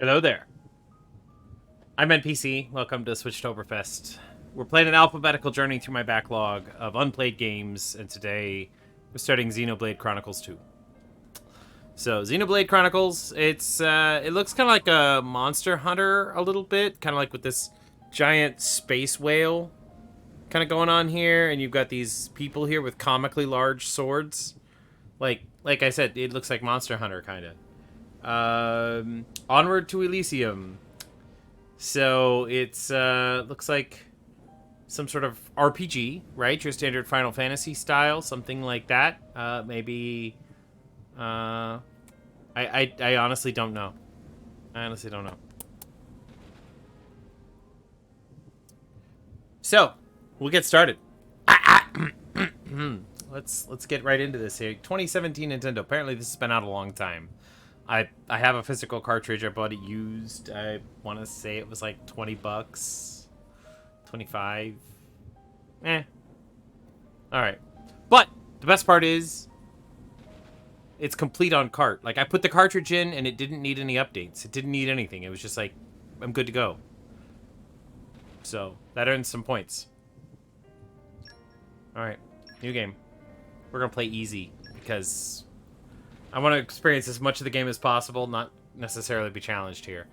Hello there. I'm NPC. Welcome to Switchtoberfest. We're playing an alphabetical journey through my backlog of unplayed games, and today we're starting Xenoblade Chronicles 2. So, Xenoblade Chronicles, it looks kind of like a Monster Hunter a little bit, kind of like with this giant space whale kind of going on here, and you've got these people here with comically large swords. Like I said, it looks like Monster Hunter, kind of. Onward to Elysium. So it's looks like some sort of RPG, right? Your standard Final Fantasy style, something like that. Maybe. I honestly don't know. I honestly don't know. So we'll get started. Let's get right into this here. 2017 Nintendo. Apparently this has been out a long time. I have a physical cartridge. I bought it used. I want to say it was like 20 bucks. 25. Eh. Alright. But the best part is it's complete on cart. Like, I put the cartridge in and it didn't need any updates. It didn't need anything. It was just like, I'm good to go. So, that earns some points. Alright. New game. We're going to play easy because I want to experience as much of the game as possible, not necessarily be challenged here.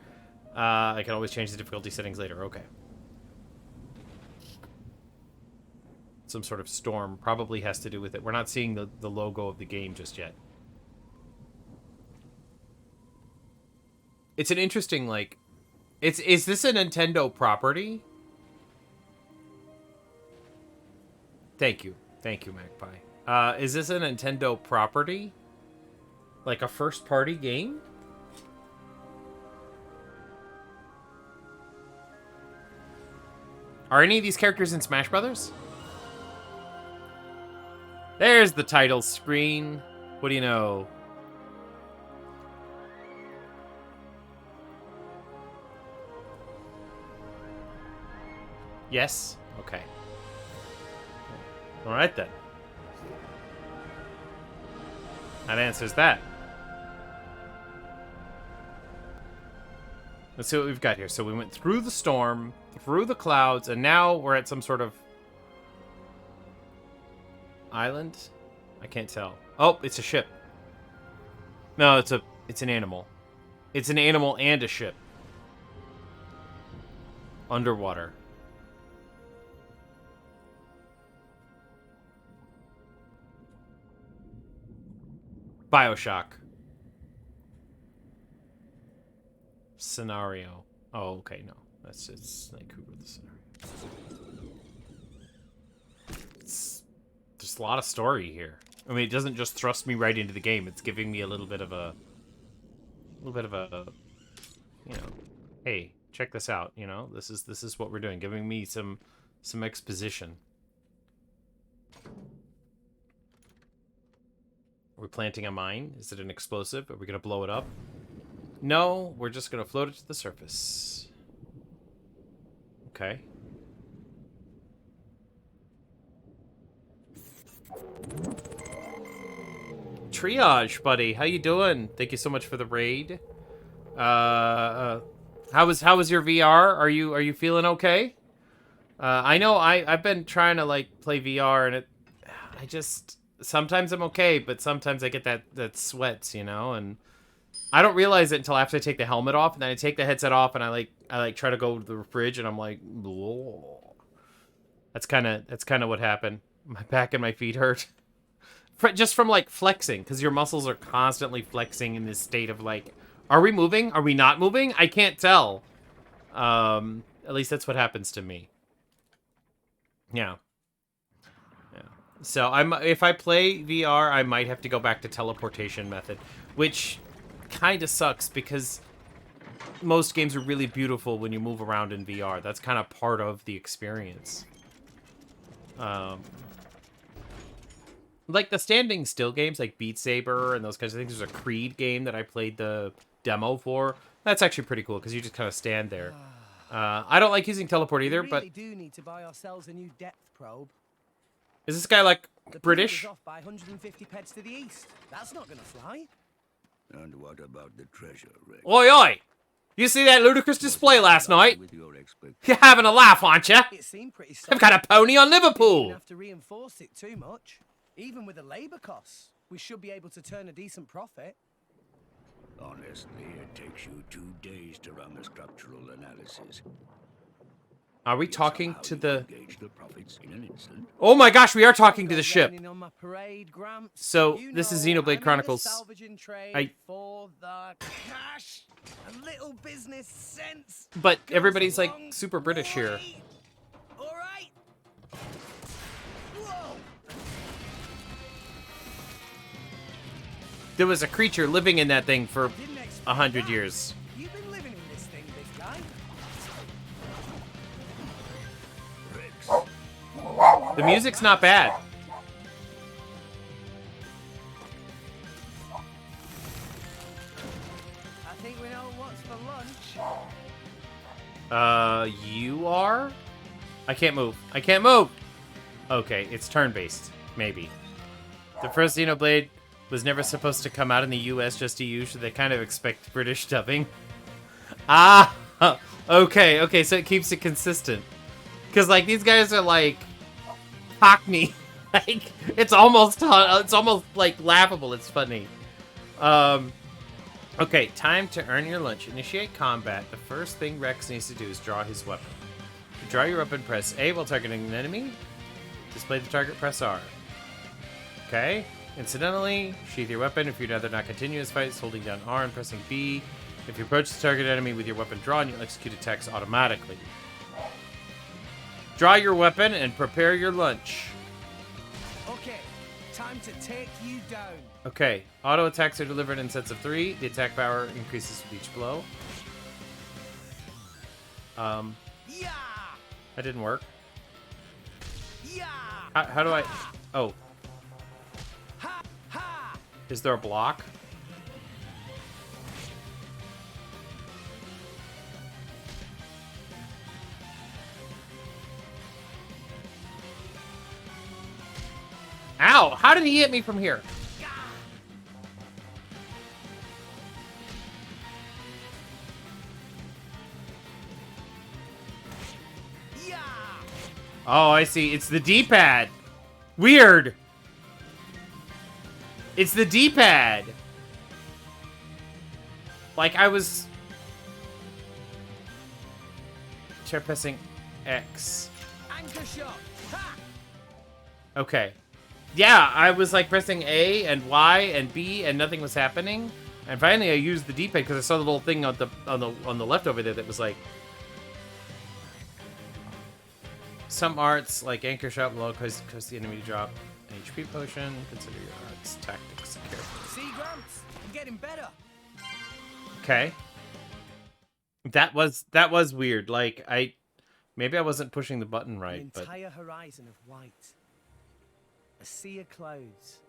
I can always change the difficulty settings later. Okay. Some sort of storm probably has to do with it. We're not seeing the logo of the game just yet. It's an interesting, like... Is this a Nintendo property? Thank you. Thank you, Magpie. Is this a Nintendo property? Like a first-party game? Are any of these characters in Smash Brothers? There's the title screen. What do you know? Yes? Okay. Alright then. That answers that. Let's see what we've got here. So we went through the storm, through the clouds, and now we're at some sort of island? I can't tell. Oh, it's a ship. No, it's an animal. It's an animal and a ship. Underwater. BioShock. Scenario. Oh, okay, no. That's just like who wrote the scenario. There's a lot of story here. I mean, it doesn't just thrust me right into the game. It's giving me a little bit of a, you know, hey, check this out. You know, this is what we're doing. Giving me some exposition. Are we planting a mine? Is it an explosive? Are we gonna blow it up? No, we're just gonna float it to the surface. Okay. Triage, buddy. How you doing? Thank you so much for the raid. How was your VR? Are you feeling okay? I know I've been trying to like play VR and I just sometimes I'm okay, but sometimes I get that sweats, you know, and I don't realize it until after I take the helmet off, and then I take the headset off, and I try to go to the fridge, and I'm like, whoa. That's kind of what happened. My back and my feet hurt, just from like flexing, because your muscles are constantly flexing in this state of like, are we moving? Are we not moving? I can't tell. At least that's what happens to me. Yeah. Yeah. So if I play VR, I might have to go back to teleportation method, which kind of sucks because most games are really beautiful when you move around in VR. That's kind of part of the experience. Like the standing still games like Beat Saber and those kinds of things. There's a Creed game that I played the demo for. That's actually pretty cool because you just kind of stand there. I don't like using teleport either, but we do need to buy ourselves a new depth probe. Is this guy like The British? off by 150 peds to the east. That's not gonna fly. And what about the treasure, Rick? Oi, oi! You see that ludicrous display last night? With your expert. You're having a laugh, aren't you? It seemed pretty I've solid. got a pony on Didn't Liverpool. have to reinforce it too much. Even with the labor costs, we should be able to turn a decent profit. Honestly, it takes you 2 days to run a structural analysis. Are we talking Somehow to you the... can gauge the profits in an instant. Oh my gosh, we are talking to the Got ship. raining on my parade, Gramps. So, You this is know, Xenoblade I'm in the Chronicles. salvaging trade I- for the cash. A little business sense. But goes everybody's a like long super British here. way. All right. Whoa. There was a creature living in that thing for Didn't expect 100 that. years. You've been living in this thing, big guy. Rex, The music's not bad. I think we know what's for lunch. You are? I can't move. I can't move! Okay, it's turn-based. Maybe. The first Xenoblade was never supposed to come out in the US, just EU, so they kind of expect British dubbing. Ah! Okay, okay, so it keeps it consistent. Because, like, these guys are, like, Cockney. Like, it's almost, like, laughable. It's funny. Okay, time to earn your lunch. Initiate combat. The first thing Rex needs to do is draw his weapon. To draw your weapon, press A while targeting an enemy. Display the target, press R. Okay. Incidentally, sheath your weapon. If you'd rather not continue this fight, it's holding down R and pressing B. If you approach the target enemy with your weapon drawn, you'll execute attacks automatically. Draw your weapon and prepare your lunch. Okay, time to take you down. Okay, auto attacks are delivered in sets of 3. The attack power increases with each blow. Yeah! That didn't work. Yeah! How do I... Oh, Ha! Ha! is there a block? Ow! How did he hit me from here? Yeah! Oh, I see. It's the D-pad. Weird. It's the D-pad. Like, I was... Try pressing X. Anchor shot! Ha! Okay. Yeah, I was like pressing A and Y and B and nothing was happening. And finally I used the D-pad because I saw the little thing on the left over there that was like... Some arts, like Anchor Shot, will cause the enemy to drop an HP potion. Consider your arts tactics carefully. See, Gramps? I'm getting better. Okay. That was weird. Like, maybe I wasn't pushing the button right, An but... entire horizon of white. A sea of clouds.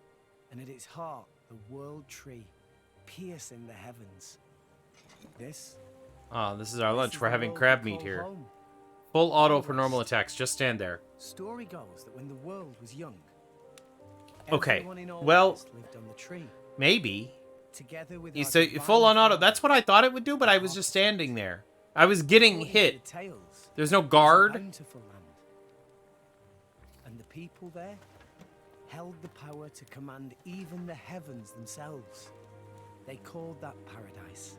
And at its heart, the world tree, piercing the heavens. This Oh, this is our lunch. is We're the having world crab we meat call here. home. Full auto for normal attacks. Just stand there. Story goes that when the world was young, Okay, everyone in all well- West lived on the tree, Maybe. together with You our say divine full on auto. father. That's what I thought it would do, but I was just standing there. I was getting According to hit. the tales, There's no it was a guard. bountiful land. And the people there held the power to command even the heavens themselves. They called that paradise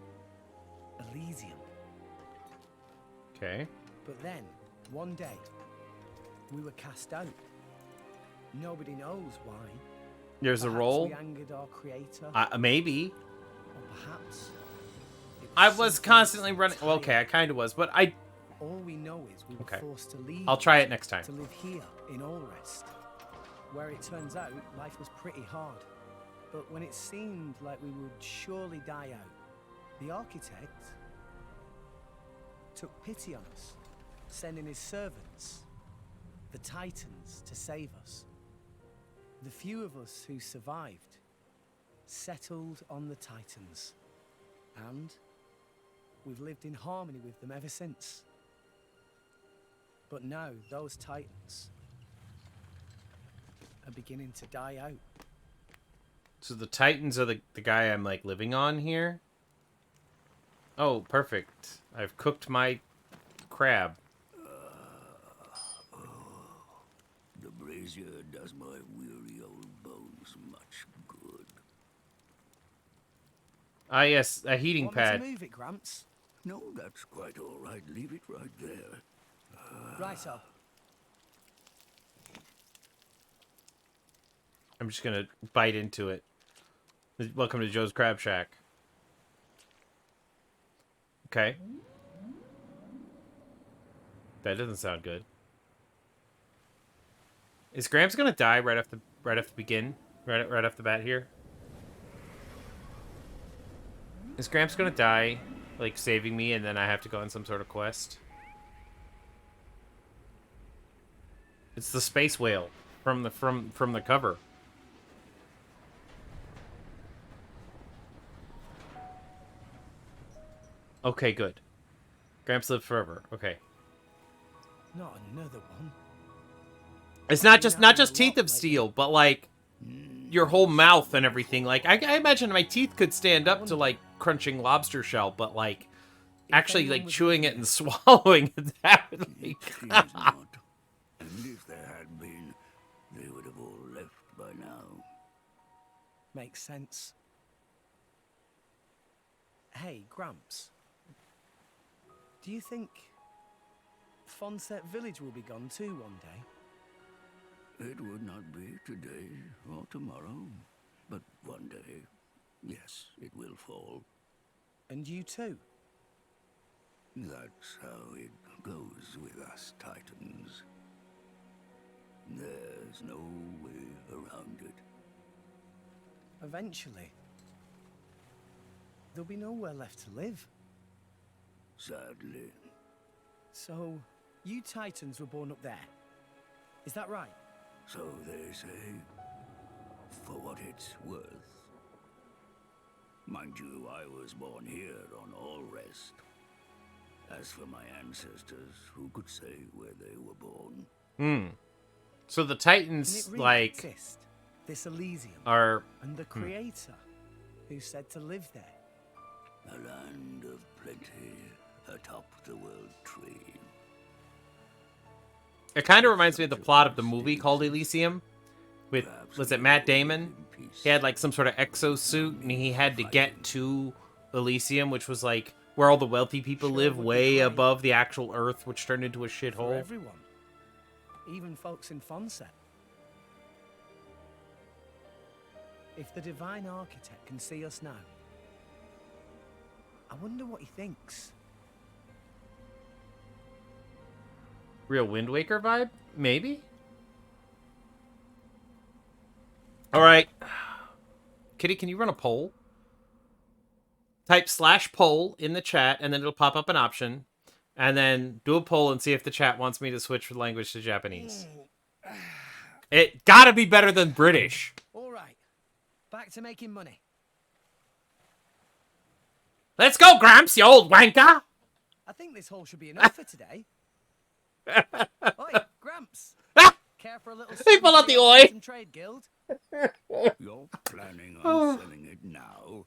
Elysium. Okay. But then, one day, we were cast out. Nobody knows why. There's a Perhaps roll. we angered our creator, Maybe. or perhaps it I was something constantly so running. Well, okay, I tired. kind of was, but I. All we know is we were Okay. forced to leave. I'll try it next time. To live here in Allrest, where it turns out life was pretty hard. But when it seemed like we would surely die out, the architect took pity on us, sending his servants, the Titans, to save us. The few of us who survived settled on the Titans, and we've lived in harmony with them ever since. But now those Titans are beginning to die out. So the Titans are the guy I'm like living on here. Oh, perfect. I've cooked my crab. The brazier does my weary old bones much good. Ah, yes, a heating Want me pad. to move it, Gramps? No, that's quite all right. Leave it right there. Righto. I'm just gonna bite into it. Welcome to Joe's Crab Shack. Okay. That doesn't sound good. Is Gramps gonna die right off the begin? Right off the bat here? Is Gramps gonna die, like saving me, and then I have to go on some sort of quest? It's the space whale from the cover. Okay, good. Gramps live forever. Okay. Not another one. It's not just teeth of steel, but like your whole mouth and everything. Like I imagine my teeth could stand up to like crunching lobster shell, but like actually like chewing it and swallowing it, that would It like seems not. And if there had been, they would have all left by now. Makes sense. Hey, Gramps. Do you think Fonset Village will be gone too one day? It would not be today or tomorrow, but one day, yes, it will fall. And you too? That's how it goes with us Titans. There's no way around it. Eventually. There'll be nowhere left to live. Sadly. So, you Titans were born up there. Is that right? So they say, for what it's worth. Mind you, I was born here on All Rest. As for my ancestors, who could say where they were born? So the Can Titans it really like exist? This Elysium are and the Creator, who said to live there. A land of plenty atop the world tree. it kind of reminds me of the plot of the movie called Elysium with was it Matt Damon? He had like some sort of exosuit and he had to get to Elysium, which was like where all the wealthy people Sure live, would be way great. above the actual Earth, which turned into a For shithole. everyone. Even folks in Fonset. If the Divine Architect can see us now, I wonder what he thinks. Real Wind Waker vibe? Maybe? Alright. Kitty, can you run a poll? Type /poll in the chat, and then it'll pop up an option. And then do a poll and see if the chat wants me to switch the language to Japanese. It gotta be better than British. All right, back to making money. Let's go, Gramps, you old wanker! I think this haul should be enough for today. Oi, Gramps. Care for a little Hey, pull out the oi. Some trade guild? You're planning on selling it now?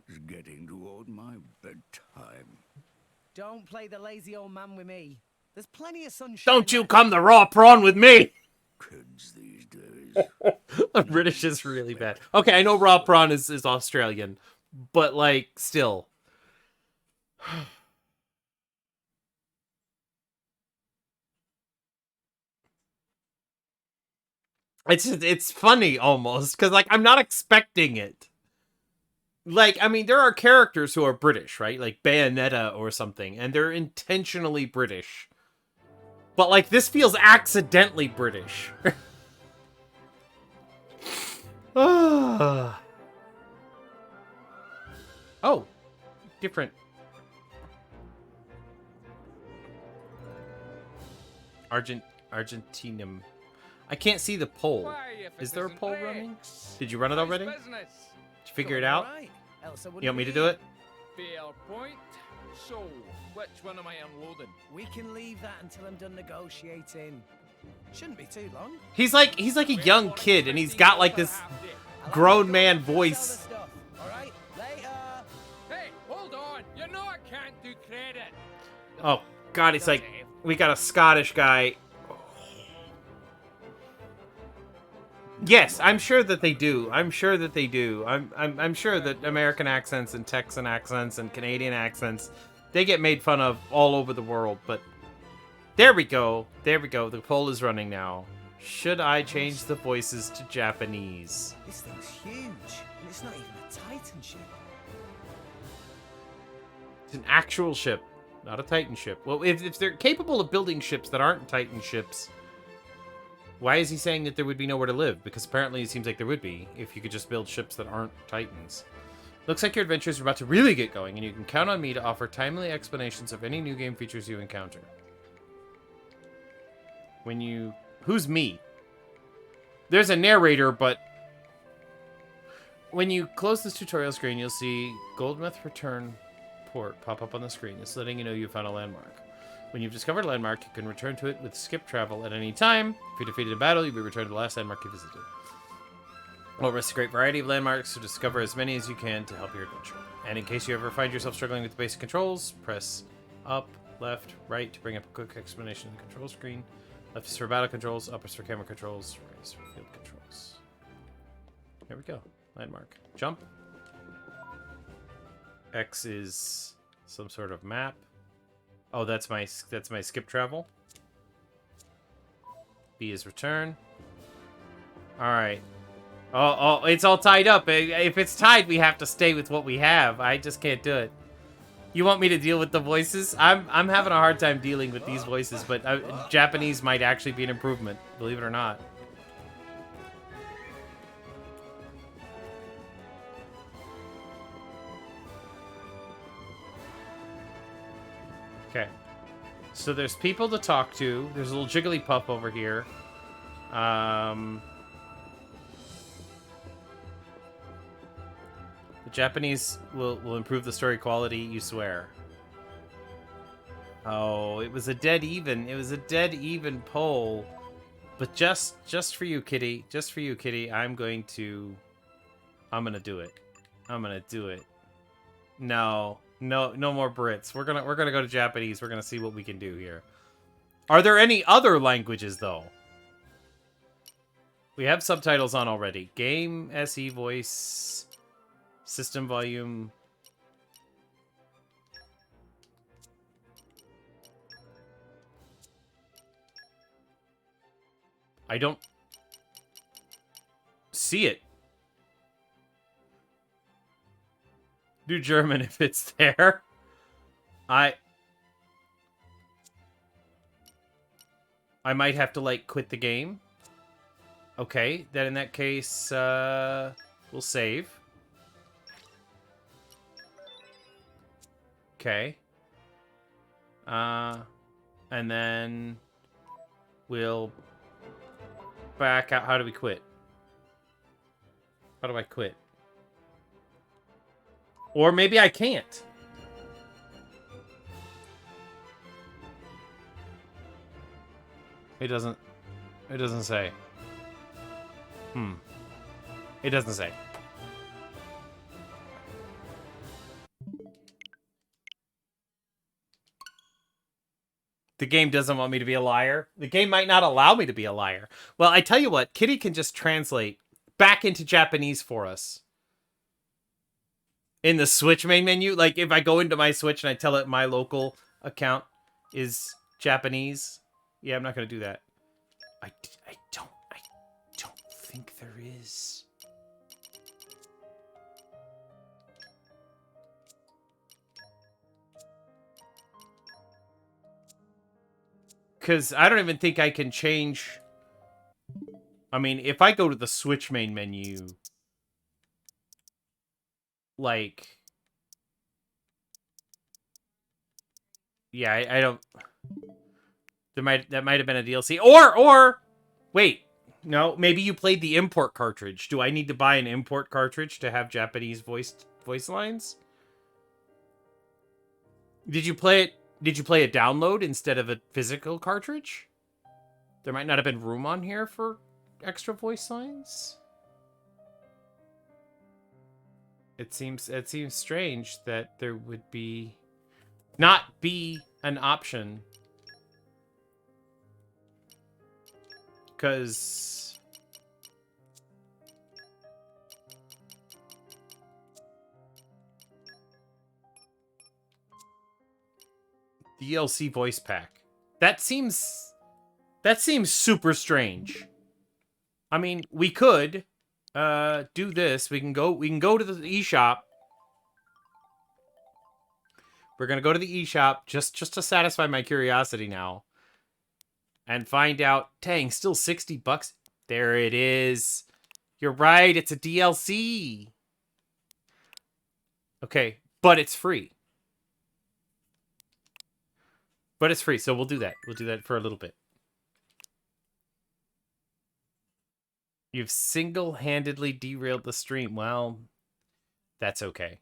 It's getting toward my bedtime. Don't play the lazy old man with me. There's plenty of sunshine. Don't you left. come the raw prawn with me! Kids these days. The British is really bad. Okay, I know raw prawn is Australian, but like, still. It's funny almost, because like I'm not expecting it. Like, I mean, there are characters who are British, right? Like Bayonetta or something, and they're intentionally British. But like, this feels accidentally British. Oh, different. Argentinum. I can't see the poll. Is there a poll running? Did you run it already? Did you figure it out? Right. Else I You wouldn't want me to be do it? Fair point. So, which one am I unloading? We can leave that until I'm done negotiating. Shouldn't be too long. He's like a young kid, and he's got like this grown man voice. All right, later. Hey, hold on! Oh, God, it's like we got a Scottish guy. Yes, I'm sure that they do. I'm sure that they do. I'm sure that American accents and Texan accents and Canadian accents, they get made fun of all over the world. But there we go. There we go. The poll is running now. Should I change the voices to Japanese? This thing's huge, and it's not even a Titan ship. It's an actual ship, not a Titan ship. Well, if they're capable of building ships that aren't Titan ships, why is he saying that there would be nowhere to live? Because apparently it seems like there would be if you could just build ships that aren't Titans. Looks like your adventures are about to really get going, and you can count on me to offer timely explanations of any new game features you encounter. When you... Who's me? There's a narrator, but... When you close this tutorial screen, you'll see Goldmouth Return Port pop up on the screen. It's letting you know you found a landmark. When you've discovered a landmark, you can return to it with skip travel at any time. If you defeated a battle, you'll be returned to the last landmark you visited. We'll risk a great variety of landmarks to discover as many as you can to help your adventure. And in case you ever find yourself struggling with the basic controls, press up, left, right to bring up a quick explanation of the control screen. Left is for battle controls, up is for camera controls, right is for field controls. There we go. Landmark. Jump. X is some sort of map. Oh, that's my skip travel. B is return. All right. Oh, it's all tied up. If it's tied, we have to stay with what we have. I just can't do it. You want me to deal with the voices? I'm having a hard time dealing with these voices, but Japanese might actually be an improvement, believe it or not. Okay. So there's people to talk to. There's a little Jigglypuff over here. The Japanese will improve the story quality, you swear. Oh, it was a dead even. It was a dead even poll. But just for you, Kitty. Just for you, Kitty. I'm gonna do it. I'm gonna do it. No more Brits. We're gonna go to Japanese. We're gonna see what we can do here. Are there any other languages though? We have subtitles on already. Game SE voice, system volume. I don't see it. Do German if it's there. I might have to, like, quit the game. Okay, then in that case, we'll save. Okay. And then we'll back out. How do we quit? How do I quit? Or maybe I can't. It doesn't say. It doesn't say. The game doesn't want me to be a liar. The game might not allow me to be a liar. Well, I tell you what, Kitty can just translate back into Japanese for us. In the Switch main menu, like if I go into my Switch and I tell it my local account is Japanese. Yeah, I'm not going to do that. I don't think there is. Because I don't even think I can change. I mean, if I go to the Switch main menu, like, yeah, I don't. That might have been a DLC, or wait, no, maybe you played the import cartridge. Do I need to buy an import cartridge to have Japanese voice lines? Did you play it? Did you play a download instead of a physical cartridge? There might not have been room on here for extra voice lines. It seems strange that there would not be an option. Because... DLC voice pack. That seems super strange. I mean, we could do this. We can go to the eShop. We're going to go to the eShop just to satisfy my curiosity now. And find out, dang, still $60. There it is. You're right, it's a DLC. Okay, but it's free. But it's free, so we'll do that. We'll do that for a little bit. You've single-handedly derailed the stream. Well, that's okay.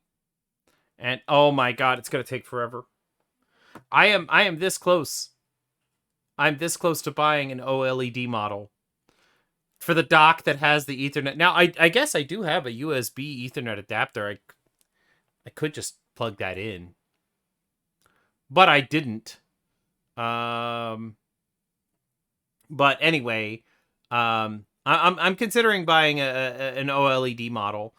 And oh my god, it's gonna take forever. I am this close. I'm this close to buying an OLED model for the dock that has the Ethernet. Now, I guess I do have a USB Ethernet adapter. I could just plug that in, but I didn't. But anyway, I'm considering buying an OLED model.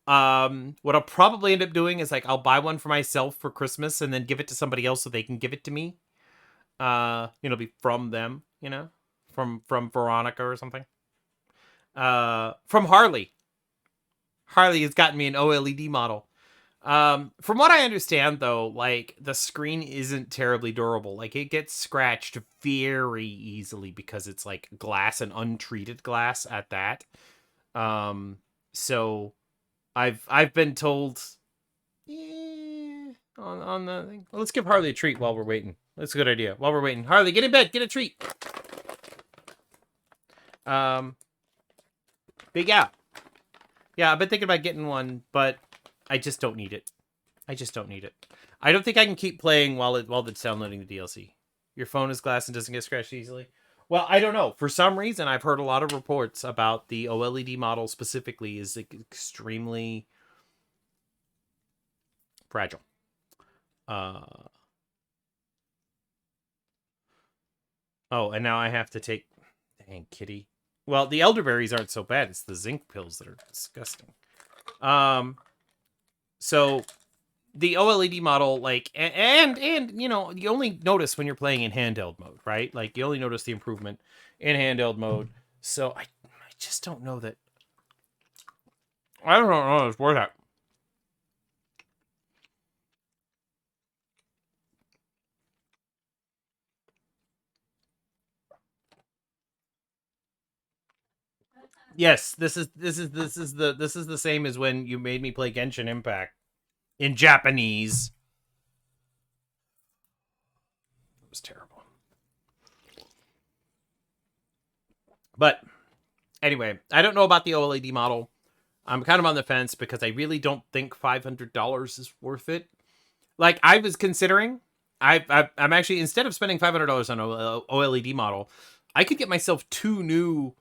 What I'll probably end up doing is like I'll buy one for myself for Christmas and then give it to somebody else so they can give it to me. Be from them, from Veronica or something. From Harley. Harley has gotten me an OLED model. From what I understand, though, like, the screen isn't terribly durable. Like, it gets scratched very easily because it's, like, glass and untreated glass at that. So, I've been told... on the thing. Well, let's give Harley a treat while we're waiting. That's a good idea. While we're waiting. Harley, get in bed. Get a treat. But yeah. Yeah, I've been thinking about getting one, but I just don't need it. I just don't need it. I don't think I can keep playing while it's downloading the DLC. Your phone is glass and doesn't get scratched easily. Well, I don't know. For some reason, I've heard a lot of reports about the OLED model specifically is extremely fragile. Oh, and now I have to take... Dang, kitty. Well, the elderberries aren't so bad. It's the zinc pills that are disgusting. So the OLED model, like, and you only notice when you're playing in handheld mode, right? Like, you only notice the improvement in handheld mode. So I just don't know that... I don't know it's worth it. Yes, this is the same as when you made me play Genshin Impact in Japanese. It was terrible. But anyway, I don't know about the OLED model. I'm kind of on the fence because I really don't think $500 is worth it. Like, I was considering, I'm actually, instead of spending $500 on an OLED model, I could get myself two new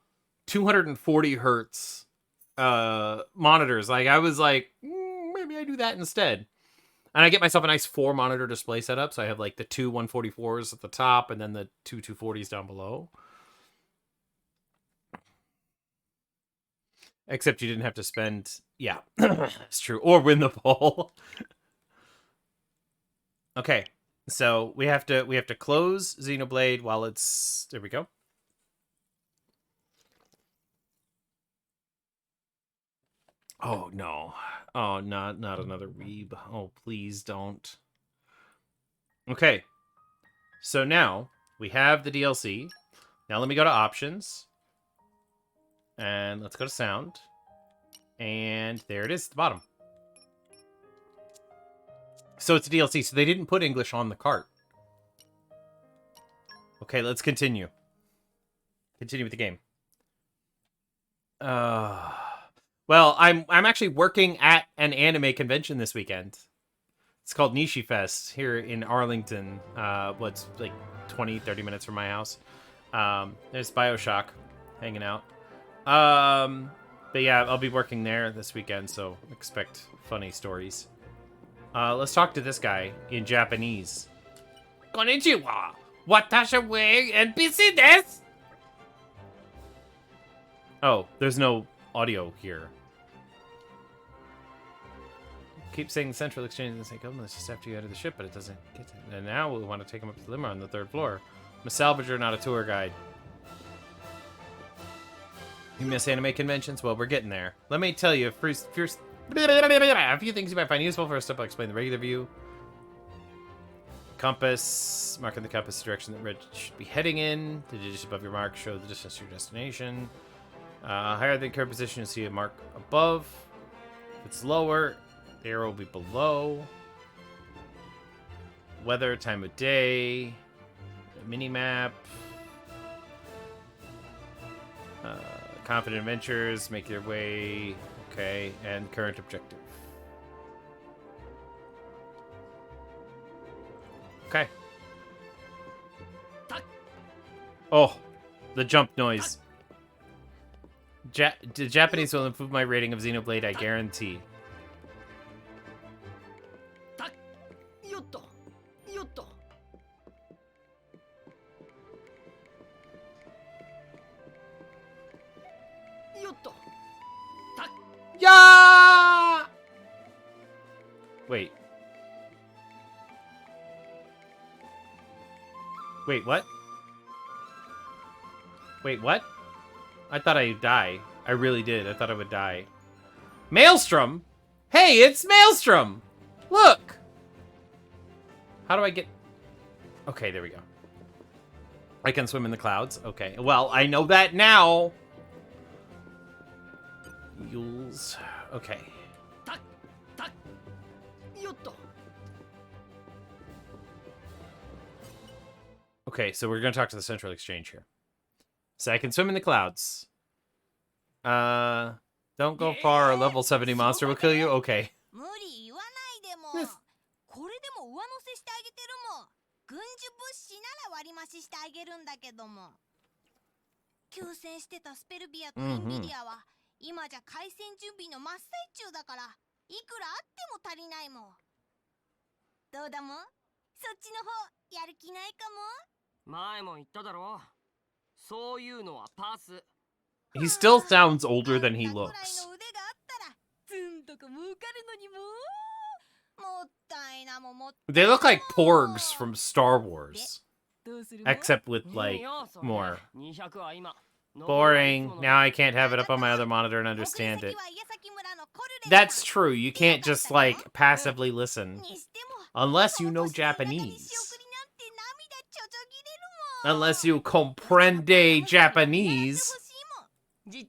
240 hertz monitors. Like, I was like, maybe I do that instead. And I get myself a nice 4-monitor display setup. So I have like the two 144s at the top and then the two 240s down below. Except you didn't have to spend... Yeah, that's true. Or win the poll. Okay, so we have to close Xenoblade while it's... There we go. Oh, no. Oh, not another weeb. Oh, please don't. Okay. So now we have the DLC. Now let me go to options. And let's go to sound. And there it is at the bottom. So it's a DLC. So they didn't put English on the cart. Okay, let's continue. Continue with the game. Well, I'm actually working at an anime convention this weekend. It's called Nishi Fest here in Arlington. What's like 20-30 minutes from my house. There's BioShock hanging out. But yeah, I'll be working there this weekend, so expect funny stories. Let's talk to this guy in Japanese. Konnichiwa. Watashi wa NPC desu. Oh, there's no audio here. Keep saying Central Exchange and say, "Oh, let's just after you enter the ship," but it doesn't get to. And now we want to take him up to the limo on the 3rd floor. I'm a salvager, not a tour guide. You miss anime conventions? Well, we're getting there. Let me tell you, a few things you might find useful. First up, I'll explain the regular view. Compass, marking the compass direction that red should be heading in. The digits above your mark show the distance to your destination. Higher than current position, you'll see a mark above. If it's lower, the arrow will be below. Weather, time of day, mini map. Confident adventures, make your way. Okay, and current objective. Okay. Oh, the jump noise. The Japanese will improve my rating of Xenoblade, I guarantee. Yeah! Wait. Wait, what? Wait, what? I thought I'd die. I really did. I thought I would die. Maelstrom? Hey, it's Maelstrom! Look! How do I get... Okay, there we go. I can swim in the clouds. Okay, well, I know that now. Yules. Okay. Okay, so we're going to talk to the Central Exchange here. So I can swim in the clouds. Don't go far. A level 70 monster will kill you. Okay. He still sounds older than he looks. They look like porgs from Star Wars. Except with, like, more. Boring. Now I can't have it up on my other monitor and understand it. That's true. You can't just, like, passively listen. Unless you know Japanese. Unless you comprende Japanese. Does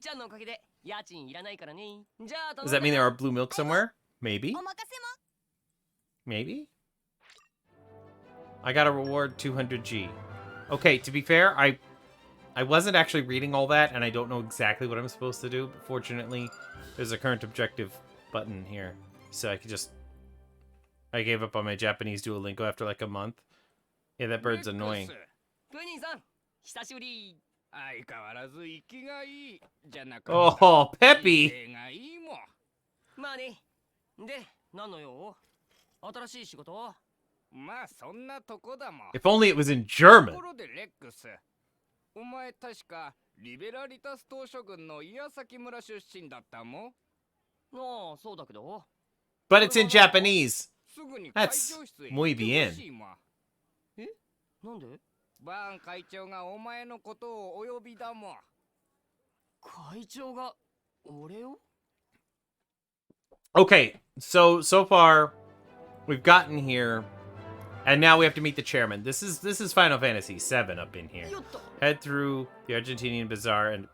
that mean there are blue milk somewhere? Maybe. Maybe? I got a reward 200G. Okay, to be fair, I wasn't actually reading all that, and I don't know exactly what I'm supposed to do, but fortunately, there's a current objective button here. So I could just... I gave up on my Japanese Duolingo after like a month. Yeah, that bird's annoying. Oh, Peppy! If only it was in German. But it's in Japanese. That's muy bien. Okay, so far we've gotten here, and now we have to meet the chairman. This is Final Fantasy VII up in here. Head through the Argentinian Bazaar and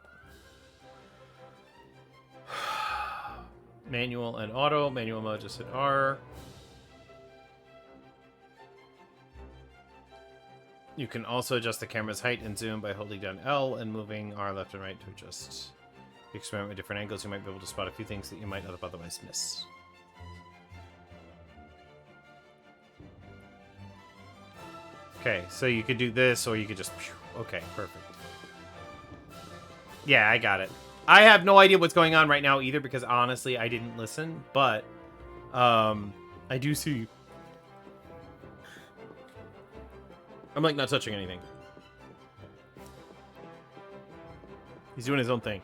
manual and auto. Manual mode, just hit R. You can also adjust the camera's height and zoom by holding down L and moving R left and right to adjust. If you experiment with different angles, you might be able to spot a few things that you might not have otherwise miss. Okay, so you could do this, or you could just... Okay, perfect. Yeah, I got it. I have no idea what's going on right now either, because honestly, I didn't listen, but I do see I'm like not touching anything. He's doing his own thing.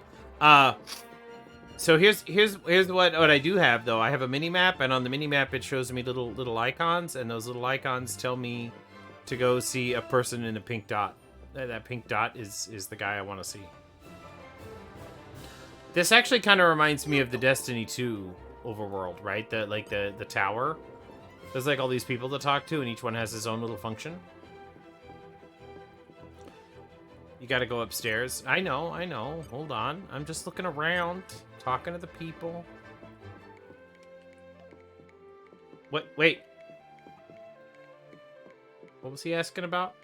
So here's what I do have though. I have a mini map, and on the mini map it shows me little icons, and those little icons tell me to go see a person in a pink dot. That pink dot is the guy I want to see. This actually kind of reminds me of the Destiny 2 overworld, right? The tower. There's like all these people to talk to, and each one has his own little function. You gotta go upstairs. I know. Hold on. I'm just looking around, talking to the people. What? Wait. What was he asking about?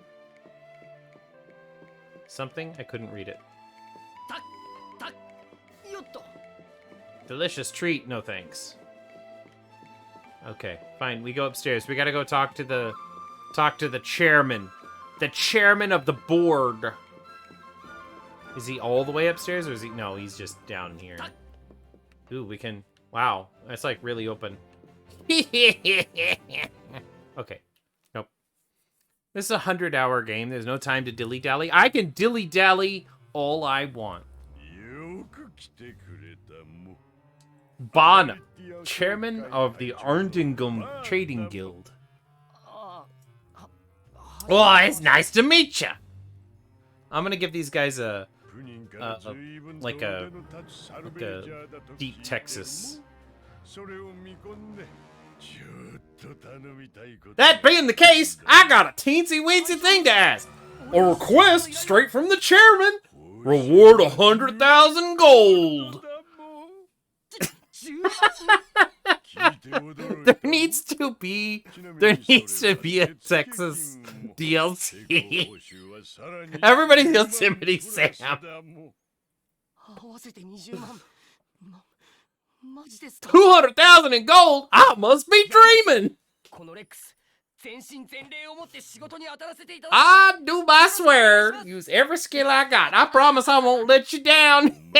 Something? I couldn't read it. Delicious treat. No thanks. Okay, fine. We go upstairs. We gotta go talk to the chairman. The chairman of the board. Is he all the way upstairs, or is he... No, he's just down here. Ooh, we can... Wow, that's like really open. Okay. Nope. This is a 100-hour game. There's no time to dilly-dally. I can dilly-dally all I want. Bana, chairman of the Arndingum Trading Guild. Oh, it's nice to meet you. I'm gonna give these guys a deep Texas. That being the case, I got a teensy-weensy thing to ask. A request straight from the chairman. Reward 100,000 gold. There needs to be a Texas DLC. Everybody Yosemite Sam. 200,000 in gold? I must be dreaming. I do my swear. Use every skill I got. I promise I won't let you down.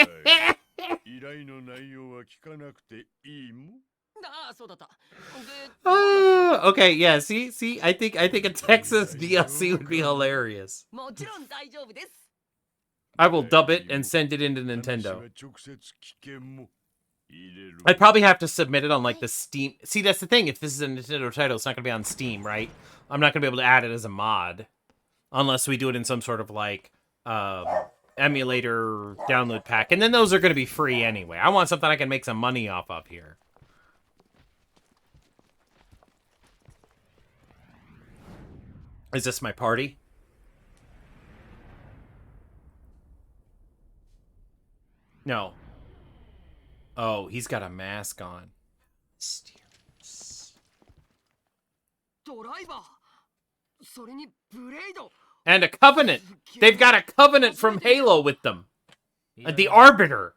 Okay, yeah, see, I think a Texas DLC would be hilarious. I will dub it and send it into Nintendo. I'd probably have to submit it on like the Steam. See, that's the thing. If this is a Nintendo title, it's not going to be on Steam, right? I'm not going to be able to add it as a mod unless we do it in some sort of like emulator download pack, and then those are going to be free anyway. I want something I can make some money off of here. Is this my party? No. Oh, he's got a mask on. And a covenant. They've got a covenant from Halo with them. The Arbiter.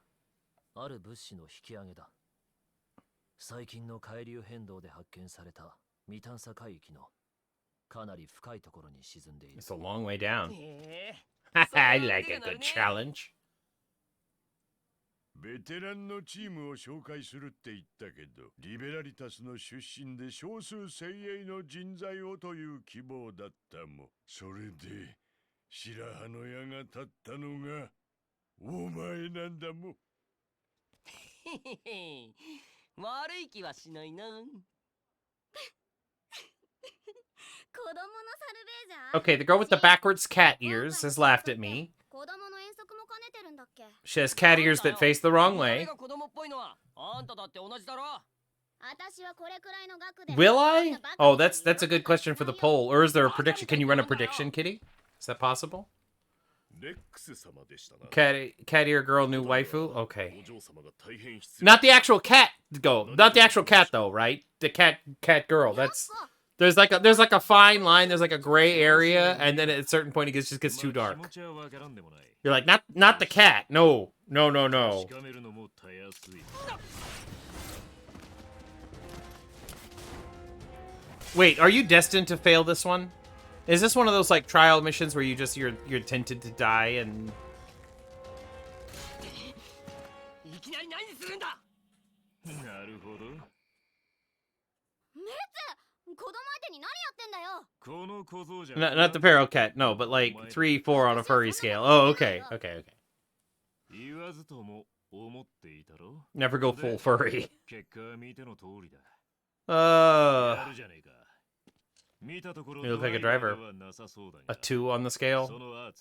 It's a long way down. I like a good challenge. ベテランのチームを紹介するって言ったけど、リベラリタスの出身で少数精鋭の人材をという希望だったもん。それで白羽の矢が立ったのがお前なんだもん。悪い気はしないな。Okay, the girl with the backwards cat ears has laughed at me. She has cat ears that face the wrong way. Will I? Oh, that's a good question for the poll. Or is there a prediction? Can you run a prediction, Kitty? Is that possible? Cat ear girl, new waifu? Okay. Not the actual cat, Not the actual cat, though, right? The cat girl. That's... There's like a fine line, there's like a gray area, and then at a certain point it just gets too dark. You're like, not the cat. No. Wait, are you destined to fail this one? Is this one of those like trial missions where you're tempted to die and... Not the feral cat, no, but like 3, 4 on a furry scale. Oh, okay, okay, okay. Never go full furry. You look like a driver. A 2 on the scale.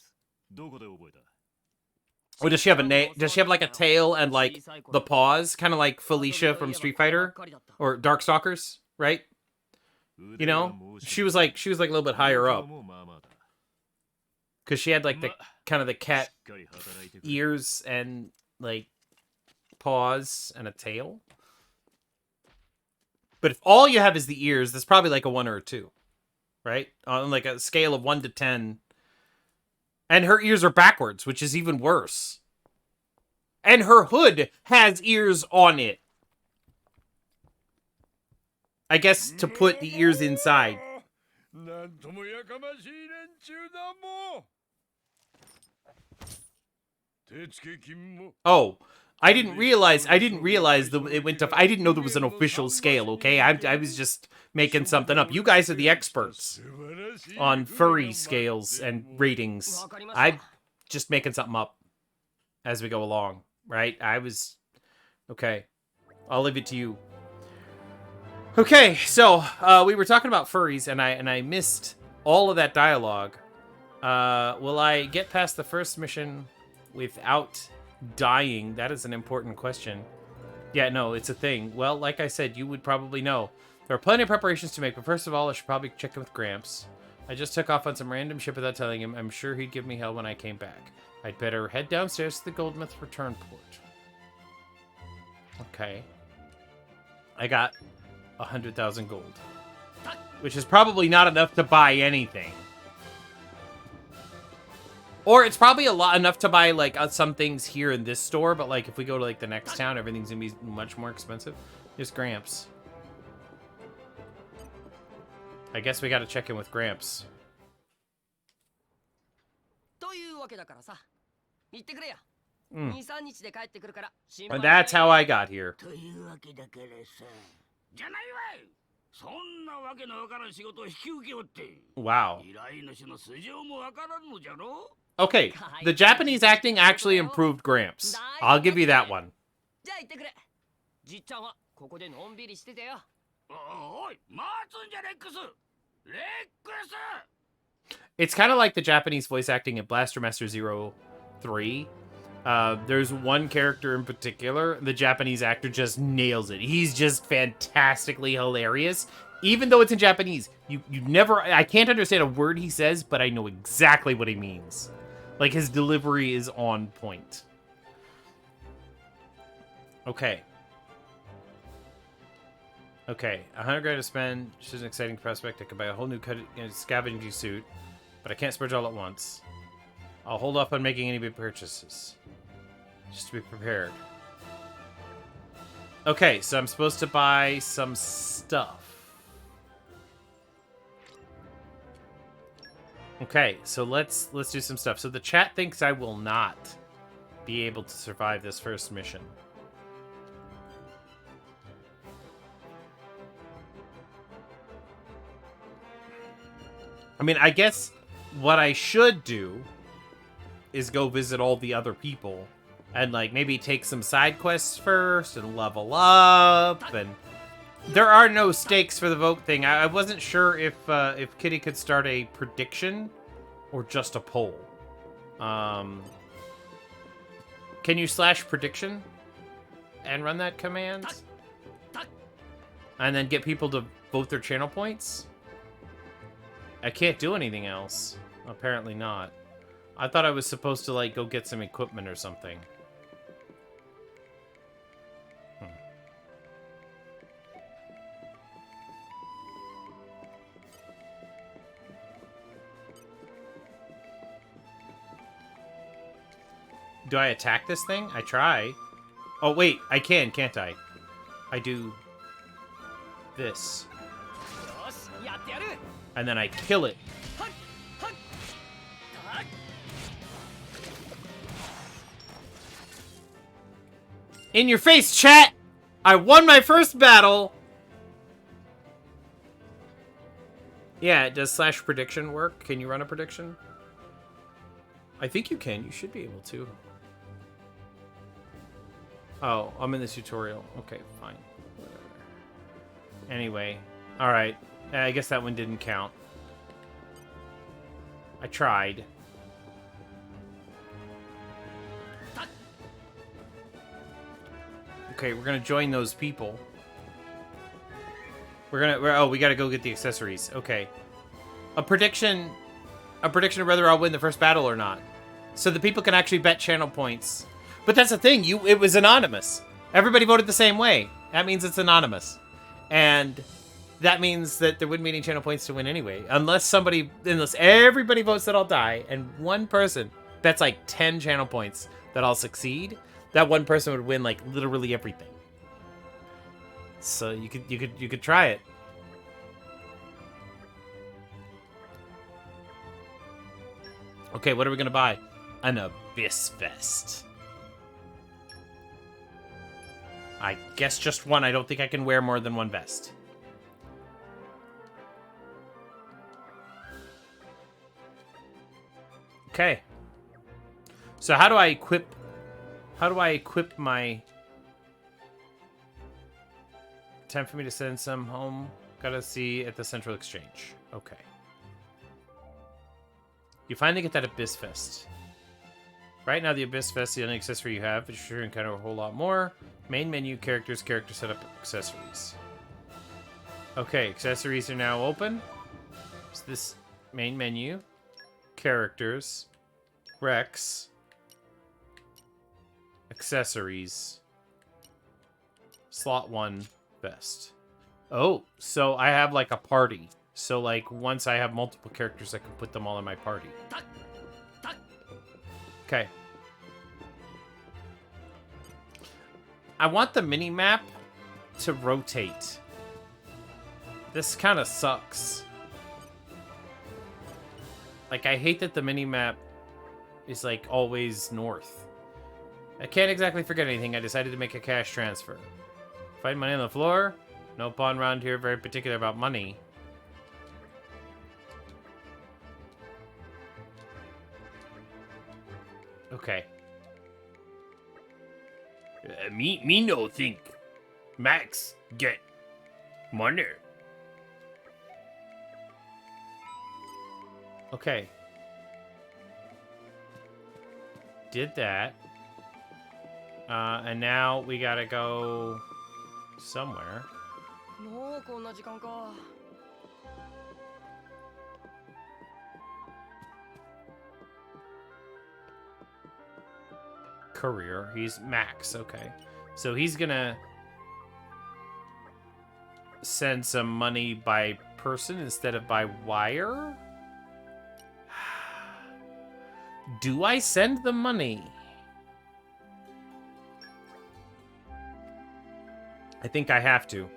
Or does she have a does she have like a tail and like the paws, kind of like Felicia from Street Fighter or Darkstalkers, right? You know, she was like a little bit higher up because she had like the kind of the cat ears and like paws and a tail. But if all you have is the ears, that's probably like a 1 or a 2, right? On like a scale of 1 to 10. And her ears are backwards, which is even worse. And her hood has ears on it. I guess to put the ears inside. Oh, I didn't realize it went to. I didn't know there was an official scale. Okay, I was just making something up. You guys are the experts on furry scales and ratings. I'm just making something up as we go along, right? Okay. I'll leave it to you. Okay, so we were talking about furries, and I missed all of that dialogue. Will I get past the first mission without dying? That is an important question. Yeah, no, it's a thing. Well, like I said, you would probably know. There are plenty of preparations to make, but first of all, I should probably check in with Gramps. I just took off on some random ship without telling him. I'm sure he'd give me hell when I came back. I'd better head downstairs to the Goldsmith return port. Okay. I got 100,000 gold, which is probably not enough to buy anything. Or it's probably enough to buy like some things here in this store, but like if we go to like the next town, everything's gonna be much more expensive. Here's Gramps. I guess we gotta check in with Gramps. And that's how I got here. Wow. Okay, the Japanese acting actually improved Gramps. I'll give you that one. It's kind of like the Japanese voice acting in Blaster Master 03. There's one character in particular, the Japanese actor just nails it. He's just fantastically hilarious. Even though it's in Japanese, I can't understand a word he says, but I know exactly what he means. Like, his delivery is on point. Okay. Okay, 100 grand to spend. This is an exciting prospect. I could buy a whole new scavenging suit, but I can't splurge all at once. I'll hold off on making any big purchases. Just to be prepared. Okay, so I'm supposed to buy some stuff. Okay, so let's do some stuff. So the chat thinks I will not be able to survive this first mission. I mean, I guess what I should do is go visit all the other people and like maybe take some side quests first and level up. And there are no stakes for the vote thing. I wasn't sure if Kitty could start a prediction or just a poll. Can you / prediction and run that command and then get people to vote their channel points? I can't do anything else. Apparently not. I thought I was supposed to like go get some equipment or something. Do I attack this thing? I try. Oh, wait. I can, can't I? I do this. And then I kill it. In your face, chat! I won my first battle! Yeah, does slash prediction work? Can you run a prediction? I think you can. You should be able to. Oh, I'm in the tutorial. Okay, fine. Whatever. Anyway. Alright. I guess that one didn't count. I tried. Okay, we're gonna join those people. We gotta go get the accessories. Okay. A prediction of whether I'll win the first battle or not. So the people can actually bet channel points. But that's the thing, it was anonymous. Everybody voted the same way. That means it's anonymous. And that means that there wouldn't be any channel points to win anyway. Unless everybody votes that I'll die, and one person bets like 10 channel points that I'll succeed, that one person would win like literally everything. So you could try it. Okay, what are we gonna buy? An Abyss Vest. I guess just one. I don't think I can wear more than one vest. Okay. So how do I equip my... Time for me to send some home. Gotta see at the Central Exchange. Okay. You finally get that Abyss Vest. Right now, the Abyss Vest is the only accessory you have, but you're sure you encounter a whole lot more. Main menu, characters, character setup, accessories. Okay, accessories are now open. So this main menu, characters, Rex, accessories, slot 1, vest. Oh, so I have like a party. So like once I have multiple characters, I can put them all in my party. Okay. I want the mini-map to rotate. This kind of sucks. Like, I hate that the mini-map is, like, always north. I can't exactly forget anything. I decided to make a cash transfer. Find money on the floor. No pawn around here very particular about money. Okay. Me no think Max get money. Okay. Did that. And now we gotta go somewhere. もうこんな時間か。Career. He's Max. Okay. So he's gonna send some money by person instead of by wire? Do I send the money? I think I have to.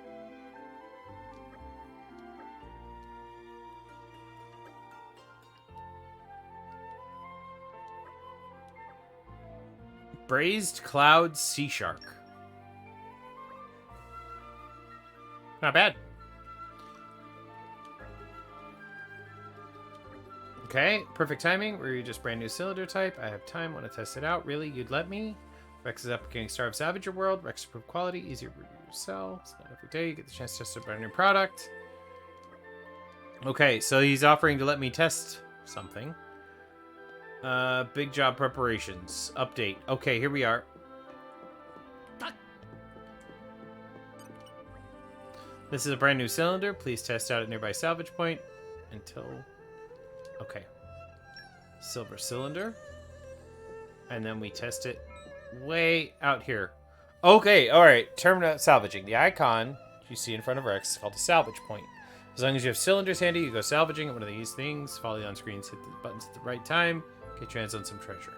Braised Cloud Sea Shark. Not bad. Okay, perfect timing. We're just brand new cylinder type. I have time. Want to test it out? Really? You'd let me? Rex is up getting Star of Savager World. Rex improved quality. Easier to sell. It's not every day you get the chance to test a brand new product. Okay, so he's offering to let me test something. Big job preparations. Update. Okay, here we are. This is a brand new cylinder. Please test out at nearby salvage point until... Okay. Silver cylinder. And then we test it way out here. Okay, alright. Terminal salvaging. The icon you see in front of Rex is called a salvage point. As long as you have cylinders handy, you go salvaging at one of these things. Follow the on screens, hit the buttons at the right time. Get your hands on some treasure.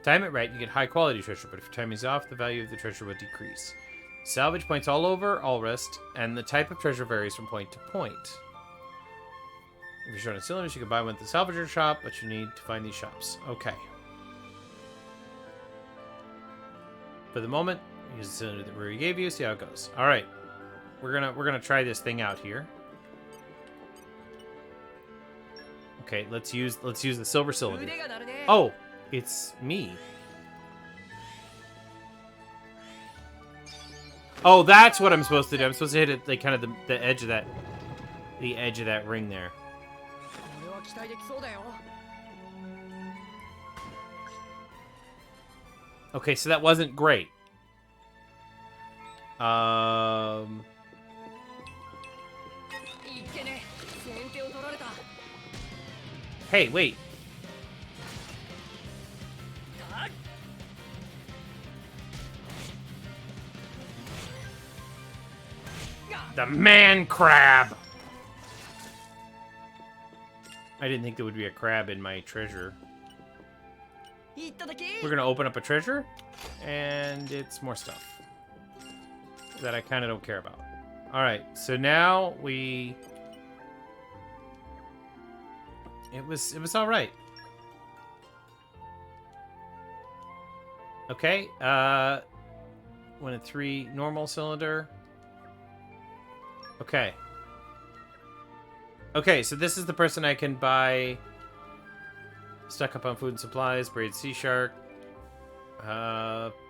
Time it right, you get high quality treasure, but if your timing's off, the value of the treasure will decrease. Salvage points all over, all rest, and the type of treasure varies from point to point. If you're short on cylinders, you can buy one at the salvager shop, but you need to find these shops. Okay. For the moment, use the cylinder that Ruri gave you, see how it goes. Alright. We're gonna try this thing out here. Okay, let's use the silver cylinder. 腕が鳴るね。 Oh, it's me. Oh, that's what I'm supposed to do. I'm supposed to hit it like kind of the edge of that ring there. これは期待できそうだよ。 Okay, so that wasn't great. いっけね。先手を取られた。 Hey, wait. The man crab. I didn't think there would be a crab in my treasure. いっただき。 We're gonna open up a treasure, and it's more stuff that I kind of don't care about. All right, so now we. It was all right. Okay, 1 and 3 normal cylinder. Okay. Okay, so this is the person I can buy. Stuck up on food and supplies, braid sea shark.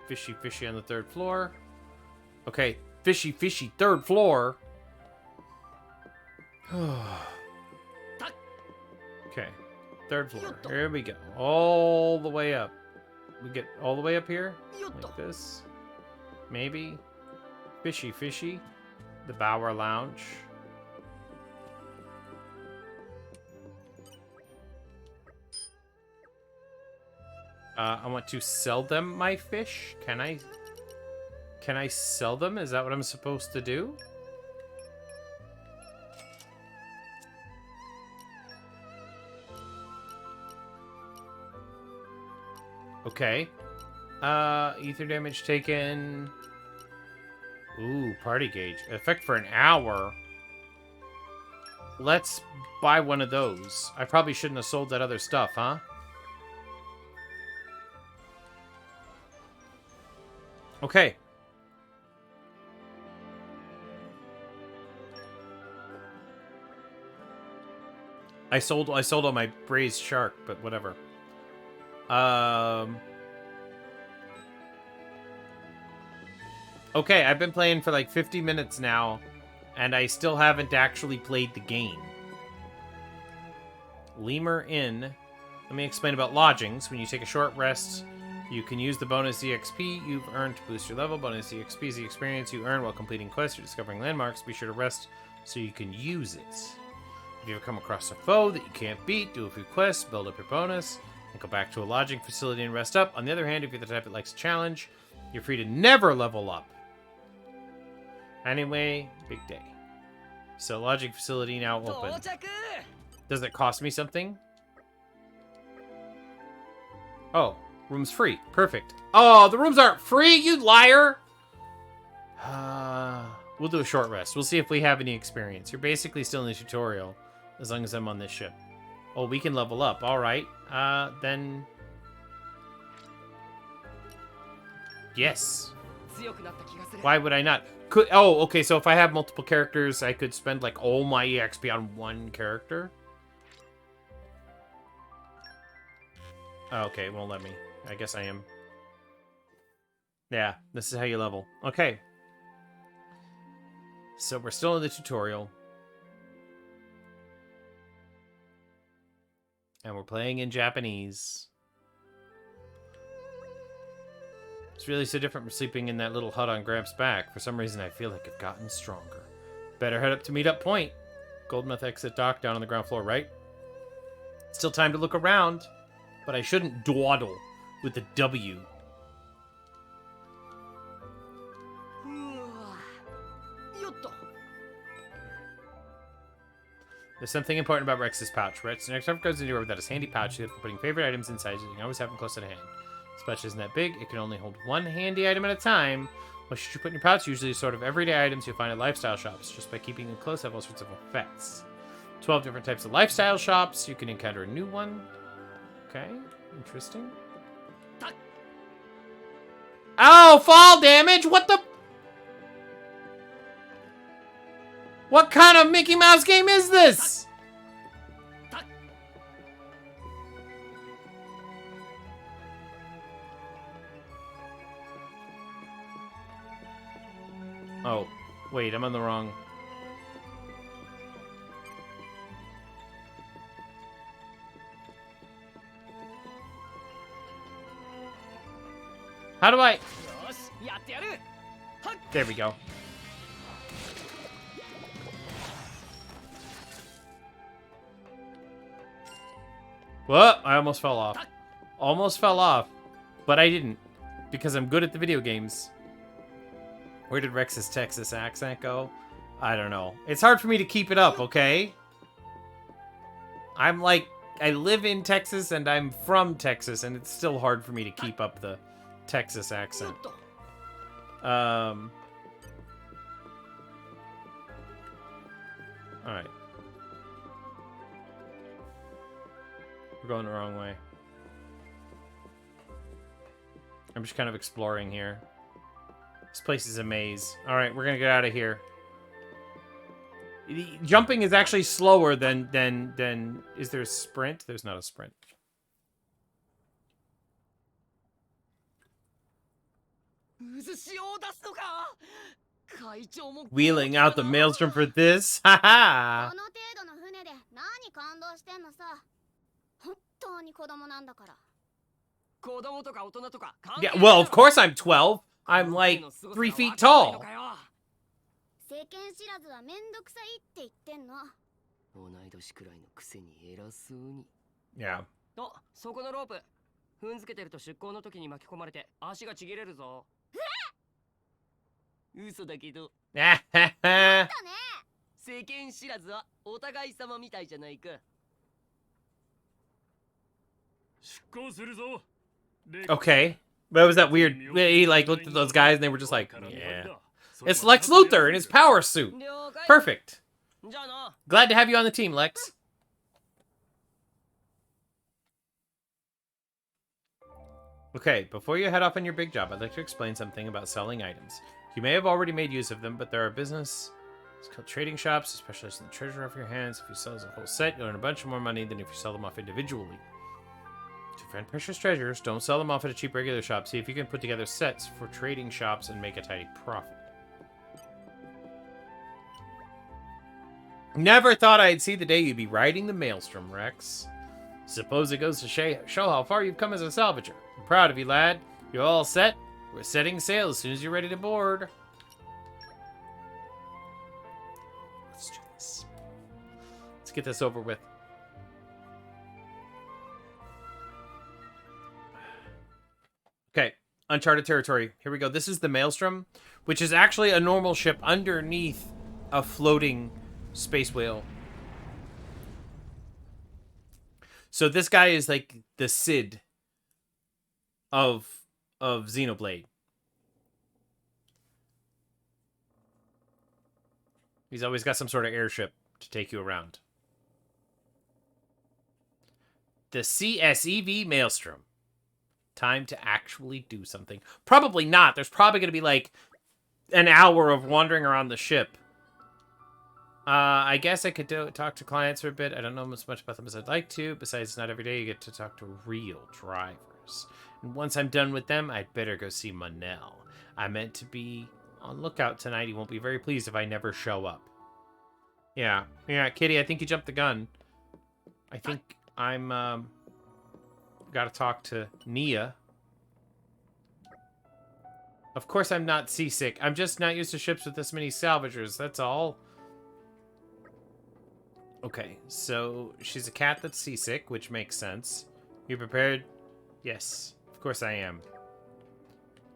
Fishy on the 3rd floor. Okay, fishy 3rd floor. Okay, 3rd floor. Here we go. All the way up. We get all the way up here? Like this. Maybe. Fishy. The Bower Lounge. I want to sell them my fish. Can I sell them? Is that what I'm supposed to do? Okay. Ether damage taken. Ooh, party gauge. Effect for an hour. Let's buy one of those. I probably shouldn't have sold that other stuff, huh? Okay. I sold all my braised shark, but whatever. Okay, I've been playing for like 50 minutes now, and I still haven't actually played the game. Lemur Inn. Let me explain about lodgings. When you take a short rest, you can use the bonus EXP you've earned to boost your level. Bonus EXP is the experience you earn while completing quests or discovering landmarks. Be sure to rest so you can use it. If you ever come across a foe that you can't beat, do a few quests, build up your bonus, and go back to a lodging facility and rest up. On the other hand, if you're the type that likes a challenge, you're free to never level up. Anyway, big day. So, lodging facility now open. 到着。 Does it cost me something? Oh, room's free. Perfect. Oh, the rooms aren't free, you liar! We'll do a short rest. We'll see if we have any experience. You're basically still in the tutorial, as long as I'm on this ship. Oh, we can level up. All right. Then... Yes. 強くなった気がする。 Why would I not? Oh, okay, so if I have multiple characters, I could spend, like, all my EXP on one character? Oh, okay, it won't let me. I guess I am. Yeah, this is how you level. Okay. So we're still in the tutorial. And we're playing in Japanese. It's really so different from sleeping in that little hut on Gramps' back. For some reason, I feel like I've gotten stronger. Better head up to Meetup Point. Goldmouth exit dock down on the ground floor, right? Still time to look around, but I shouldn't dawdle with the W. うわ。よっと。 There's something important about Rex's pouch. Rex next time goes anywhere without his handy pouch for putting favorite items inside. You can always have them close at hand. This pouch isn't that big. It can only hold one handy item at a time. What should you put in your pouch? Usually sort of everyday items you'll find at lifestyle shops. Just by keeping them close, have all sorts of effects. 12 different types of lifestyle shops. You can encounter a new one. Okay, interesting. Oh, fall damage! What the... What kind of Mickey Mouse game is this? Wait, I'm on the wrong... How do I... よしやってやる。はっ There we go. Whoa, I almost fell off. Almost fell off. But I didn't. Because I'm good at the video games. Where did Rex's Texas accent go? I don't know. It's hard for me to keep it up, okay? I'm like... I live in Texas and I'm from Texas, and it's still hard for me to keep up the Texas accent. Alright. We're going the wrong way. I'm just kind of exploring here. This place is a maze. Alright, we're gonna get out of here. Jumping is actually slower than... Is there a sprint? There's not a sprint. Wheeling out the maelstrom for this? Haha! Yeah, well, of course I'm 12. I'm like 3 feet tall. Yeah. と、そこのロープ。踏んづけてると出航の時に巻き込まれて足がちぎれるぞ。嘘だけど。世間知らずはお互い様みたいじゃないか。出航するぞ。 Okay. But it was that weird... He, like, looked at those guys and they were just like, yeah. It's Lex Luthor in his power suit. Perfect. Glad to have you on the team, Lex. Okay, before you head off on your big job, I'd like to explain something about selling items. You may have already made use of them, but there are business... It's called trading shops, especially in the treasure off your hands. If you sell as a whole set, you'll earn a bunch more money than if you sell them off individually. To find precious treasures, don't sell them off at a cheap regular shop. See if you can put together sets for trading shops and make a tidy profit. Never thought I'd see the day you'd be riding the maelstrom, Rex. Suppose it goes to show how far you've come as a salvager. I'm proud of you, lad. You're all set. We're setting sail as soon as you're ready to board. Let's do this. Let's get this over with. Okay, uncharted territory. Here we go. This is the Maelstrom, which is actually a normal ship underneath a floating space whale. So this guy is like the Sid of Xenoblade. He's always got some sort of airship to take you around. The CSEV Maelstrom. Time to actually do something. Probably not. There's probably going to be like an hour of wandering around the ship. I guess I could talk to clients for a bit. I don't know as much about them as I'd like to. Besides, not every day you get to talk to real drivers. And once I'm done with them, I'd better go see Manel. I meant to be on lookout tonight. He won't be very pleased if I never show up. Yeah, Kitty, I think you jumped the gun. I think I'm, gotta talk to Nia. Of course I'm not seasick. I'm just not used to ships with this many salvagers, that's all. Okay, so she's a cat that's seasick, which makes sense. You prepared? Yes, of course I am.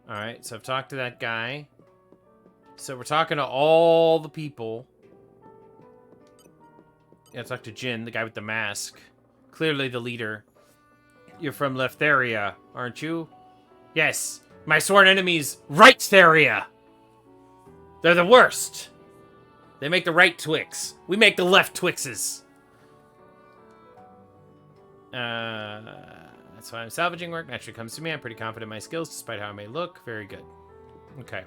Alright, so I've talked to that guy. So we're talking to all the people. Yeah, I talked to Jin, the guy with the mask. Clearly the leader. You're from Leftheria, aren't you? Yes, my sworn enemies, Right-Theria. They're the worst. They make the right Twix. We make the left Twixes. That's why I'm salvaging work. Naturally comes to me. I'm pretty confident in my skills, despite how I may look. Very good. Okay.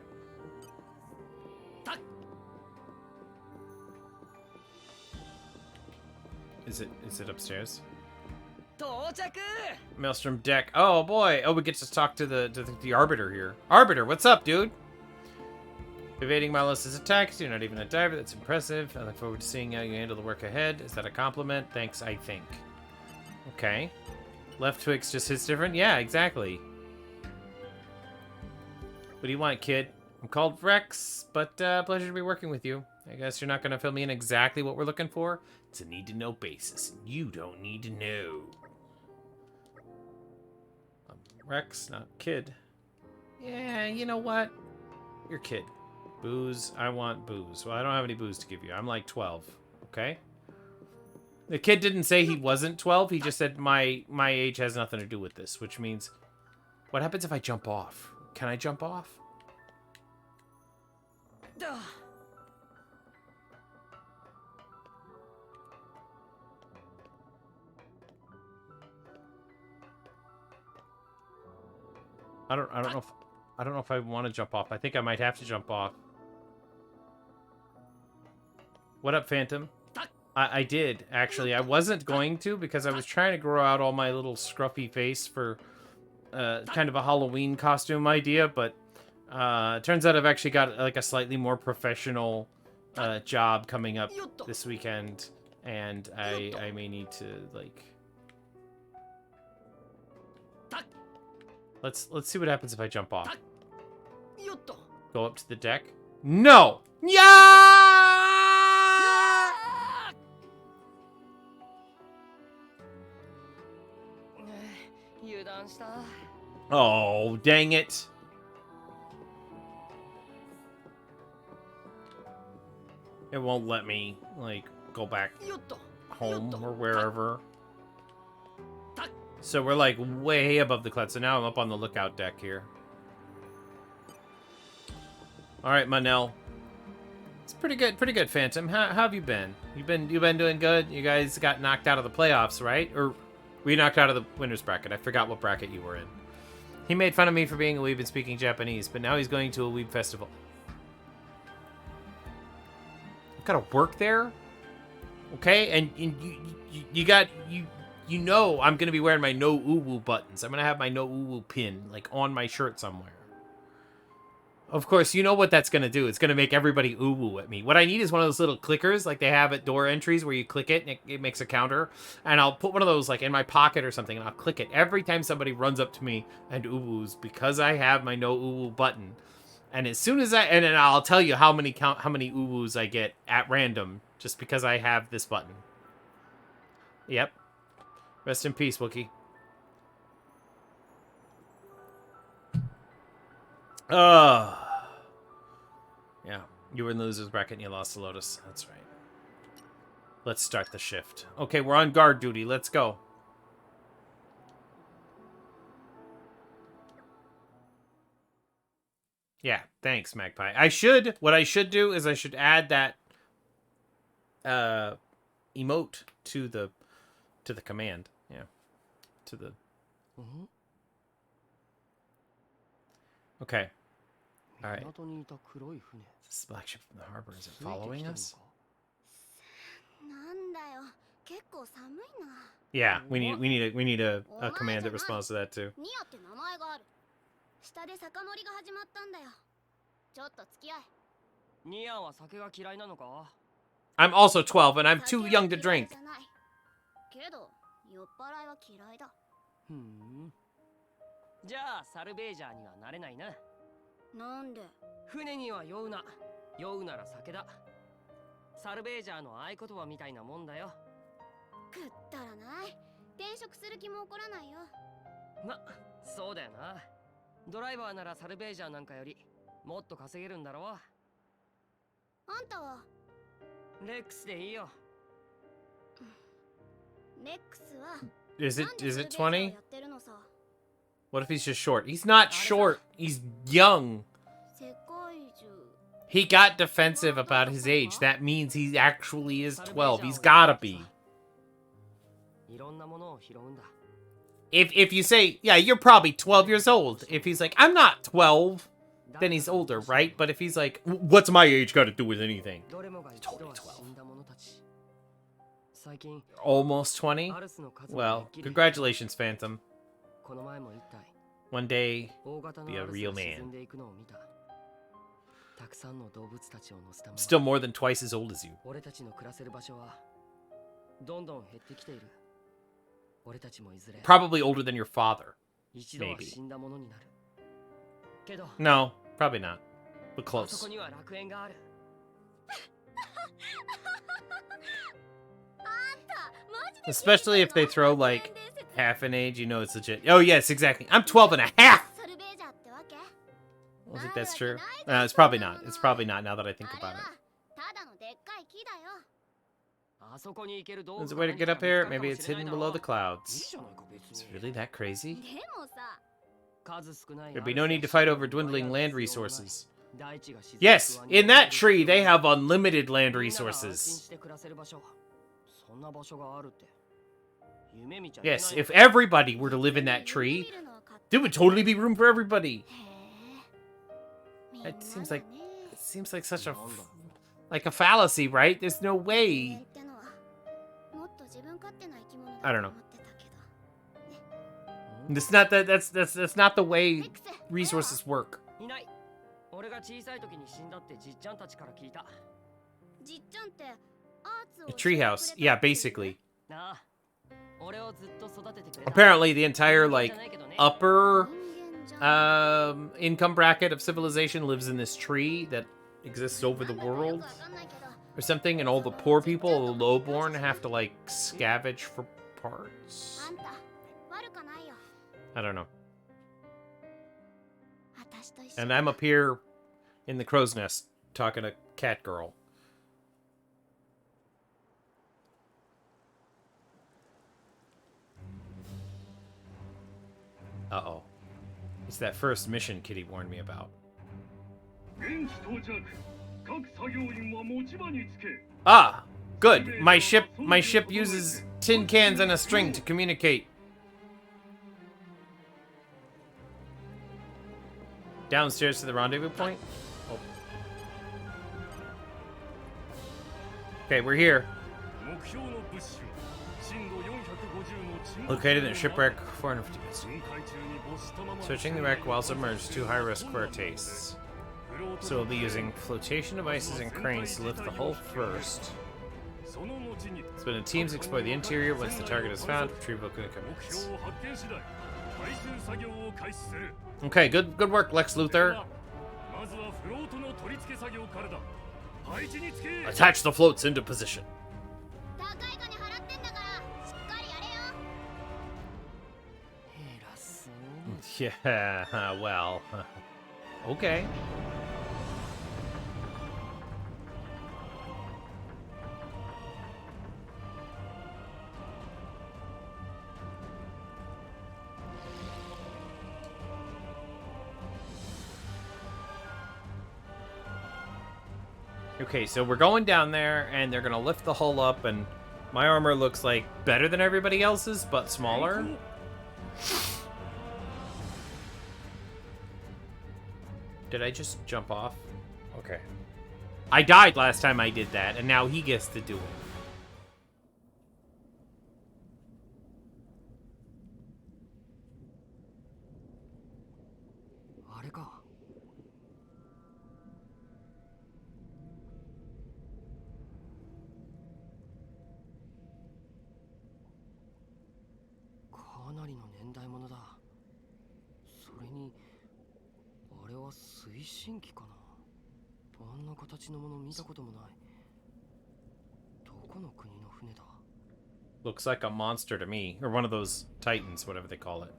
Is it upstairs? Maelstrom deck. Oh boy. Oh, we get to talk to the Arbiter here. Arbiter, what's up, dude? Evading Marlos's attacks. You're not even a diver. That's impressive. I look forward to seeing how you handle the work ahead. Is that a compliment? Thanks, I think. Okay. Left Twix just hits different? Yeah, exactly. What do you want, kid? I'm called Rex, but pleasure to be working with you. I guess you're not going to fill me in exactly what we're looking for. It's a need-to-know basis, and you don't need to know. Rex, not kid. Yeah, you know what? You're kid. Booze. I want booze. Well, I don't have any booze to give you. I'm like 12. Okay? The kid didn't say he wasn't 12. He just said my age has nothing to do with this, which means... What happens if I jump off? Can I jump off? I don't know if I want to jump off. I think I might have to jump off. What up, Phantom? I did, actually. I wasn't going to because I was trying to grow out all my little scruffy face for kind of a Halloween costume idea, but it turns out I've actually got like a slightly more professional job coming up this weekend, and I may need to like... Let's see what happens if I jump off. Go up to the deck. No! Yeah! Oh, dang it. It won't let me, like, go back home or wherever. So we're, like, way above the cloud. So now I'm up on the lookout deck here. Alright, Manel. It's pretty good, Phantom. How have you been? You've been doing good? You guys got knocked out of the playoffs, right? Or were you knocked out of the winner's bracket? I forgot what bracket you were in. He made fun of me for being a weeb and speaking Japanese, but now he's going to a weeb festival. I've got to work there? Okay, and you know I'm going to be wearing my no uwu buttons. I'm going to have my no uwu pin, like, on my shirt somewhere. Of course, you know what that's going to do. It's going to make everybody uwu at me. What I need is one of those little clickers, like they have at door entries, where you click it and it makes a counter. And I'll put one of those, like, in my pocket or something, and I'll click it every time somebody runs up to me and uwus, because I have my no uwu button. And as soon as and then I'll tell you how many uwus I get at random, just because I have this button. Yep. Rest in peace, Wookie. Yeah. You were in the loser's bracket and you lost to Lotus. That's right. Let's start the shift. Okay, we're on guard duty. Let's go. Yeah, thanks, Magpie. What I should do is I should add that emote to the command. Yeah. To the... Okay. Alright. This is black ship from the harbor. Is it following us? Yeah, we need a command that responds to that too. I'm also 12 and I'm too young to drink. Is it 20? What if he's just short? He's not short. He's young. He got defensive about his age. That means he actually is 12. He's gotta be. If you say, yeah, you're probably 12 years old. If he's like, I'm not 12, then he's older, right? But if he's like, what's my age got to do with anything? He's totally 12. Almost 20? Well, congratulations, Phantom. One day, be a real man. Still more than twice as old as you. Probably older than your father. Maybe. No, probably not. But close. Especially if they throw, like, half an age, you know it's legit. Oh, yes, exactly. I'm 12 and a half! I don't think that's true. It's probably not. It's probably not now that I think about it. There's a way to get up here. Maybe it's hidden below the clouds. Is it really that crazy? There'd be no need to fight over dwindling land resources. Yes, in that tree, they have unlimited land resources. Yes, if everybody were to live in that tree, there would totally be room for everybody. It seems like such a fallacy, right? There's no way. I don't know. It's not that that's not the way resources work. A treehouse, yeah, basically. Apparently, the entire like upper income bracket of civilization lives in this tree that exists over the world or something, and all the poor people, the lowborn, have to like scavenge for parts. I don't know. And I'm up here in the crow's nest talking to Cat Girl. Uh-oh. It's that first mission Kitty warned me about. Ah, good. My ship uses tin cans and a string to communicate. Downstairs to the rendezvous point? Oh. Okay, we're here. Located in a shipwreck 450 meters. Searching the wreck while submerged, too high risk for our tastes. So we'll be using flotation devices and cranes to lift the hull first. Spend in teams explore the interior. Once the target is found, retrieval can commence. Okay, good work, Lex Luthor. Attach the floats into position. Yeah, well, okay. Okay, so we're going down there, and they're gonna lift the hull up, and my armor looks like better than everybody else's, but smaller. Did I just jump off? Okay. I died last time I did that, and now he gets to do it. Looks like a monster to me, or one of those titans, whatever they call it.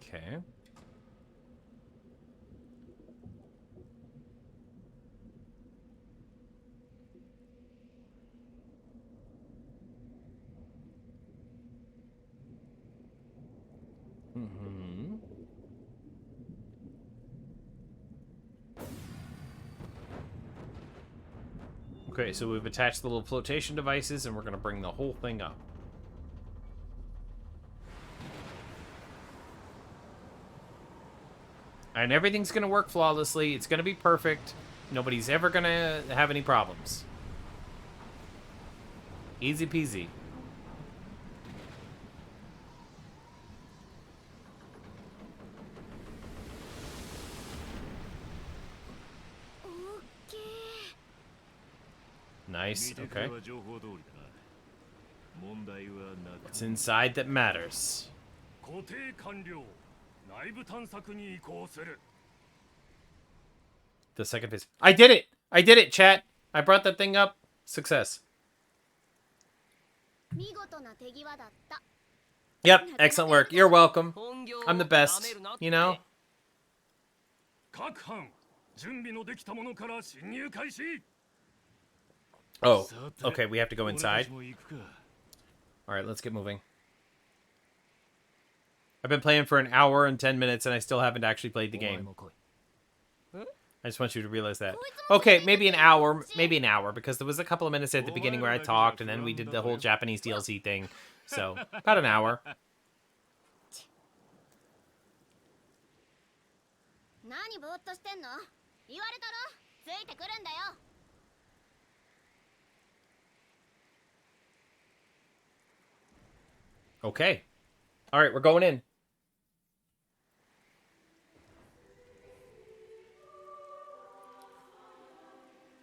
Okay. Okay, so we've attached the little flotation devices, and we're going to bring the whole thing up. And everything's going to work flawlessly. It's going to be perfect. Nobody's ever going to have any problems. Easy peasy. Nice. Okay. What's inside that matters? The second phase. I did it! I did it, chat! I brought that thing up. Success. Yep, excellent work. You're welcome. I'm the best, you know? Oh, okay, we have to go inside. Alright, let's get moving. I've been playing for an hour and 10 minutes and I still haven't actually played the game. I just want you to realize that. Okay, maybe an hour, because there was a couple of minutes at the beginning where I talked and then we did the whole Japanese DLC thing. So, about an hour. Okay. Alright, we're going in.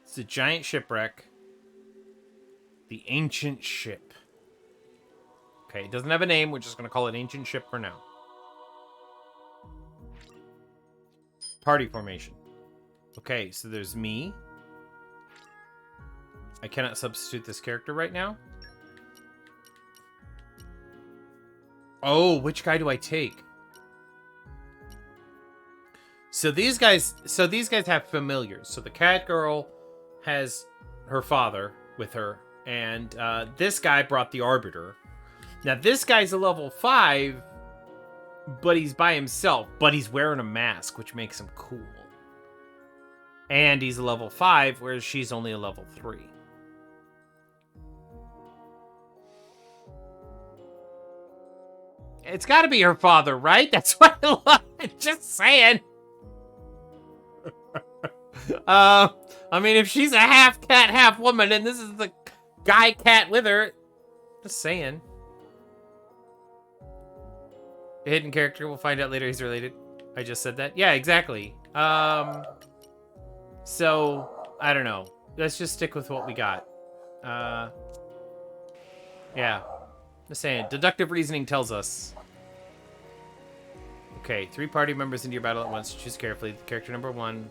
It's a giant shipwreck. The Ancient Ship. Okay, it doesn't have a name. We're just going to call it Ancient Ship for now. Party formation. Okay, so there's me. I cannot substitute this character right now. Oh, which guy do I take? So these guys have familiars. So the cat girl has her father with her, and this guy brought the Arbiter. Now this guy's a level 5, but he's by himself, but he's wearing a mask, which makes him cool. And he's a level 5, whereas she's only a level 3. It's got to be her father, right? That's what I love. Just saying. I mean, if she's a half cat, half woman, and this is the guy cat with her, just saying. A hidden character, we'll find out later he's related. I just said that. Yeah, exactly. So, I don't know. Let's just stick with what we got. Yeah. Just saying. Deductive reasoning tells us. Okay, 3 party members into your battle at once. Choose carefully. Character number 1.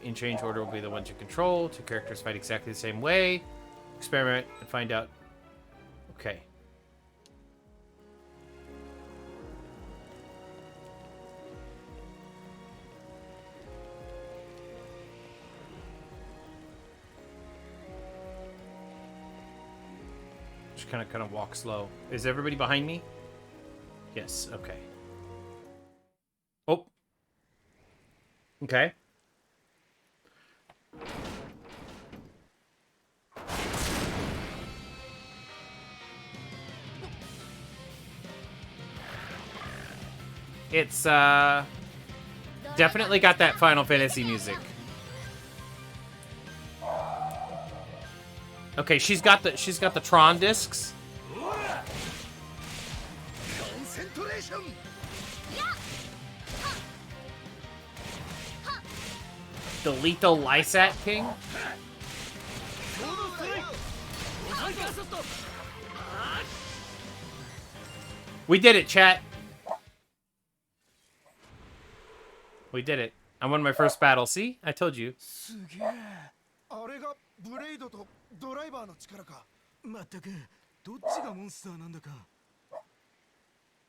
In change order will be the ones you control. 2 characters fight exactly the same way. Experiment and find out. Okay. Just kind of walk slow. Is everybody behind me? Yes, okay. Oh. Okay. It's definitely got that Final Fantasy music. Okay, she's got the Tron discs. The Lethal Lysat King. We did it, chat. We did it. I won my first battle. See? I told you.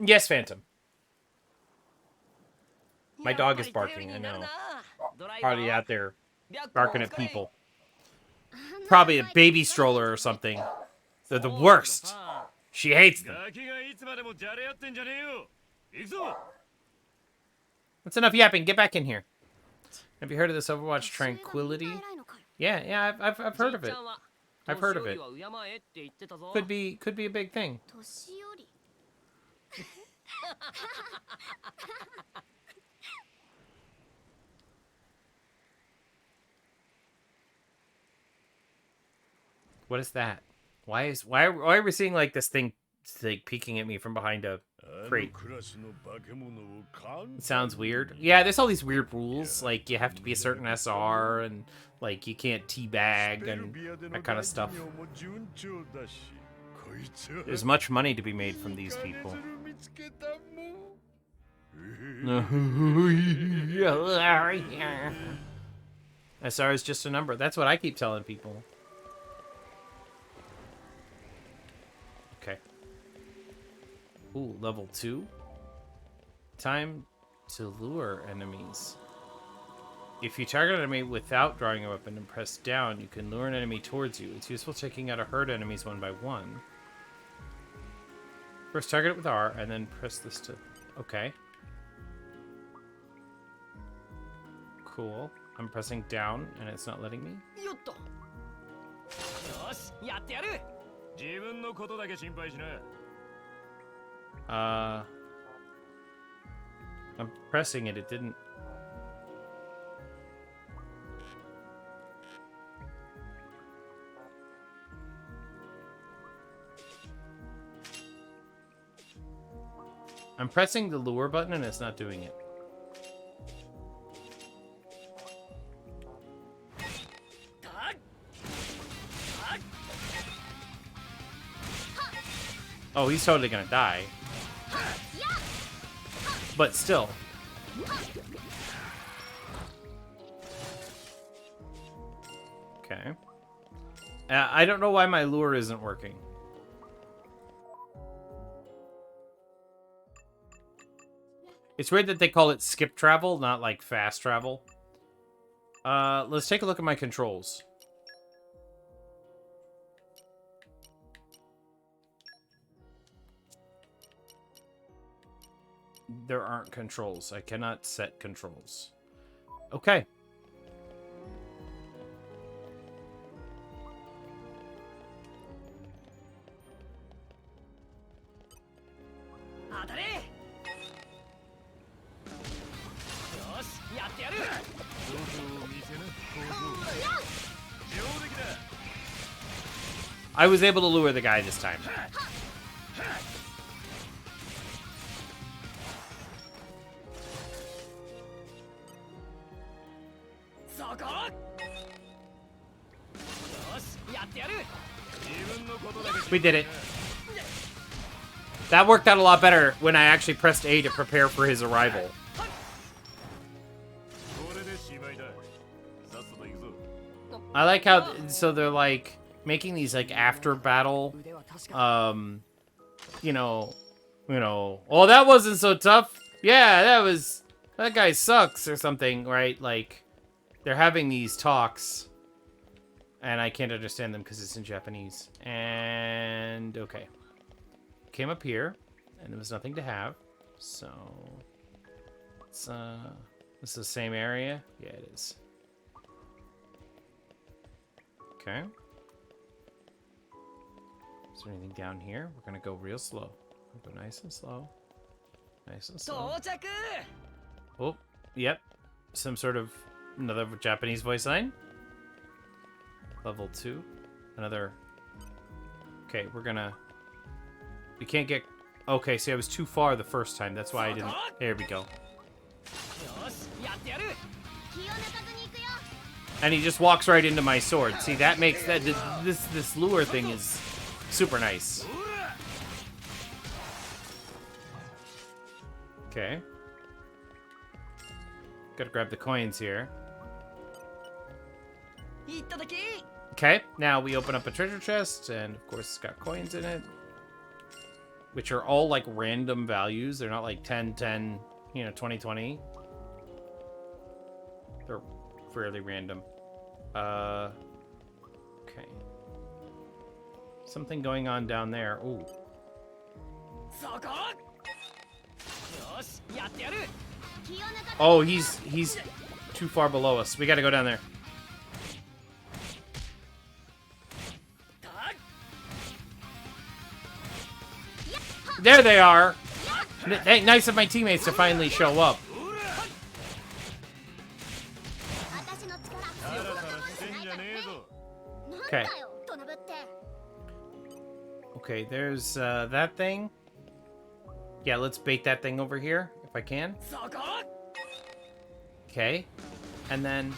Yes, Phantom. My dog is barking, I know. Probably out there barking at people. Probably a baby stroller or something. They're the worst. She hates them. That's enough yapping. Get back in here. Have you heard of this Overwatch Tranquility? Yeah, I've heard of it. I've heard of it. Could be a big thing. What is that? Why are we seeing like this thing like peeking at me from behind a あの crate? クラスの化け物を簡 It 単 sounds weird. Yeah, there's all these weird rules. Like you have to be a certain SR and like you can't teabag and that kind of stuff. も順調だしこいつは There's much money to be made from these people. 見つけたもん SR is just a number. That's what I keep telling people. Okay. Ooh, level 2. Time to lure enemies. If you target an enemy without drawing a weapon and press down, you can lure an enemy towards you. It's useful taking out or hurt enemies one by one. First target it with R, and then press this to... Okay. Cool. I'm pressing down, and it's not letting me. よっと。よし、やってやる。自分のことだけ心配しな I'm pressing it. It didn't... I'm pressing the lure button and it's not doing it. Oh, he's totally gonna die. But still. Okay. I don't know why my lure isn't working. It's weird that they call it skip travel, not like fast travel. Let's take a look at my controls. There aren't controls. I cannot set controls. Okay. I was able to lure the guy this time. We did it. That worked out a lot better when I actually pressed A to prepare for his arrival. I like how, so they're like making these like after battle, you know, oh, that wasn't so tough. Yeah, that guy sucks or something, right? Like they're having these talks and I can't understand them because it's in Japanese. And okay. Came up here and there was nothing to have. So it's this is the same area. Yeah, it is. Okay. Is there anything down here? We're gonna go real slow. We'll go nice and slow. Nice and slow. Oh, yep. Some sort of another Japanese voice line. Level 2. Another. Okay, we're gonna. We can't get. Okay, see, I was too far the first time. That's why I didn't. There we go. And he just walks right into my sword. See, that makes that this lure thing is super nice. Okay. Gotta grab the coins here. Okay, now we open up a treasure chest, and of course it's got coins in it. Which are all like random values. They're not like 10, 10, you know, 20, 20. They're fairly random. Okay. Something going on down there. Ooh. Oh, he's too far below us. We gotta go down there. There they are. Hey, nice of my teammates to finally show up. Okay. Okay, there's that thing. Yeah, let's bait that thing over here if I can. Okay, and then.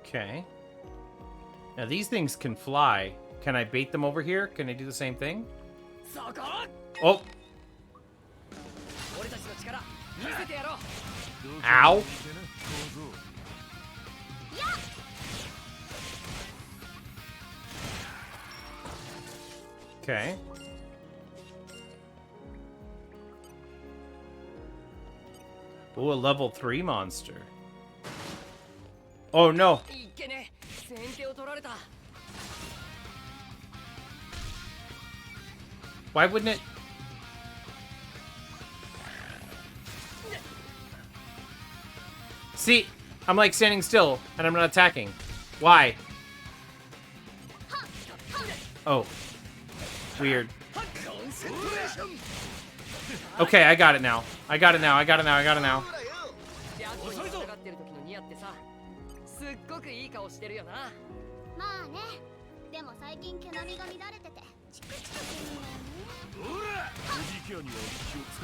Okay. Now these things can fly. Can I bait them over here? Can I do the same thing? Oh! Ow! Okay. Ooh, a level 3 monster. Oh no! Why wouldn't it? See, I'm like standing still and I'm not attacking. Why? Oh. Weird. Okay, I got it now. I got it now. I got it now. I got it now.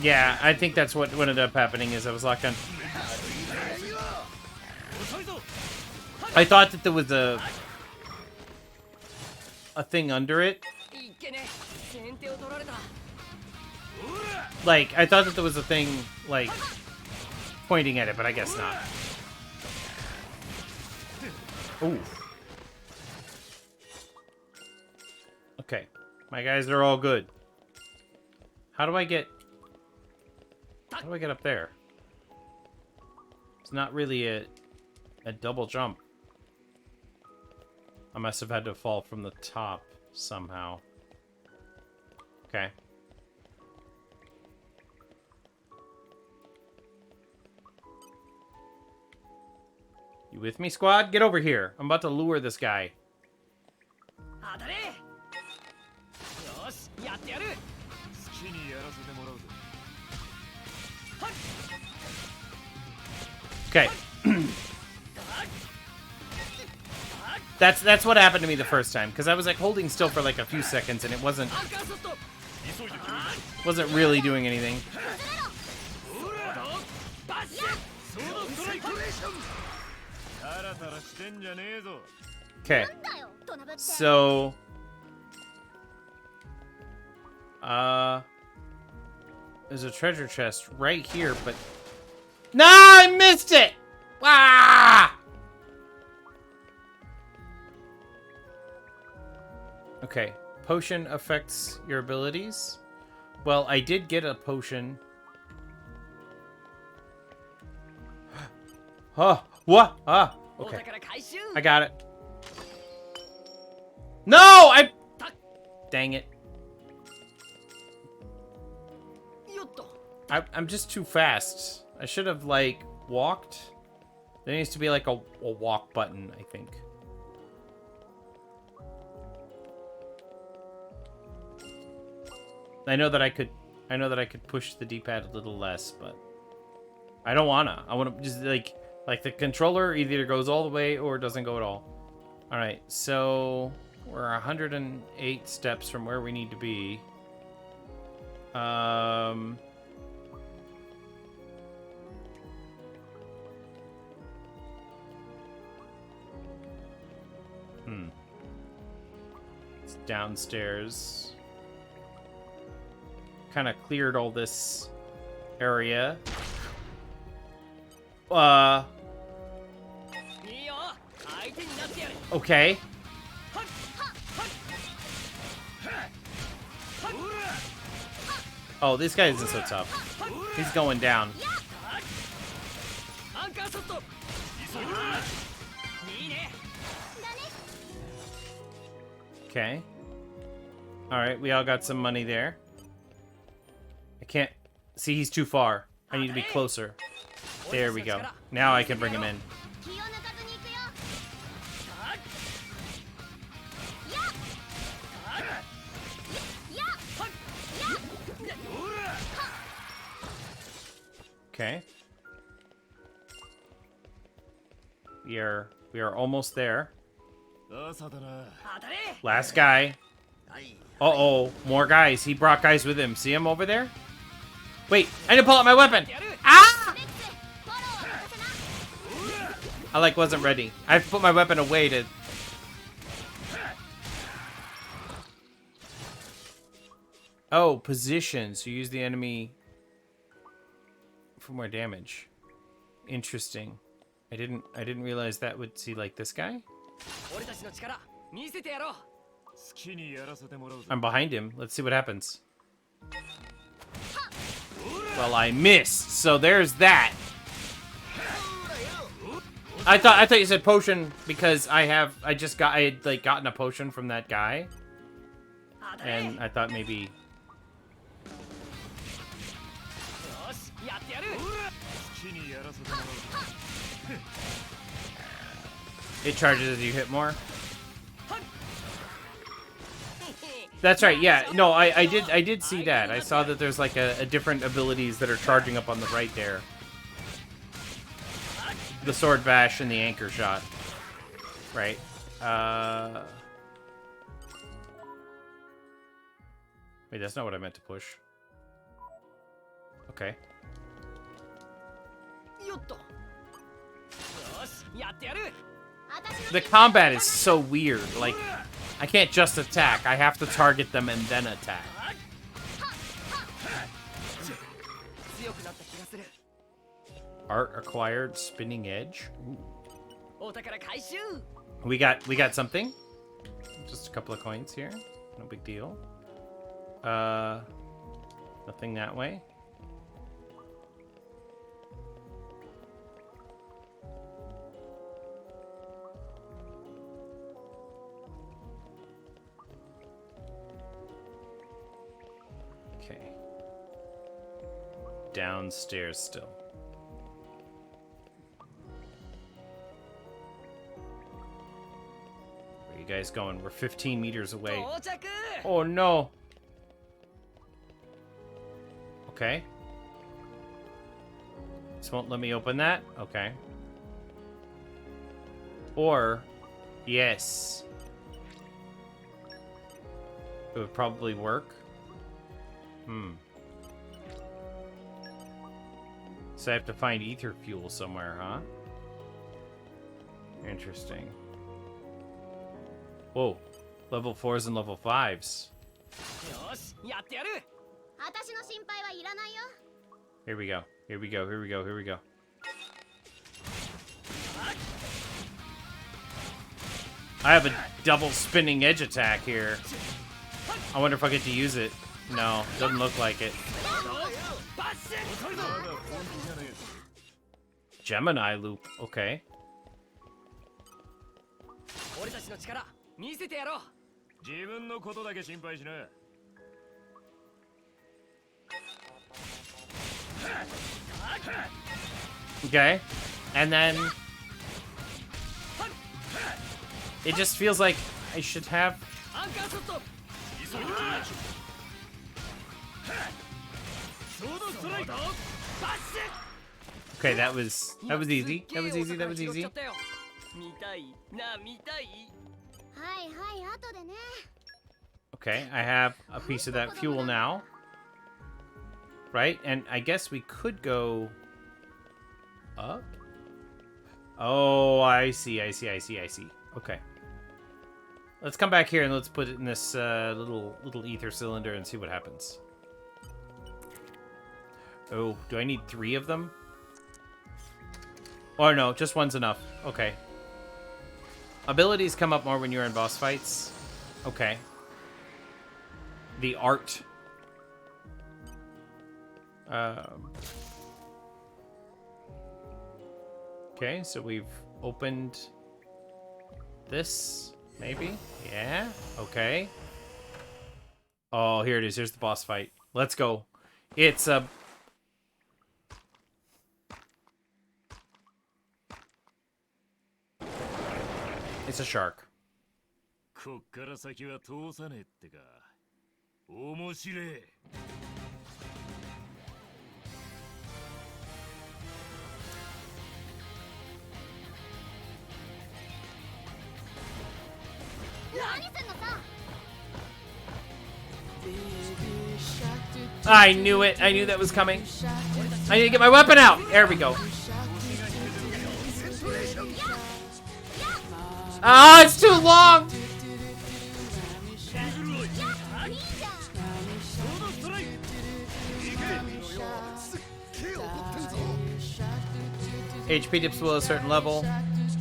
Yeah, I think that's what ended up happening is I was locked on. I thought that there was a thing under it. Like, I thought that there was a thing, like, pointing at it, but I guess not. Ooh. Okay. My guys are all good. How do I get up there? It's not really a double jump. I must have had to fall from the top somehow. Okay. You with me, squad? Get over here. I'm about to lure this guy. Okay. That's what happened to me the first time, because I was like holding still for like a few seconds and it wasn't really doing anything. Okay. So there's a treasure chest right here, but no, I missed it. Ah! Okay, potion affects your abilities. Well, I did get a potion. Oh, what? Ah, okay. I got it. No, dang it. I'm just too fast. I should have, like, walked. There needs to be, like, a walk button, I think. I know that I could push the D-pad a little less, but I don't wanna. I wanna just, like the controller either goes all the way or doesn't go at all. All right, so we're 108 steps from where we need to be. It's downstairs. Kind of cleared all this area. Okay. Oh, this guy isn't so tough. He's going down. Okay. Alright, we all got some money there. I can't... See, he's too far. I need to be closer. There we go. Now I can bring him in. Okay. We are almost there. Last guy. Uh-oh, more guys. He brought guys with him. See him over there? Wait, I need to pull out my weapon. Ah! I like wasn't ready. I have to put my weapon away to... Oh, position. So you use the enemy for more damage. Interesting. I didn't realize that would see like this guy. I'm behind him. Let's see what happens. Well, I missed. So there's that. I thought you said potion because I had like gotten a potion from that guy. And I thought maybe it charges as you hit more. That's right, yeah. No, I did see that. I saw that there's like a different abilities that are charging up on the right there. The sword bash and the anchor shot. Right. Wait, that's not what I meant to push. Okay. The combat is so weird. Like, I can't just attack. I have to target them and then attack. Art acquired, spinning edge. Ooh. We got something. Just a couple of coins here. No big deal. Nothing that way. Okay. Downstairs still. Where are you guys going? We're 15 meters away. Oh no. Okay. This won't let me open that? Okay. Or, yes. It would probably work. So I have to find ether fuel somewhere, huh? Interesting. Whoa. Level 4s and level 5s. Here we go. Here we go. Here we go. Here we go. I have a double spinning edge attack here. I wonder if I get to use it. No, doesn't look like it. Gemini loop. Okay. Okay. And then it just feels like I should have Okay, that was easy. That was easy. That was easy. Okay, I have a piece of that fuel now. Right? And I guess we could go up. Oh, I see. Okay. Let's come back here and let's put it in this little ether cylinder and see what happens. Oh, do I need 3 of them? Or no, just one's enough. Okay. Abilities come up more when you're in boss fights. Okay. The art. Okay, so we've opened this, maybe? Yeah, okay. Oh, here it is. Here's the boss fight. Let's go. It's a... It's a shark. I knew it. I knew that was coming. I need to get my weapon out. There we go. Ah, it's too long. HP dips below a certain level.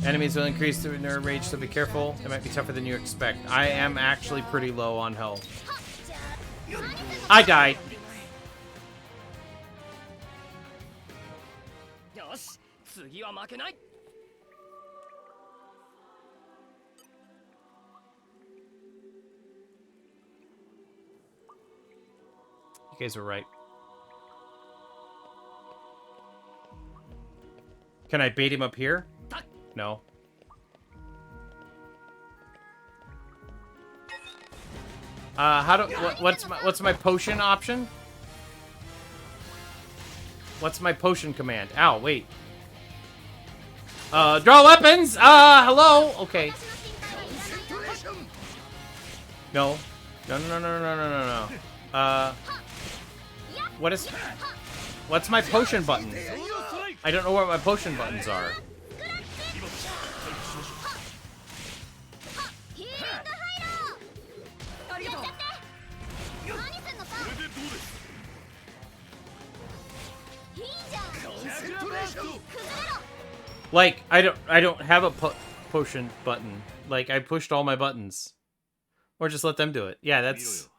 Enemies will increase through their rage, so be careful. It might be tougher than you expect. I am actually pretty low on health. I died. You guys are right. Can I bait him up here? No. What's my potion option? What's my potion command? Ow, wait. Draw weapons! Hello? Okay. No. No. What's my potion button? I don't know what my potion buttons are. Like, I don't have a potion button. Like, I pushed all my buttons. Or just let them do it. Yeah, that's...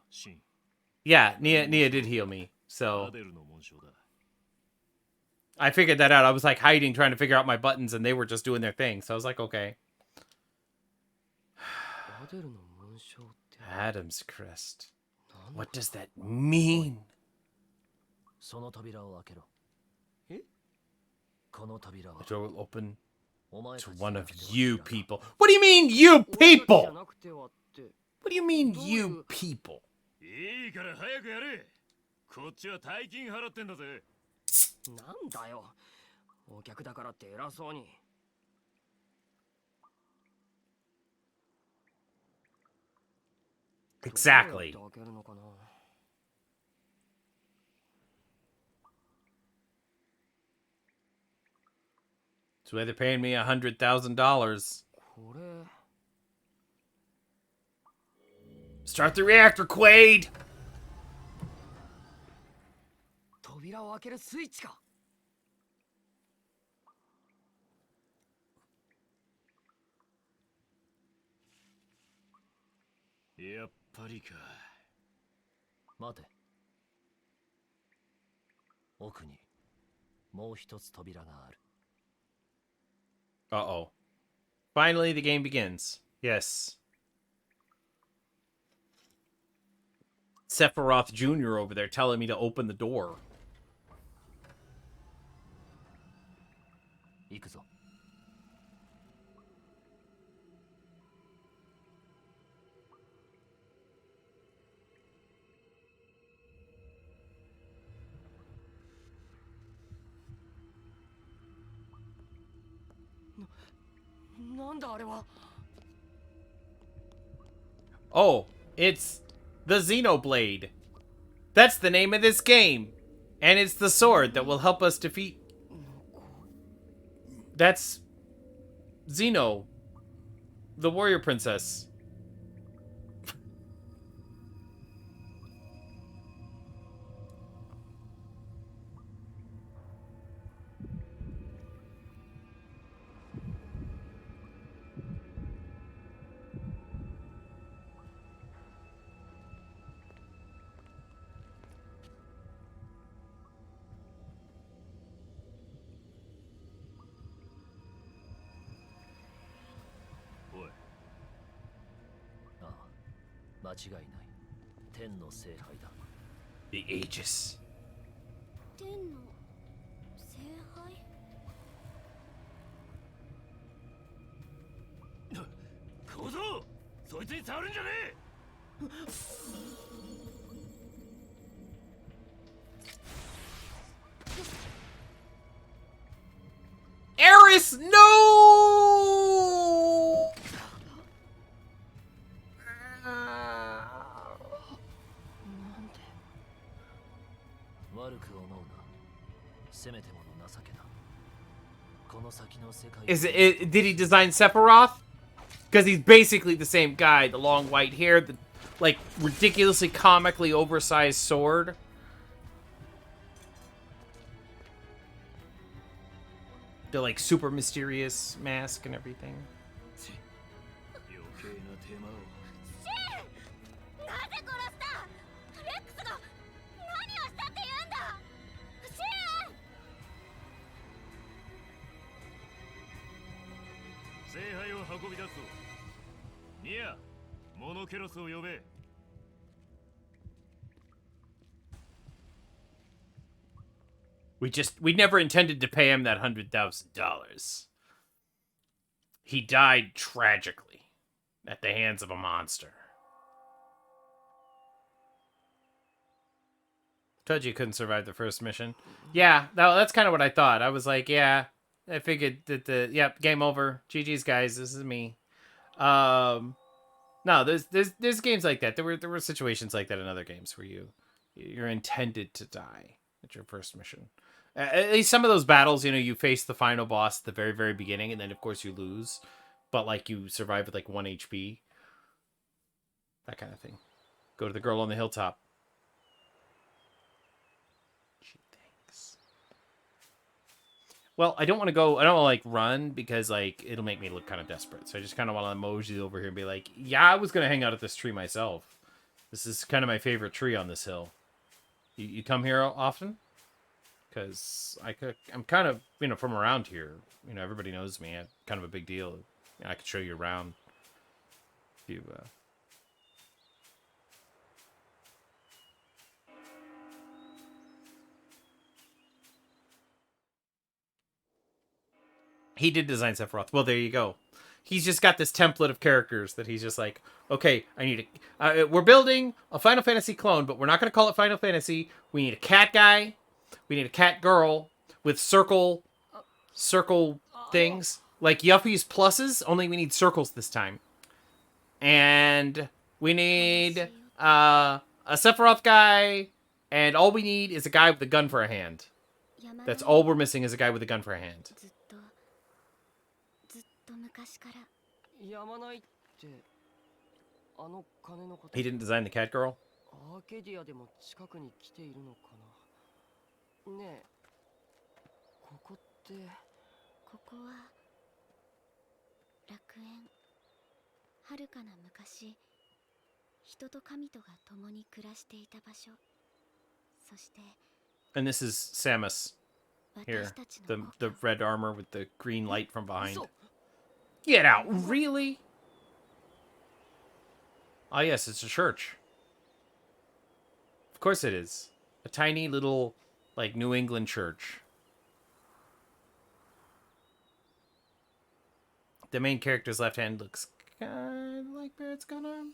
Yeah, Nia did heal me, so... I figured that out. I was, like, hiding, trying to figure out my buttons, and they were just doing their thing. So I was like, okay. Adam's Crest. What does that mean? The door will open to one of you people. What do you mean, you people? What do you mean, you people? Exactly. So they're paying me $100,000. Start the reactor, Quaid! Uh-oh. Finally, the game begins. Yes. Sephiroth Jr. over there telling me to open the door. Oh, it's the Xenoblade. That's the name of this game. And it's the sword that will help us defeat... That's... Xeno. The warrior princess. The Aegis. Eris, no! Did he design Sephiroth? Because he's basically the same guy. The long white hair, the like ridiculously comically oversized sword. The like super mysterious mask and everything. We never intended to pay him that $100,000. He died tragically at the hands of a monster. Told you couldn't survive the first mission. Yeah, that's kind of what I thought. I was like, yeah, I figured that yep, game over. GG's guys, this is me. No, there's games like that. There were situations like that in other games where you're intended to die at your first mission. At least some of those battles, you face the final boss at the very, very beginning, and then, of course, you lose. But, like, you survive with, like, 1 HP. That kind of thing. Go to the girl on the hilltop. She thinks. Well, I don't want to, like, run, because, like, it'll make me look kind of desperate. So I just kind of want to mosey over here and be like, yeah, I was going to hang out at this tree myself. This is kind of my favorite tree on this hill. You come here often? Because I'm kind of, from around here. Everybody knows me. I'm kind of a big deal. I could show you around. If you, He did design Sephiroth. Well, there you go. He's just got this template of characters that he's just like, okay, I need we're building a Final Fantasy clone, but we're not going to call it Final Fantasy. We need a cat guy. We need a cat girl with circle things. Like Yuffie's pluses, only we need circles this time. And we need a Sephiroth guy, and all we need is a guy with a gun for a hand. That's all we're missing is a guy with a gun for a hand. He didn't design the cat girl? And this is Samus here, the red armor with the green light from behind. Get out, really? Ah, yes, it's a church. Of course it is. A tiny little, like, New England church. The main character's left hand looks kind of like Barrett's gun arm.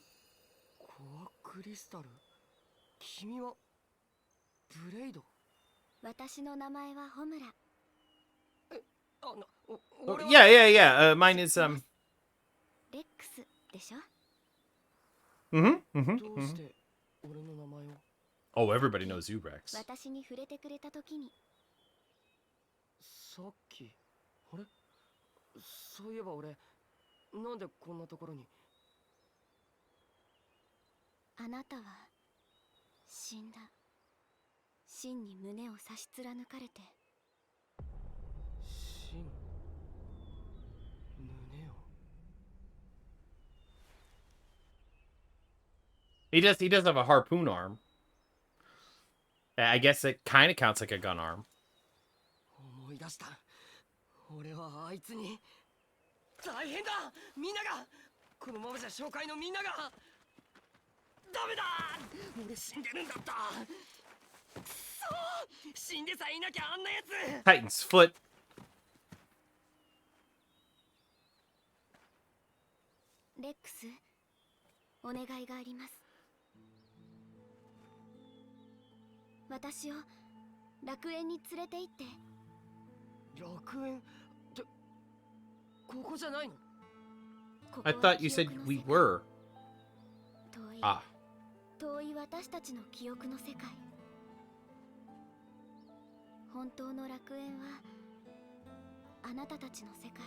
Oh, yeah. Mine is Oh, everybody knows you, Rex. He does have a harpoon arm. I guess it kind of counts like a gun arm. Titan's foot. I thought you said we were. Ah. 本当の楽園はあなたたちの世界、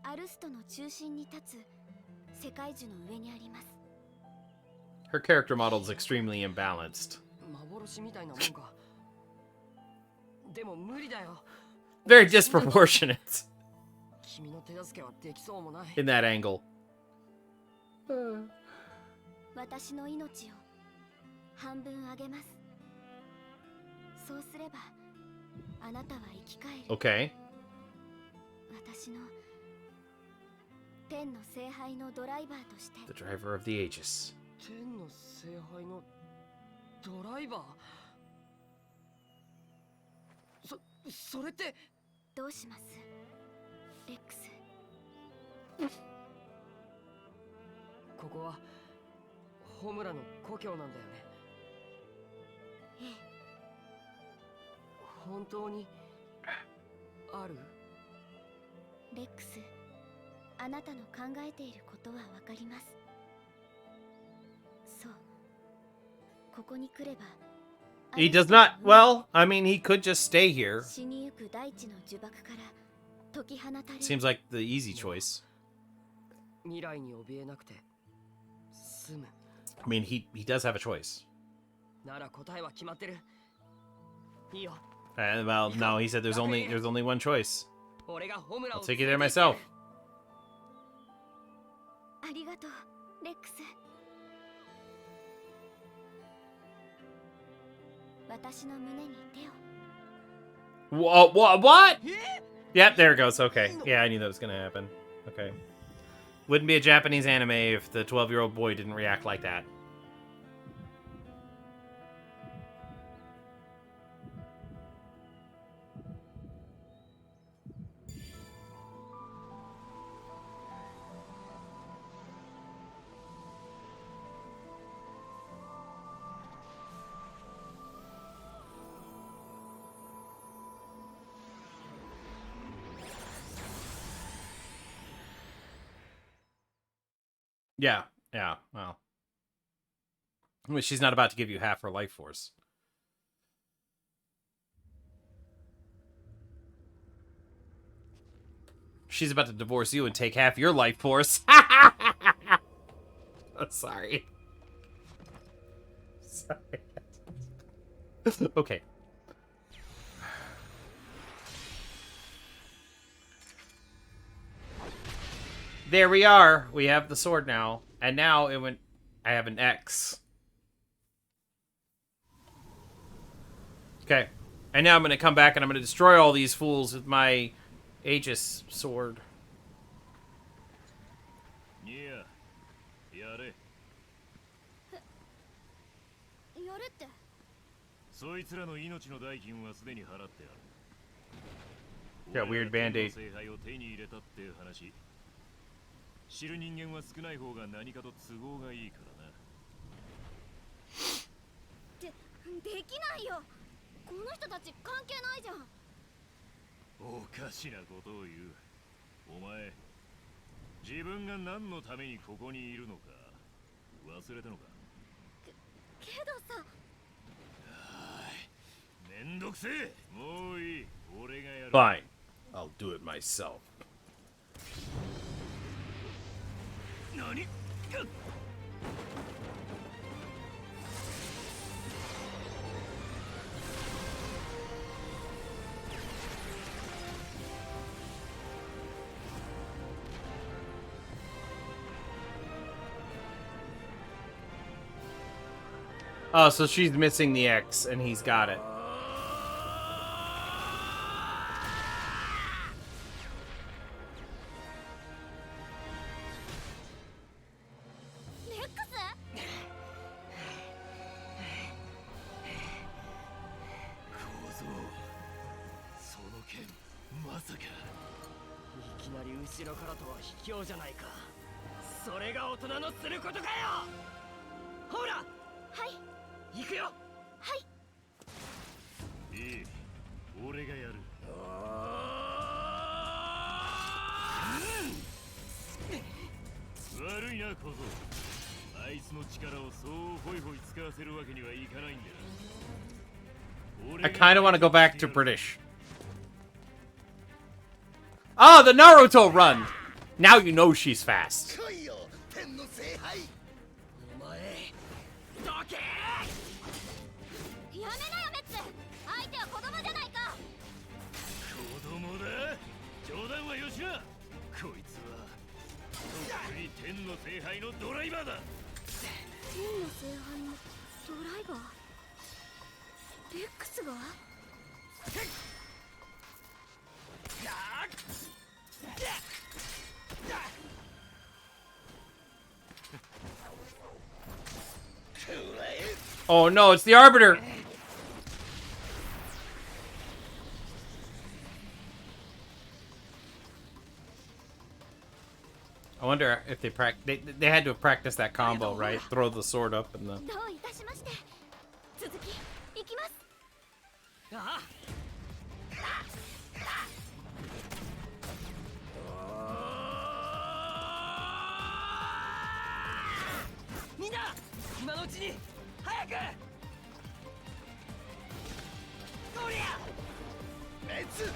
アルストの中心に立つ世界樹の上にあります。 Her character model is extremely imbalanced. 幻みたいなもんか。でも無理だよ。 Very disproportionate 君の手助けはできそうもない。 in that angle. 私の命を半分あげます。そうすればあなたは生き返る。 Okay. 私の天の聖杯のドライバーとして。 The driver of the Aegis. 天の聖杯のドライバー。それってどうしますレックス。ここはホムラの故郷なんだよね。ええ。本当にある？レックス、あなたの考えていることはわかります。そう、ここに来れば。 He does not. Well, I mean, he could just stay here. 死にゆく大地の呪縛から解き放たれる。 Seems like the easy choice. 未来に怯えなくて済む。 I mean, he does have a choice. なら答えは決まってる。いいよ。 Well, no, he said there's only one choice. 俺がホムラを I'll take you there myself. ありがとう、レックス。私の胸に手を。 What? Yep, there it goes. Okay. Yeah, I knew that was gonna happen. Okay. Wouldn't be a Japanese anime if the 12-year-old boy didn't react like that. Yeah, well. She's not about to give you half her life force. She's about to divorce you and take half your life force. Sorry. Sorry. Okay. There we are. We have the sword now. And now it went... I have an X. Okay. And now I'm going to come back and I'm going to destroy all these fools with my Aegis sword. Yeah. やれって。そいつらの命の代金はすでに払ってある。 Got weird band-aid. 聖杯を手に入れたっていう話。知る人間は少ない方が何かと都合がいいからな。できないよ。この人たち関係ないじゃん。おかしなことを言う。お前、自分が何のためにここにいるのか忘れたのか。けどさ。めんどくせえ。もういい。俺がやる。 Fine. I'll do it myself. 何？ Oh, so she's missing the X and he's got it. I kind of want to go back to British. Oh, the Naruto run! Now you know she's fast. 来いよ天の聖杯お前どけやめなよメッツ、相手は子供じゃないか。子供だ。冗談はよしな。こいつはとっくに天の聖杯のドライバーだ。天の聖杯のドライバー、レックスが。Oh no, it's the Arbiter! I wonder if they had to have practiced that combo, right? Throw the sword up and the... どういたしまして。続きいきます。あみんな今のうちに早くこりゃ熱受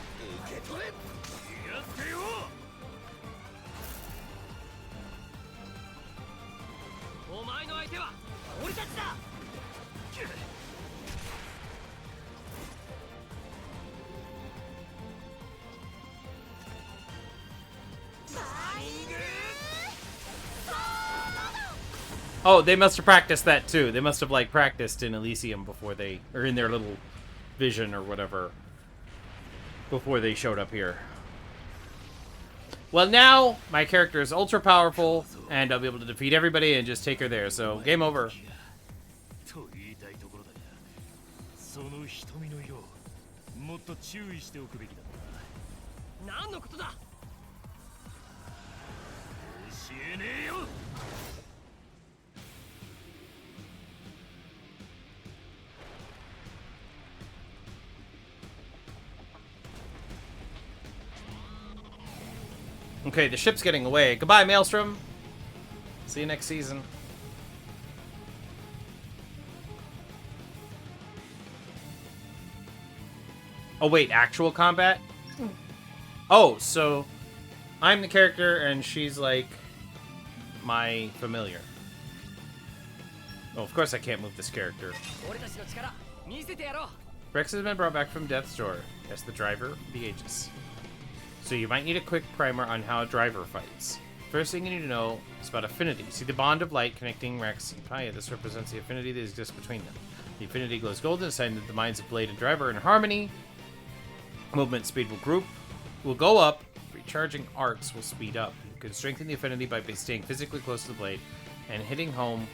け取れやってよお前の相手は俺たちだOh, they must have practiced that too. They must have like practiced in Elysium before they, or in their little vision or whatever, before they showed up here. Well, now my character is ultra powerful, and I'll be able to defeat everybody and just take her there. So game over. と言いたいところだが、その瞳の色、もっと注意しておくべきだった。何のことだ教えねえよ。Okay, the ship's getting away. Goodbye, Maelstrom. See you next season. Oh, wait, actual combat? Oh, so I'm the character and she's like my familiar. Oh, of course I can't move this character. 俺たちの力見せてやろう Rex has been brought back from death's door. That's the driver of the Aegis. So you might need a quick primer on how a driver fights. First thing you need to know is about affinity. See the bond of light connecting Rex and Paya. This represents the affinity that exists between them. The affinity glows golden, a sign that the minds of Blade and Driver are in harmony. Movement speed will go up. Recharging arcs will speed up. You can strengthen the affinity by staying physically close to the blade and hitting home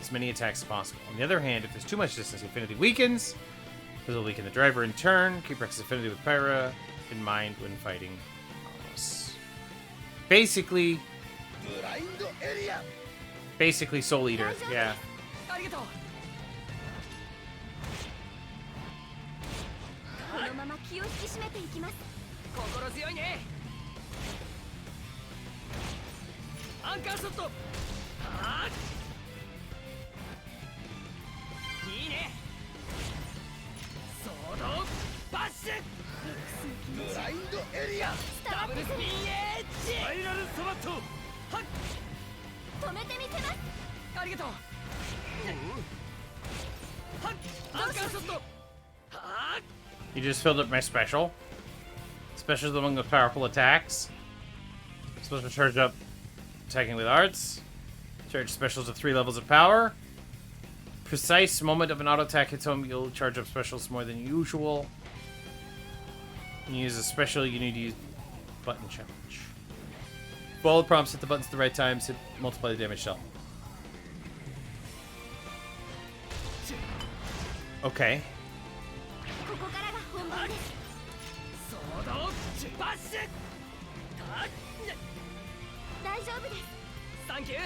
as many attacks as possible. On the other hand, if there's too much distance, the affinity weakens. This will weaken the driver in turn. Keep Rex's affinity with Pyra in mind when fighting boss. Basically Soul Eater, yeah. ありがとうこのまま気を引き締めていきます。心強いねアンカーショットはあいいねソードバッシュブラインドエリアダブルスピンエッジスパイラルソバットはっ止めてみせます。ありがとうはっアンカーショットはっ You just filled up my special. Special is among the powerful attacks. Supposed to charge up attacking with arts. Charge specials to 3 levels of power. Precise moment of an auto attack hits home, you'll charge up specials more than usual. When you use a special, you need to use button challenge. Follow the prompts, hit the buttons at the right times, hit multiply the damage dealt. Okay. ここからが本番です。ソードバッシュ大丈夫です。サンキュー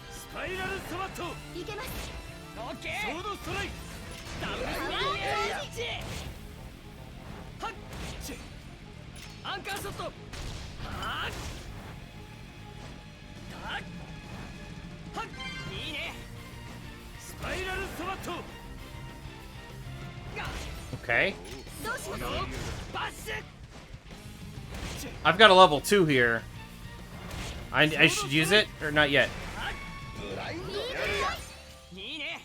スパイラルソバットいけます。オッケーソードストライクダブルスピンエッジはっアンカーショットはっはっいいねスパイラルソバット Okay. どうしますバッシュ I've got a level 2 here. I should use it or not yet. いいね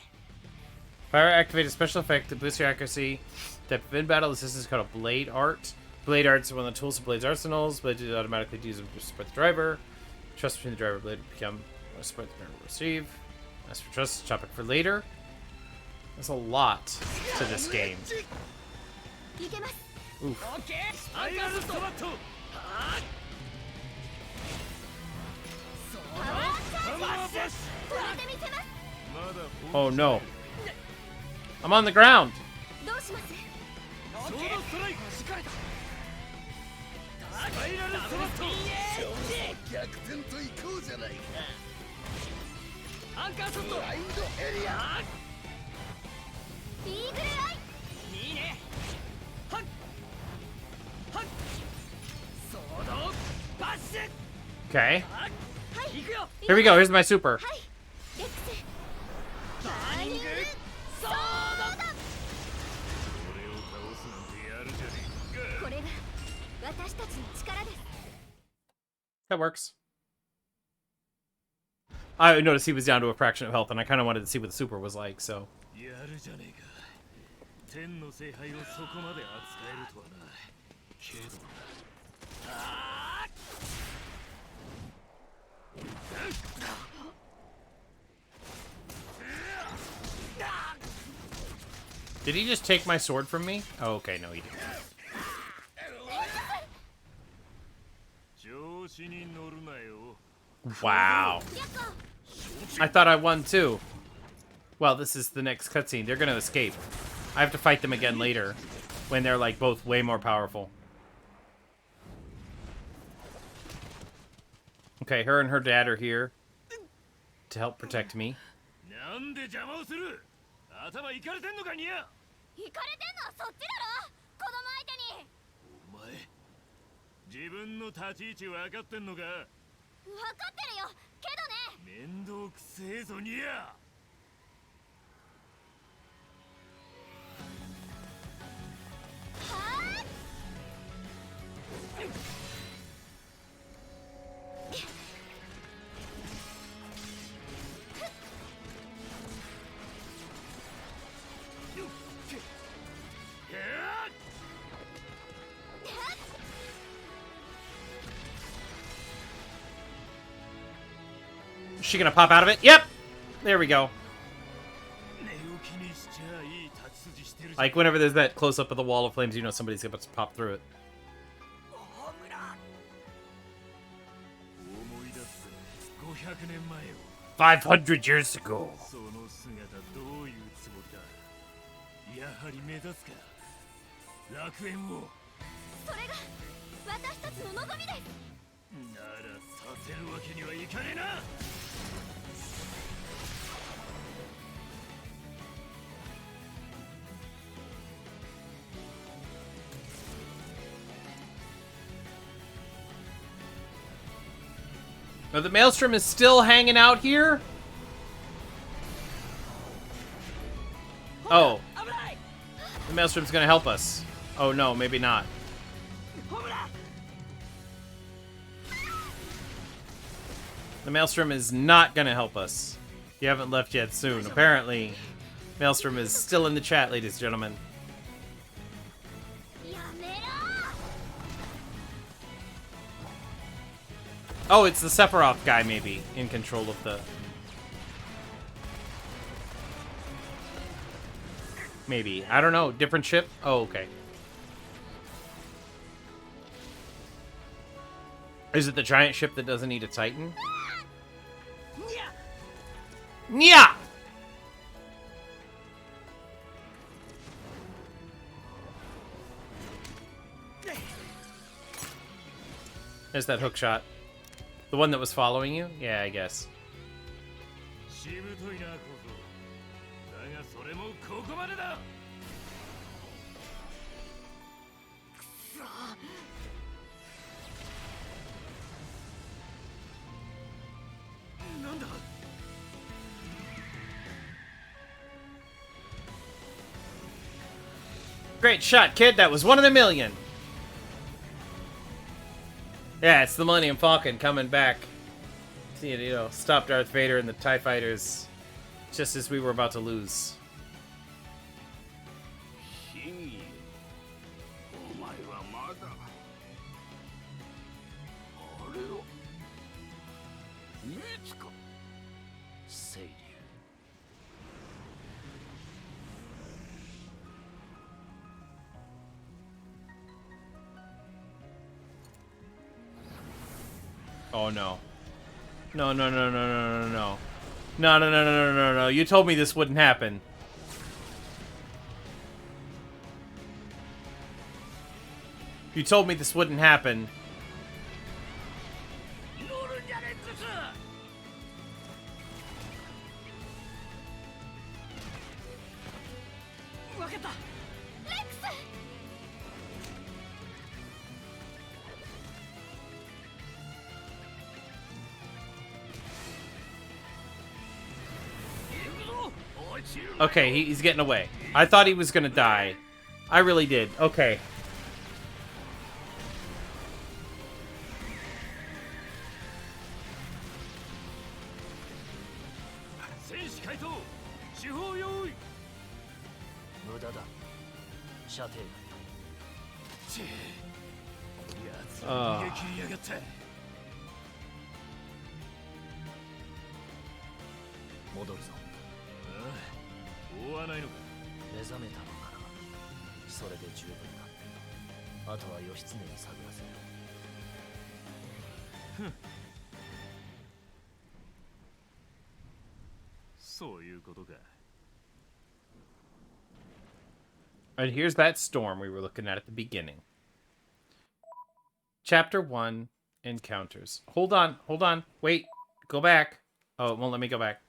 Fire activate a special effect to boost your accuracy. Type of in-battle assistance called a Blade Art. Blade Art is one of the tools of Blade's arsenals. Blade is automatically used to support the driver. Trust between the driver and Blade will become support the driver will receive. As for trust, topic for later. There's a lot to this game. いけます オッケースパイラルストバットはあパワーチャージバッシュ止めてみせます Oh no. I'm on the ground. どうしますソードストライクしかれたスパイラルストバット逆転といこうじゃないか。アンカーショットラインドエリア。イーグルアイいいねはっはっソードバッシュ Okay. はっ行くよ Here we go. Here's my super. はいレックスバーニングソード俺を倒すなんてやるじゃねえか。これが私たちの力です That works. I noticed he was down to a fraction of health, and I kind of wanted to see what the super was like, so. やるじゃねえか。天の聖杯をそこまで扱えるとはな。けどあ Did he just take my sword from me? Oh, okay, no, he didn't. 調子に乗るなよ。 Wow. I thought I won too. Well, this is the next cutscene. They're gonna escape. I have to fight them again later, when they're like both way more powerful. Okay, her and her dad are here to help protect me. なんで邪魔をする。頭いかれてんのかにゃ。行かれてんのはそっちだろ子供相手にお前自分の立ち位置分かってんのか。分かってるよけどね面倒くせえぞにゃ。はあ Is she gonna pop out of it? Yep! There we go. 寝起きにしちゃいい立ち筋してるじゃん。 Like, whenever there's that close-up of the wall of flames, you know somebody's about to pop through it. 思い出す500年前を。 500 years ago. その姿どういうつもりだ。やはり目指すか。楽園を。それが私たちの望みですならさせるわけにはいかねえな。 Oh, the Maelstrom is still hanging out here? Oh. 危ない The Maelstrom's gonna help us. Oh no, maybe not. ホムラ The Maelstrom is not gonna help us. You haven't left yet soon. Apparently, Maelstrom is still in the chat, ladies and gentlemen. やめろ Oh, it's the Sephiroth guy, maybe, in control of the... Maybe. I don't know. Different ship? Oh, okay. Is it the giant ship that doesn't need a Titan? にゃ Nya! There's that hook shot. The one that was following you? Yeah, I guess. しぶといな小僧。だがそれもここまでだ。なんだ。Great shot, kid. That was one in a million. Yeah, it's the Millennium Falcon coming back. See, you know, stop Darth Vader and the TIE Fighters just as we were about to lose. お前はまだあれを見つか清流 Oh no. No, no, no, no, no, no, no. No, no, no, no, no, no, no. You told me this wouldn't happen. You told me this wouldn't happen. Okay, he's getting away. I thought he was gonna die. I really did. Okay. Oh. 追わないのか目覚めたのかなそれで十分だあとは義経に探らせるふんそういうことか And here's that storm we were looking at the beginning. Chapter 1, Encounters. Hold on, wait, go back. Oh, it won't let me go back.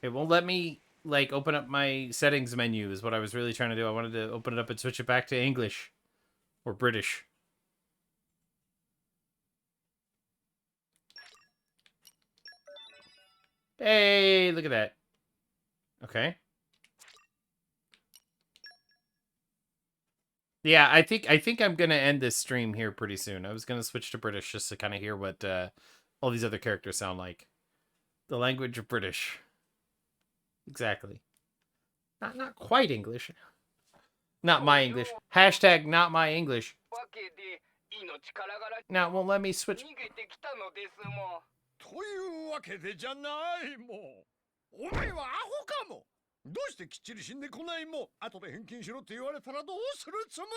It won't let me, like, open up my settings menu is what I was really trying to do. I wanted to open it up and switch it back to English. Or British. Hey, look at that. Okay. Yeah, I think I'm gonna end this stream here pretty soon. I was gonna switch to British just to kind of hear what all these other characters sound like. The language of British. Exactly. Not quite English. Not my English. Hashtag not my English. Now it won't let me switch. というわけでじゃないもん。お前はアホかも。どうしてきっちり死んでこないも。後で返金しろって言われたらどうするつもり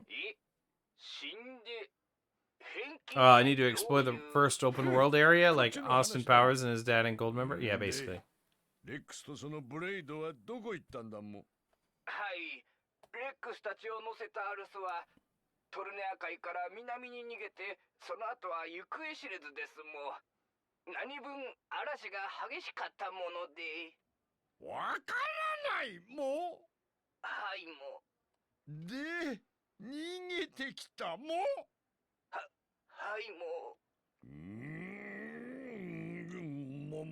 も。え、死んで I need to explore the first open world area, like Austin Powers and his dad and Goldmember? Yeah, basically. レックスとそのブレイドはどこ行ったんだもん。はい、レックスたちを乗せたアルスはトルネア海から南に逃げて、その後は行方知れずですも。何分嵐が激しかったもので。わからないもう。はいもう。で、逃げてきたもう。はいもう。ま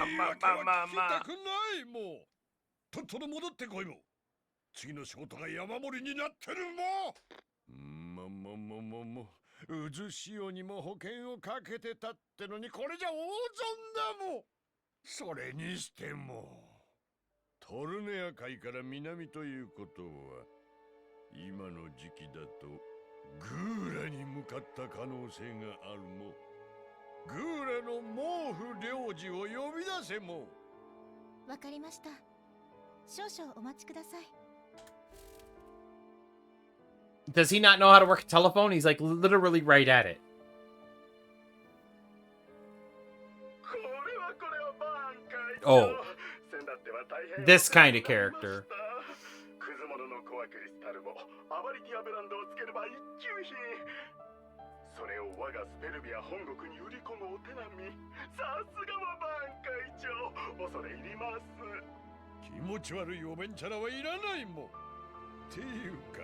あまあまあまあまあ。聞きたくないもう。とっとと戻ってこいも。次の仕事が山盛りになってるも。もうずしおにも保険をかけてたってのにこれじゃ大損だもん。それにしてもトルネア海から南ということは今の時期だとグーラに向かった可能性があるも。グーラの毛布領事を呼び出せも。わかりました。少々お待ちください。Does he not know how to work a telephone? He's like literally right at it. Oh. This kind of character. それを我がスペルビア本国に売り込むお手並み。さすがはバーン会長、恐れ入ります。気持ち悪いおべんちゃらはいらないもん。っていうか、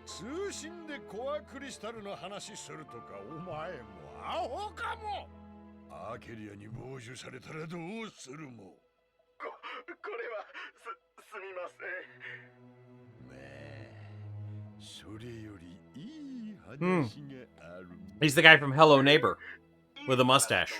通信でコアクリスタルの話するとかお前もアホかも。アーケリアに傍受されたらどうするも。これはすみま He's the guy from Hello Neighbor with a mustache.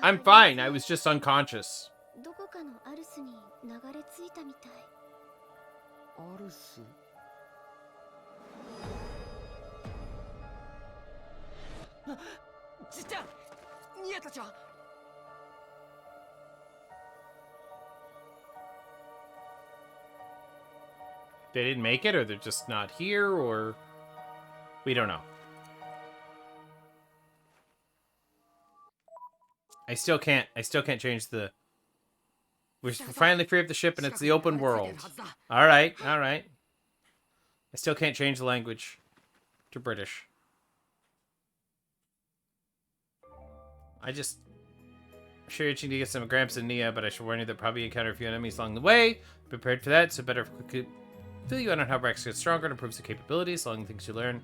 I'm fine. I was just unconscious. どこかのアルスに流れ着いたみたい。アルス。じっちゃん、ニアたちは。They didn't make it, or they're just not here, or we don't know. I still can't change the. We're finally free of the ship, and it's the open world. All right. I still can't change the language to British. I'm sure itching to get some Gramps and Nia, but I should warn you that probably encounter a few enemies along the way. Be prepared for that, so better quickly fill you in on how Rex gets stronger and improves the capabilities, along the things you learn.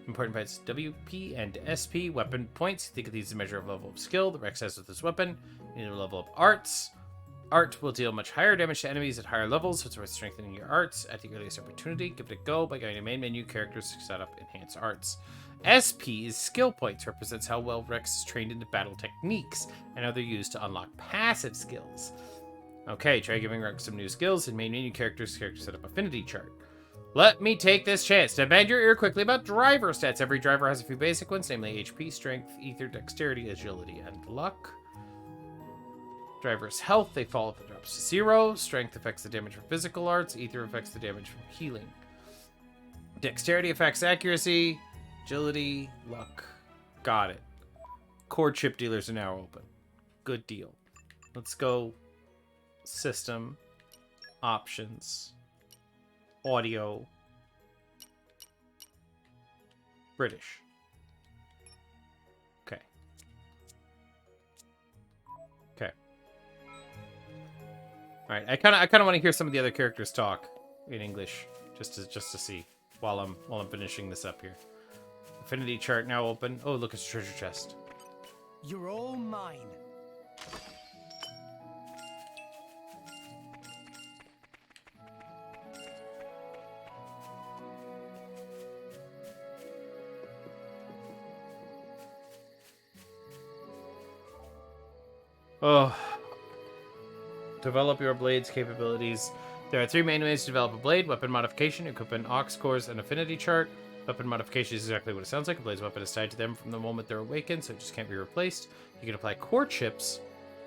Important fights WP and SP weapon points. Think of these as a measure of level of skill that Rex has with this weapon. You need to level up arts. Art will deal much higher damage to enemies at higher levels, so it's worth strengthening your arts at the earliest opportunity. Give it a go by going to main menu, characters, set up, enhance arts. SP is skill points, represents how well Rex is trained into battle techniques and how they're used to unlock passive skills. Okay, try giving Rex some new skills in main menu, characters, set up Affinity Chart. Let me take this chance to bend your ear quickly about driver stats. Every driver has a few basic ones, namely HP, strength, ether, dexterity, agility, and luck. Driver's health, they fall if it drops to 0. Strength affects the damage from physical arts. Ether affects the damage from healing. Dexterity affects accuracy. Agility, luck. Got it. Core chip dealers are now open. Good deal. Let's go system, options, audio, British. Okay. All right. I kind of want to hear some of the other characters talk in English, just to see while I'm finishing this up here. Affinity Chart now open. Oh, look, it's a treasure chest. You're all mine. Oh. Develop your blade's capabilities. There are 3 main ways to develop a blade: weapon modification, equipment, aux cores, and affinity chart. Weapon modification is exactly what it sounds like. A blade's weapon is tied to them from the moment they're awakened, so it just can't be replaced. You can apply core chips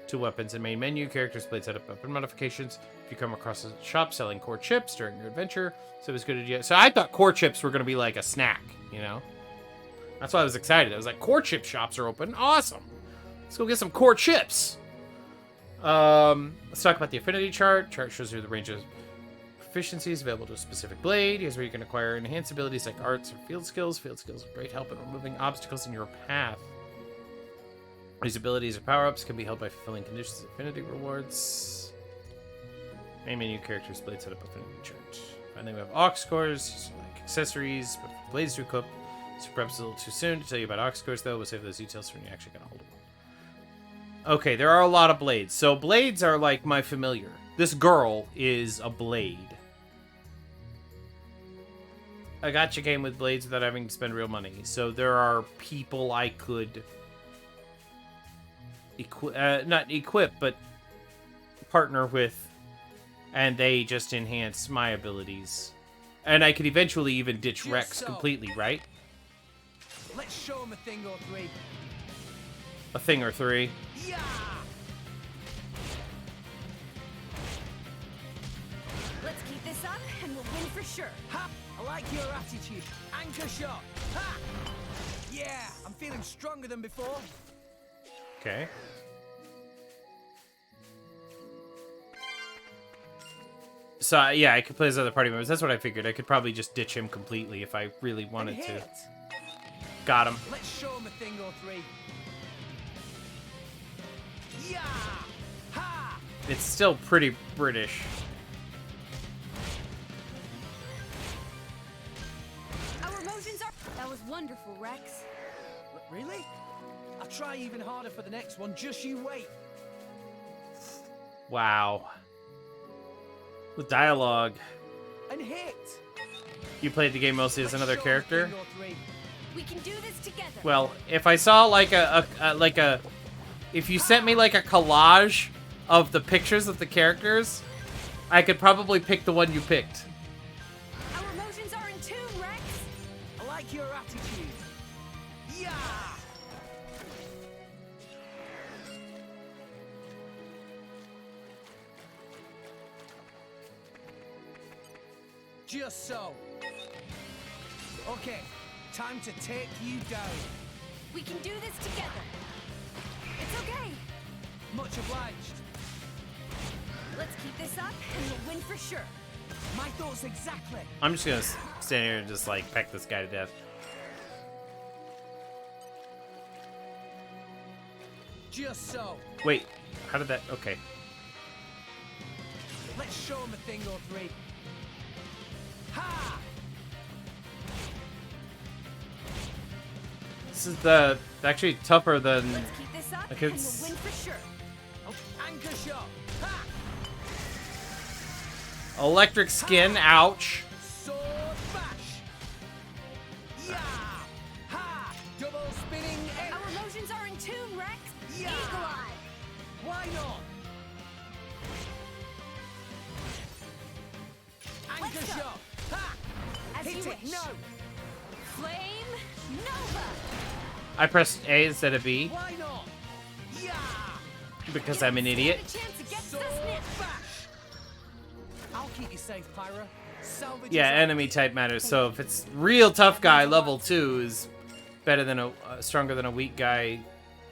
to weapons in main menu. Characters, blade setup, weapon modifications. If you come across a shop selling core chips during your adventure, so it's good idea. So I thought core chips were going to be like a snack, you know? That's why I was excited. I was like, core chip shops are open. Awesome. Let's go get some core chips. Let's talk about the affinity chart. Chart shows you the range of proficiencies available to a specific blade. Here's where you can acquire enhanced abilities like arts or field skills. Field skills are great help in removing obstacles in your path. These abilities or power-ups can be held by fulfilling conditions of affinity rewards. Main menu, characters, blade setup, affinity chart. Finally, we have aux cores, like accessories, but for blades to equip. So perhaps a little too soon to tell you about aux cores, though. We'll save those details for when you actually get a hold of one. Okay, there are a lot of blades. So blades are like my familiar. This girl is a blade. I gotcha game with blades without having to spend real money. So there are people I could not equip, but partner with, and they just enhance my abilities. And I could eventually even ditch Rex completely, right? Let's show him a thing or three. A thing or 3. Yeah! Let's keep this up and we'll win for sure. Ha! I like your attitude. Anchor shot. Ha! Yeah, I'm feeling stronger than before. Okay. So, yeah, I could play as other party members. That's what I figured. I could probably just ditch him completely if I really wanted And to. hit. Got him. Let's show him a thing or three. Yeah! Ha! It's still pretty British. Our emotions are... That was wonderful, Rex. Really? I'll try even harder for the next one. Just you wait. Wow. The dialogue. And hit. You played the game mostly as Let's another show him a character? thing or three. We can do this together. Well, if I saw like if you sent me like a collage of the pictures of the characters, I could probably pick the one you picked. Our emotions are in tune, Rex. I like your attitude. Yeah! Just so. Okay, time to take you down. We can do this together. It's okay. Much obliged. Let's keep this up and we'll win for sure. My thoughts exactly. I'm just gonna stand here and just like peck this guy to death. Just so. Wait, how did that? Okay. Let's show him a thing or three. Ha! This is the actually tougher than. Let's keep this up Okay, and we'll it's- win for sure. Oh, anchor shot. Ha! Electric skin, ouch. Sword bash. Yeah! Ha! Double spinning edge. Our emotions are in tune, Rex. Yeah. Eagle Eye. Why not? Anchor Let's go. shot. Ha! As Hit you it. wish. No. Flame Nova. I pressed A instead of B Why not? Yeah! because I'm an idiot. Stand a chance against Sword us now. bash. I'll keep you safe, Pyra. Salvage Yeah, is enemy type matters. So if it's real tough guy, level 2 is better than a stronger than a weak guy,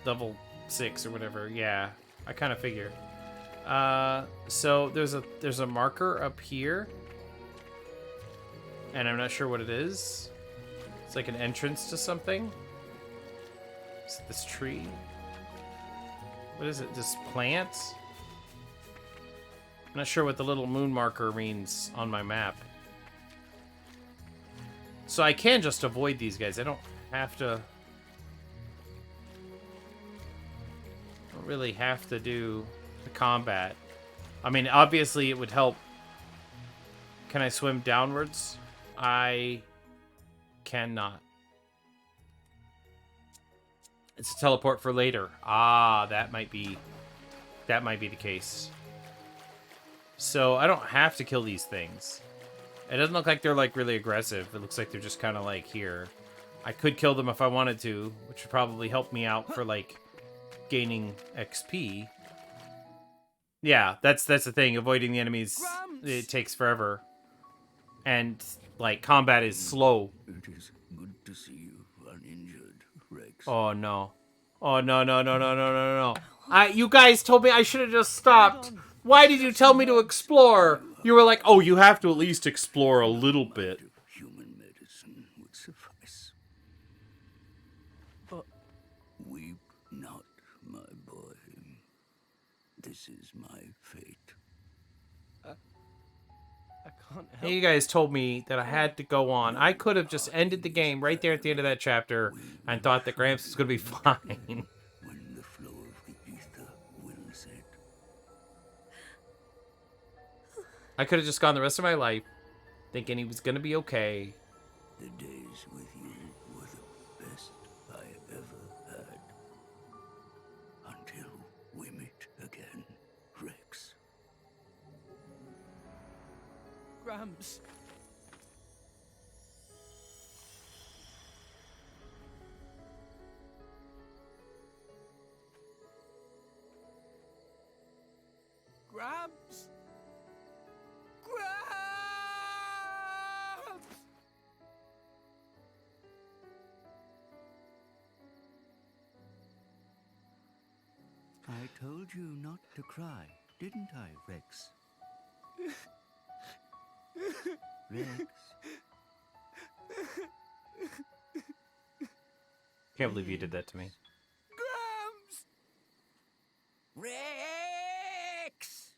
level 6 or whatever. Yeah, I kind of figure. So there's a marker up here, and I'm not sure what it is. It's like an entrance to something. Is it this tree? What is it? This plant? I'm not sure what the little moon marker means on my map. So I can just avoid these guys. I don't have to... I don't really have to do the combat. I mean, obviously it would help. Can I swim downwards? I cannot. It's a teleport for later. Ah, that might be the case. So I don't have to kill these things. It doesn't look like they're like really aggressive. It looks like they're just kind of like here. I could kill them if I wanted to, which would probably help me out for like gaining XP. Yeah, that's the thing. Avoiding the enemies, it takes forever. And like combat is slow. It is good to see you uninjured, Rex. Oh no. Oh no. You guys told me I should have just stopped. Why did you tell me to explore? You were like, oh, you have to at least explore a little bit. Human medicine would suffice. But Weep not, my boy. This is my fate. I can't help. You guys told me that I had to go on. I could have just ended the game right there at the end of that chapter and thought that Gramps was going to be fine. When the flow of the ether wills it. I could have just gone the rest of my life thinking he was going to be okay. The days with you were the best I ever had. Until we meet again, Rex. Gramps. Gramps. Gramps. told you not to cry, didn't I, Rex? Rex. Can't believe you did that to me. Grams! Rex!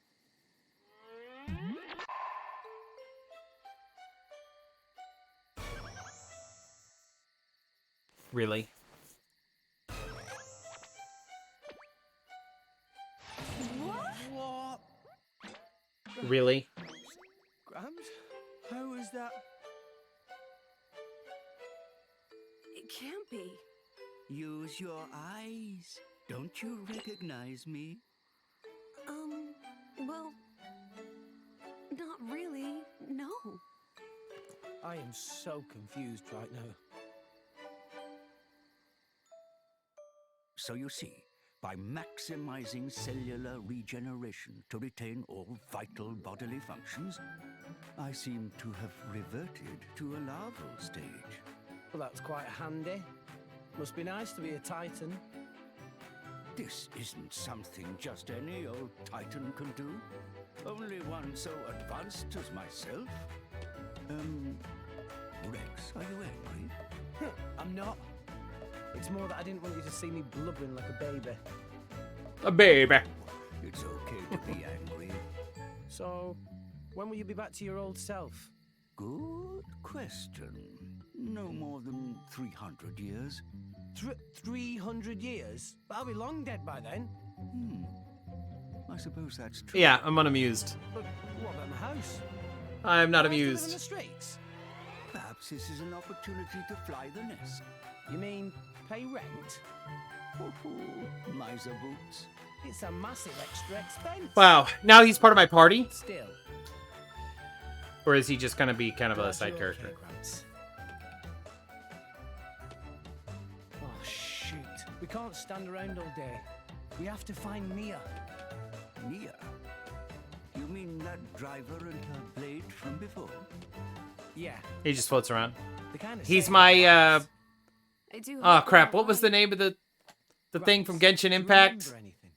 Really? What? Really? Grams? How is that? It can't be. Use your eyes. Don't you recognize me? Well, not really, no. I am so confused right now. So you see, by maximizing cellular regeneration to retain all vital bodily functions, I seem to have reverted to a larval stage. Well, that's quite handy. Must be nice to be a Titan. This isn't something just any old Titan can do. Only one so advanced as myself. Rex, are you angry? I'm not. It's more that I didn't want you to see me blubbering like a baby. A baby. It's okay to be angry. So, when will you be back to your old self? Good question. No more than 300 years. 300 years? I'll be long dead by then. I suppose that's true. Yeah, I'm unamused. But what about my house? I'm not Am I still in the amused. streets? Perhaps this is an opportunity to fly the nest. You mean pay rent? Miser boots. It's a massive extra expense. Wow, now he's part of my party? Still. Or is he just gonna be kind of a Glad side you're character? okay, Grants. Oh, shoot. We can't stand around all day. We have to find Mia. Nia? You mean that driver and her blade from before? Yeah. He just floats around. The kind of He's same my, as- I do. Oh hope crap, you're what was the alright. name of the thing from Grants, Genshin do you Impact? remember anything?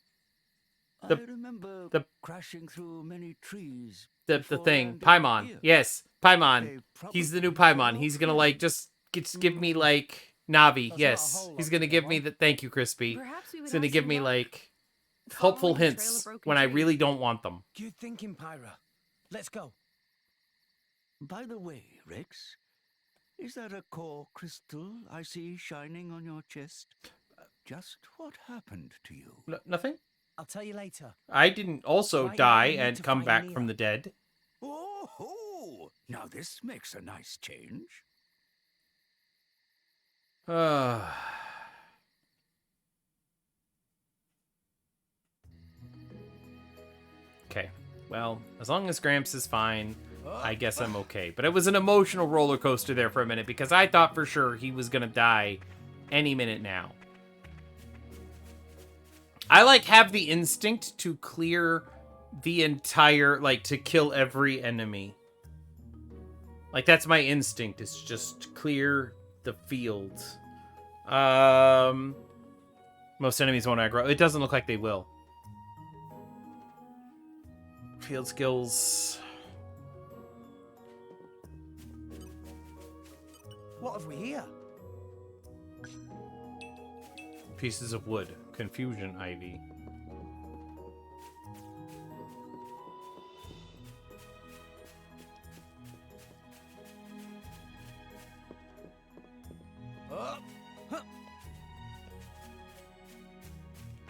The- I remember the- crashing through many trees. The before thing. landing Paimon. here. Yes, Paimon. They He's the new probably Paimon. were He's not gonna like friends. just give me like Navi. That's not a Yes. whole He's lot gonna to give go me on. the thank you, Crispy. Perhaps we would He's gonna have give some me luck like helpful following the trail of hints broken when I trees. really don't want them. Good thinking, Pyra. Let's go. By the way, Rex, is that a core crystal I see shining on your chest? Just what happened to you? Nothing? I'll tell you later. I didn't also Right now, die we need and to come find back Mia. from the dead. Oh, now this makes a nice change. Okay. Well, as long as Gramps is fine, I guess I'm okay. But it was an emotional roller coaster there for a minute because I thought for sure he was gonna die any minute now. I like have the instinct to clear the entire, like to kill every enemy. Like that's my instinct, is just clear the field. Most enemies won't aggro. It doesn't look like they will. Field skills. What have we here? Pieces of wood. Confusion ivy.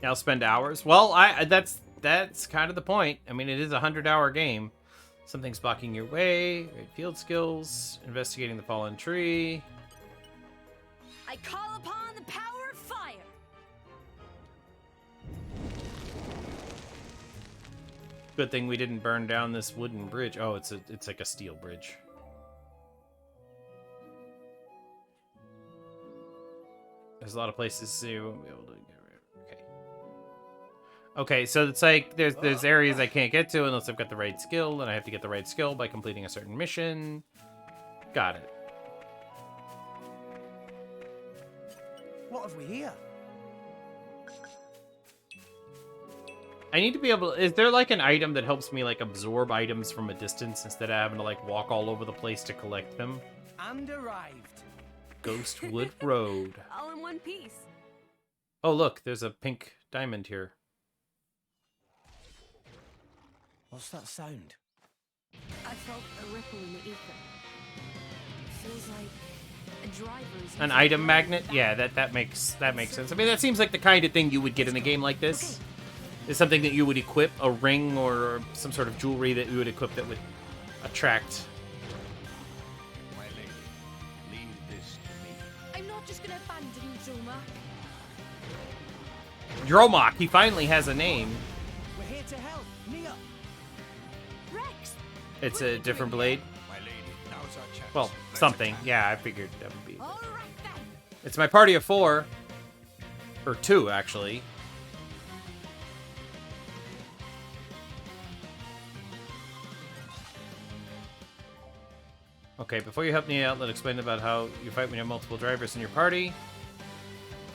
I'll spend hours. Well, that's kind of the point. I mean, it is a 100-hour game. Something's blocking your way. Great field skills. Investigating the fallen tree. I call upon the power of fire. Good thing we didn't burn down this wooden bridge. Oh, it's like a steel bridge. There's a lot of places you won't be able to get rid of. Okay. Okay, so it's like there's areas I can't get to unless I've got the right skill, and I have to get the right skill by completing a certain mission. Got it. What have we here? I need to be able... Is there, like, an item that helps me, like, absorb items from a distance instead of having to, like, walk all over the place to collect them? And arrived. Ghostwood Road. All in one piece. Oh, look, there's a pink diamond here. What's that sound? I felt a ripple in the ether. Feels like a driver's... An item magnet? Yeah, that makes sense. I mean, that seems like the kind of thing you would get in a game like this. It's something that you would equip, a ring or some sort of jewelry that you would equip that would attract. My lady, leave this to me. I'm not just gonna abandon you, Droma. Dromok, he finally has a name. We're here to help. Nia. Rex! It's a different blade. My lady, now's our chance. Well, Let's something. attack. Yeah, I figured that would be. All right, then. It's my party of 4. Or 2, actually. Okay, before you help me out, let's explain about how you fight when you have multiple drivers in your party.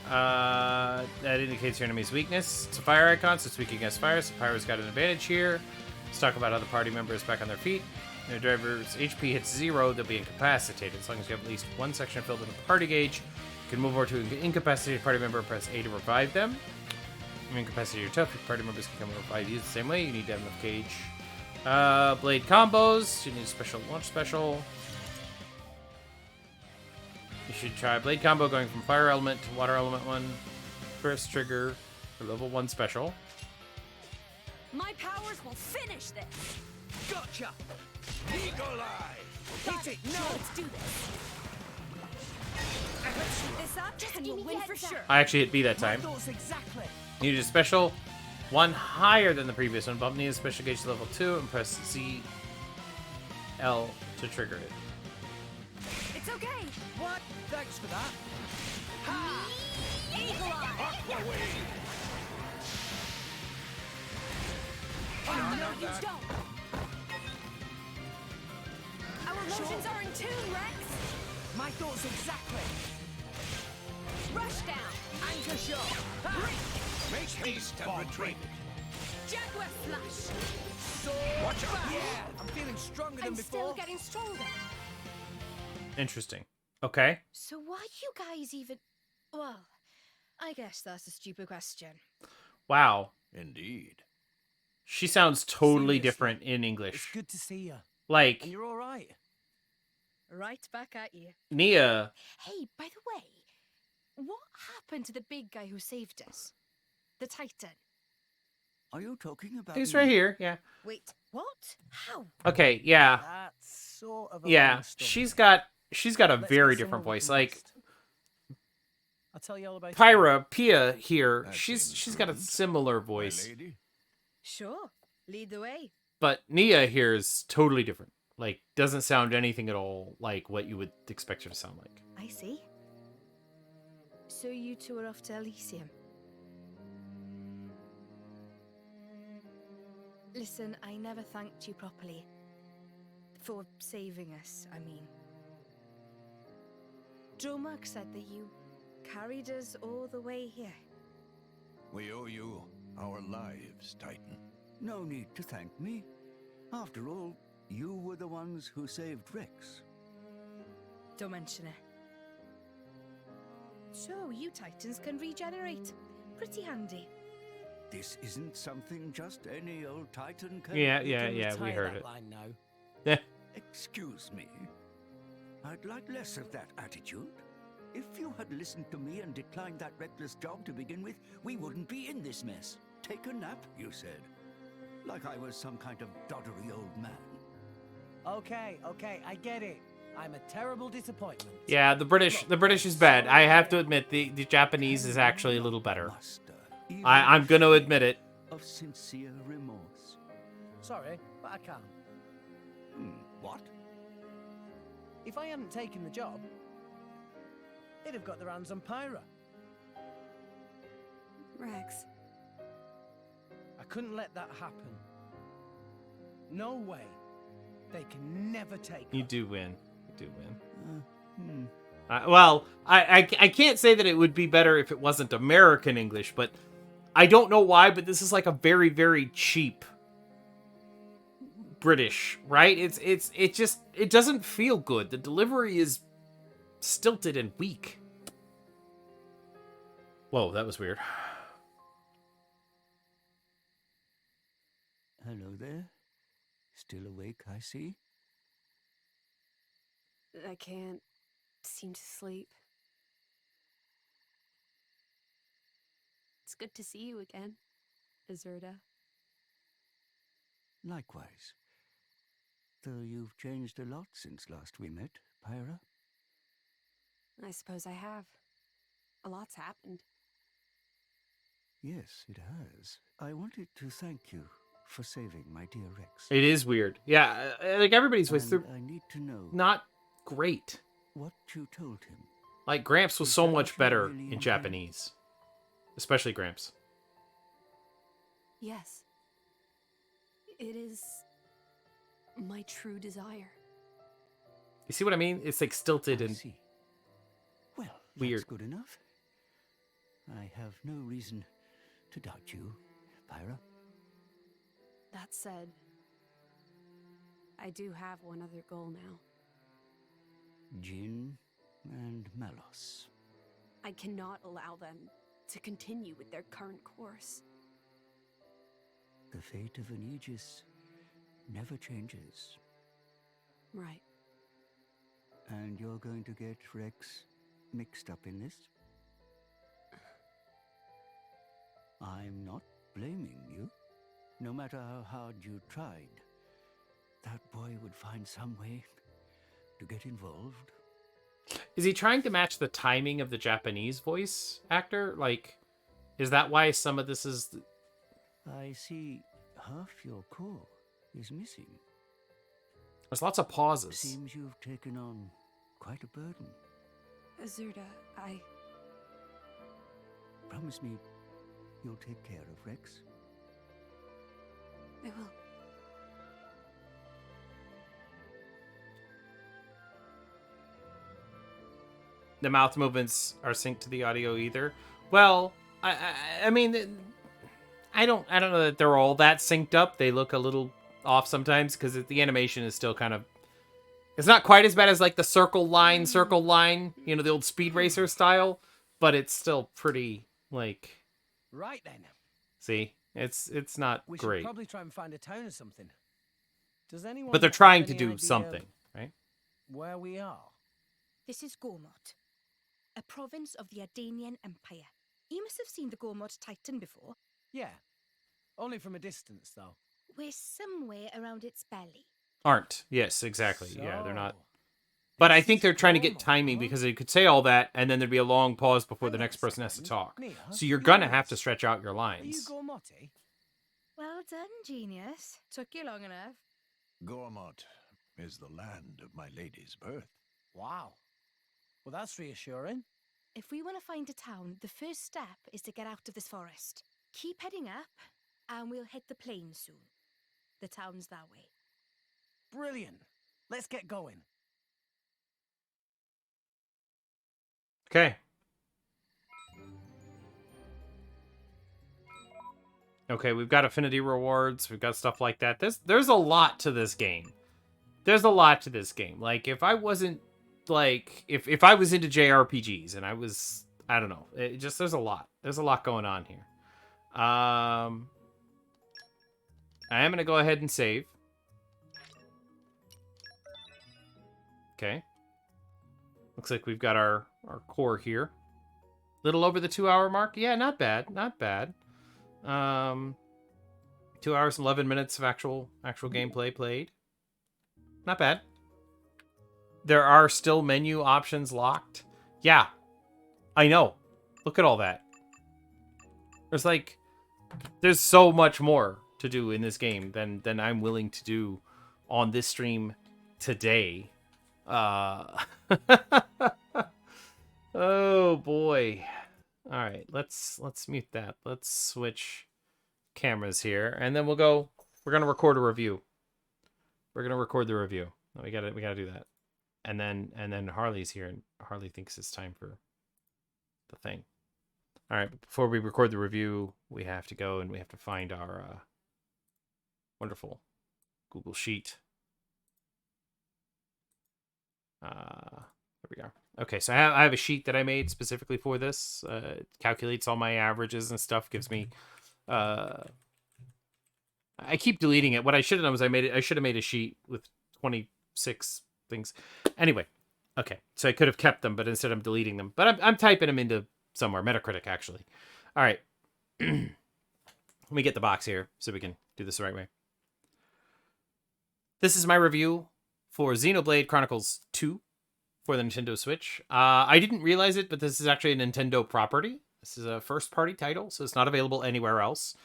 That indicates your enemy's weakness. It's a fire icon, so it's weak against fire, so Pyro's got an advantage here. Let's talk about how the party member is back on their feet. When your driver's HP hits 0, they'll be incapacitated. As long as you have at least one section filled with a party gauge, you can move over to an incapacitated party member and press A to revive them. If you're incapacitated or tough, your party members can come and revive you the same way. You need to have enough gauge. Blade combos. You need a special launch special. You should try blade combo going from fire element to water element 1. First trigger for level 1 special. My powers will finish this. Gotcha! Eagle Eye! Hit it! No! Let's do this. Let's shoot this up, and we'll win for sure. I actually hit B that time. Thoughts exactly. Needed a special 1 higher than the previous one. Bump needed a special gauge to level 2 and press Z L to trigger it. It's okay. What? Thanks for that. Ha! Eagle Eye! Oh, no, you don't. Our motions are in tune, Rex. My thoughts exactly. Rush down. Anchor shot. Make haste and retreat. Jaguar flash. Watch out! Yeah, I'm feeling stronger than I'm before. still getting stronger. Interesting. Okay. So why you guys even... Well, I guess that's a stupid question. Wow. Indeed. She sounds totally Seriously, different in It's English. good to see you. Like, And you're all right. Right back at you. Nia. Hey, by the way, what happened to the big guy who saved us? The Titan. Are you talking about He's me? right here. Yeah. Wait, what? How? Okay. Yeah. That's sort of a Yeah. long story. She's got a Let's very get different someone voice. from Like West. I'll tell you all about it. Pia here. That She's seems got a rude. similar My voice, lady? Sure, lead the way. but Nia here is totally different. Like, doesn't sound anything at all like what you would expect her to sound like. I see. So you two are off to Elysium. Listen, I never thanked you properly. For saving us, I mean. Dromark said that you carried us all the way here. We owe you our lives, Titan. No need to thank me. After all, you were the ones who saved Rex. Don't mention it. So, you Titans can regenerate. Pretty handy. This isn't something just any old Titan can... Yeah, You yeah, can yeah. We retire heard that it. line now. Yeah. Excuse me. I'd like less of that attitude. If you had listened to me and declined that reckless job to begin with, we wouldn't be in this mess. Take a nap, you said. Like I was some kind of doddery old man. Okay, I get it. I'm a terrible disappointment. Yeah, the British is bad. I have to admit, the Japanese is actually a little better. Master, even I'm gonna admit it. of sincere remorse. Sorry, but I can't. What? If I hadn't taken the job, they'd have got their hands on Pyra. Rex. I couldn't let that happen. No way. They can never take You her. do win. You do win. Well, I can't say that it would be better if it wasn't American English, but I don't know why, but this is like a very, very cheap British, right? It doesn't feel good. The delivery is stilted and weak. Whoa, that was weird. Hello there. Still awake, I see. I can't seem to sleep. It's good to see you again, Azurda. Likewise. Though you've changed a lot since last we met, Pyra. I suppose I have. A lot's happened. Yes, it has. I wanted to thank you for saving my dear Rex. It is weird. Yeah, like everybody's voice, they're I need to know not great. what you told him. Like, Gramps was Is so that much what you better really in intend? Japanese. Especially Gramps. Yes. It is my true desire. You see what I mean? It's like stilted I and see. Well, weird. that's good enough. I have no reason to doubt you, Pyra. That said, I do have one other goal now. Jin and Malos. I cannot allow them to continue with their current course. The fate of an Aegis never changes. Right. And you're going to get Rex mixed up in this? I'm not blaming you. No matter how hard you tried, that boy would find some way to get involved. Is he trying to match the timing of the Japanese voice actor? Like, is that why some of this is... I see half your core is missing. There's lots of pauses. Seems you've taken on quite a burden. Azurda, I... Promise me you'll take care of Rex. I will. The mouth movements are synced to the audio either. Well, I mean, I don't know that they're all that synced up. They look a little off sometimes because the animation is still kind of... It's not quite as bad as like the circle line, you know, the old Speed Racer style, but it's still pretty, like... Right then. See? It's not We great. should probably try and find a town or something. Does anyone But they're have trying to any do idea something, right? where we are? This is Gormod, a province of the Ardanian Empire. You must have seen the Gormod Titan before. Yeah. Only from a distance, though. We're somewhere around its belly. Aren't. Yes, exactly. Yeah, they're not. So, But I this think is they're trying to get Gormod, timing huh? because they could say all that and then there'd be a long pause before the Hang on next a person has to second. talk. Mia, So you're you gonna know have to this? stretch out your Are you lines. Gormotti? Well done, genius. Took you long enough. Gormot is the land of my lady's birth. Wow. Well, that's reassuring. If we want to find a town, the first step is to get out of this forest. Keep heading up, and we'll hit the plain soon. The town's that way. Brilliant. Let's get going. Okay. Okay, we've got affinity rewards. We've got stuff like that. There's a lot to this game. There's a lot to this game. Like, if I wasn't, like, if I was into JRPGs and I was, I don't know. It just, there's a lot. There's a lot going on here. I am going to go ahead and save. Okay. Looks like we've got our core here. Little over the 2-hour mark. Yeah, not bad. Not bad. 2 hours and 11 minutes of actual gameplay played. Not bad. There are still menu options locked. Yeah, I know. Look at all that. There's so much more to do in this game than I'm willing to do on this stream today. Oh boy. All right, let's mute that. Let's switch cameras here, and then we're gonna record a review. We're gonna record the review. We gotta do that. And then Harley's here, and Harley thinks it's time for the thing. All right, before we record the review, we have to go and we have to find our wonderful Google Sheet. There we go. Okay, so I have a sheet that I made specifically for this. It calculates all my averages and stuff, gives me... I keep deleting it. What I should have done was I should have made a sheet with 26 things. Anyway, okay, so I could have kept them, but instead I'm deleting them. But I'm typing them into somewhere. Metacritic, actually. All right. Let me get the box here so we can do this the right way. This is my review for Xenoblade Chronicles 2 for the Nintendo Switch. I didn't realize it, but this is actually a Nintendo property. This is a first-party title, so it's not available anywhere else.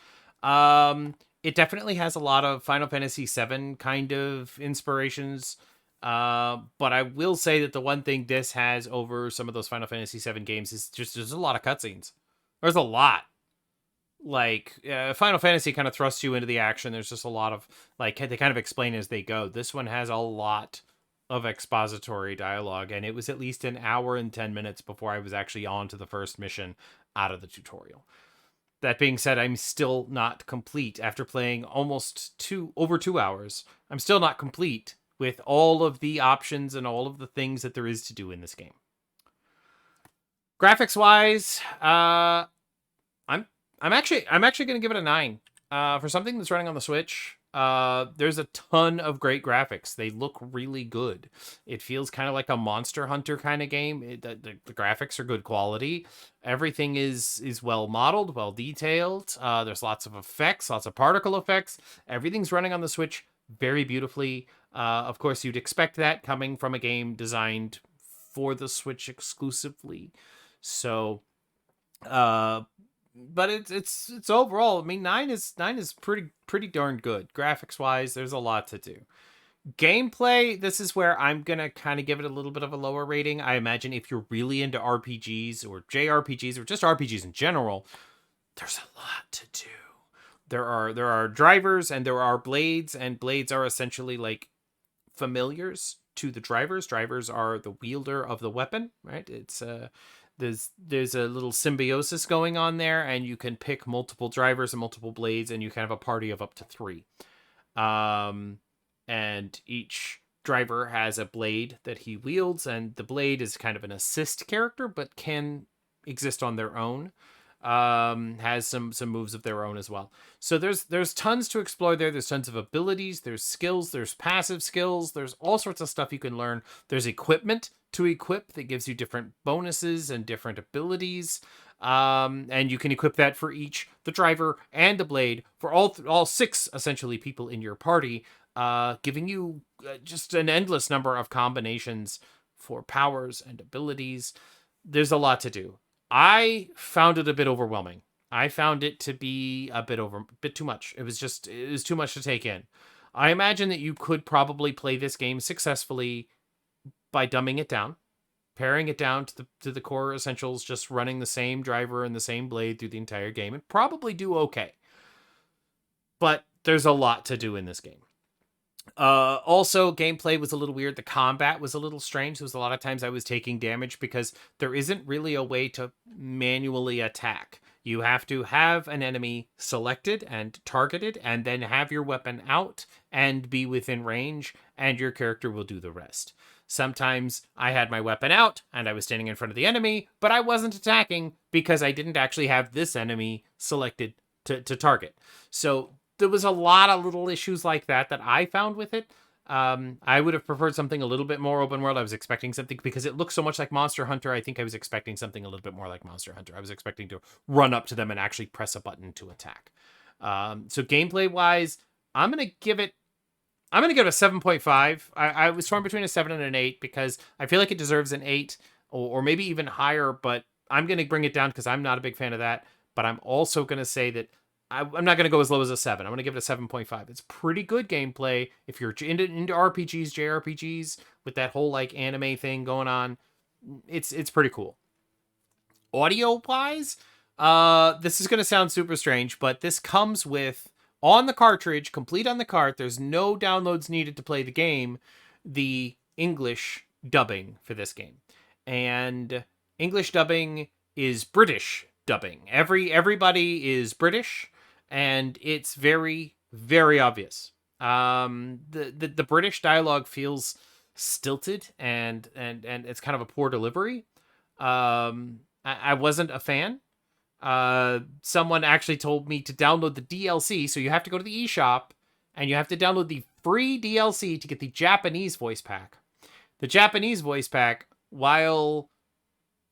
It definitely has a lot of Final Fantasy VII kind of inspirations. But I will say that the one thing this has over some of those Final Fantasy VII games is just there's a lot of cutscenes. There's a lot. Like, Final Fantasy kind of thrusts you into the action. There's just a lot of, like, they kind of explain as they go. This one has a lot of expository dialogue, and it was at least an hour and 10 minutes before I was actually on to the first mission out of the tutorial. That being said, I'm still not complete. After playing almost over 2 hours, I'm still not complete with all of the options and all of the things that there is to do in this game. Graphics-wise, I'm actually going to give it a 9. For something that's running on the Switch, there's a ton of great graphics. They look really good. It feels kind of like a Monster Hunter kind of game. The graphics are good quality. Everything is well modeled, well detailed. There's lots of effects, lots of particle effects. Everything's running on the Switch very beautifully. Of course, you'd expect that coming from a game designed for the Switch exclusively. So, but it's overall, I mean, 9 is pretty darn good. Graphics wise, there's a lot to do. Gameplay, this is where I'm gonna kind of give it a little bit of a lower rating. I imagine if you're really into RPGs or JRPGs or just RPGs in general, there's a lot to do. There are drivers and there are blades, and blades are essentially like familiars to the drivers. Drivers are the wielder of the weapon, right? It's there's a little symbiosis going on there, and you can pick multiple drivers and multiple blades, and you can have a party of up to 3. And each driver has a blade that he wields, and the blade is kind of an assist character, but can exist on their own. Has some moves of their own as well. So there's tons to explore there. There's tons of abilities, there's skills, there's passive skills, there's all sorts of stuff you can learn. There's equipment to equip that gives you different bonuses and different abilities. And you can equip that for each, the driver and the blade, for all 6 essentially people in your party, giving you just an endless number of combinations for powers and abilities. There's a lot to do. I found it a bit overwhelming. I found it to be a bit too much. It was too much to take in. I imagine that you could probably play this game successfully by dumbing it down, paring it down to the core essentials, just running the same driver and the same blade through the entire game, and probably do okay. But there's a lot to do in this game. Also, gameplay was a little weird. The combat was a little strange. There was a lot of times I was taking damage because there isn't really a way to manually attack. You have to have an enemy selected and targeted, and then have your weapon out and be within range, and your character will do the rest. Sometimes I had my weapon out and I was standing in front of the enemy, but I wasn't attacking because I didn't actually have this enemy selected to target. So there was a lot of little issues like that I found with it. I would have preferred something a little bit more open world. I was expecting something, because it looks so much like Monster Hunter. I think I was expecting something a little bit more like Monster Hunter. I was expecting to run up to them and actually press a button to attack. So gameplay wise, I'm going to give it a 7.5. I was torn between a 7 and an 8 because I feel like it deserves an 8 or maybe even higher, but I'm going to bring it down because I'm not a big fan of that. But I'm also going to say that I'm not going to go as low as a 7. I'm going to give it a 7.5. It's pretty good gameplay. If you're into RPGs, JRPGs, with that whole like anime thing going on, it's pretty cool. Audio-wise, this is going to sound super strange, but this comes with, on the cartridge, complete on the cart, there's no downloads needed to play the game, the English dubbing for this game. And English dubbing is British dubbing. Everybody is British, and it's very, very obvious. The British dialogue feels stilted and it's kind of a poor delivery. I wasn't a fan. Someone actually told me to download the DLC, so you have to go to the eShop and you have to download the free DLC to get the Japanese voice pack. The Japanese voice pack, while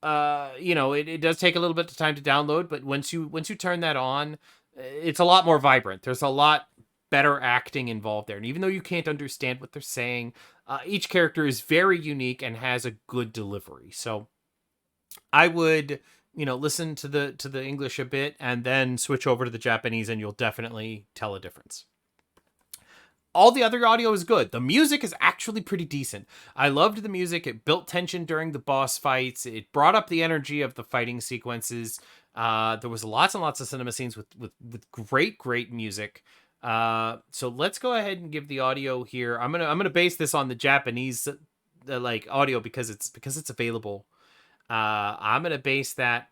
it does take a little bit of time to download, but once you turn that on, it's a lot more vibrant. There's a lot better acting involved there. And even though you can't understand what they're saying, each character is very unique and has a good delivery. So I would, listen to the English a bit and then switch over to the Japanese, and you'll definitely tell a difference. All the other audio is good. The music is actually pretty decent. I loved the music. It built tension during the boss fights. It brought up the energy of the fighting sequences. There was lots and lots of cinema scenes with great music. So let's go ahead and give the audio here. I'm gonna base this on the Japanese audio because it's available. I'm gonna base my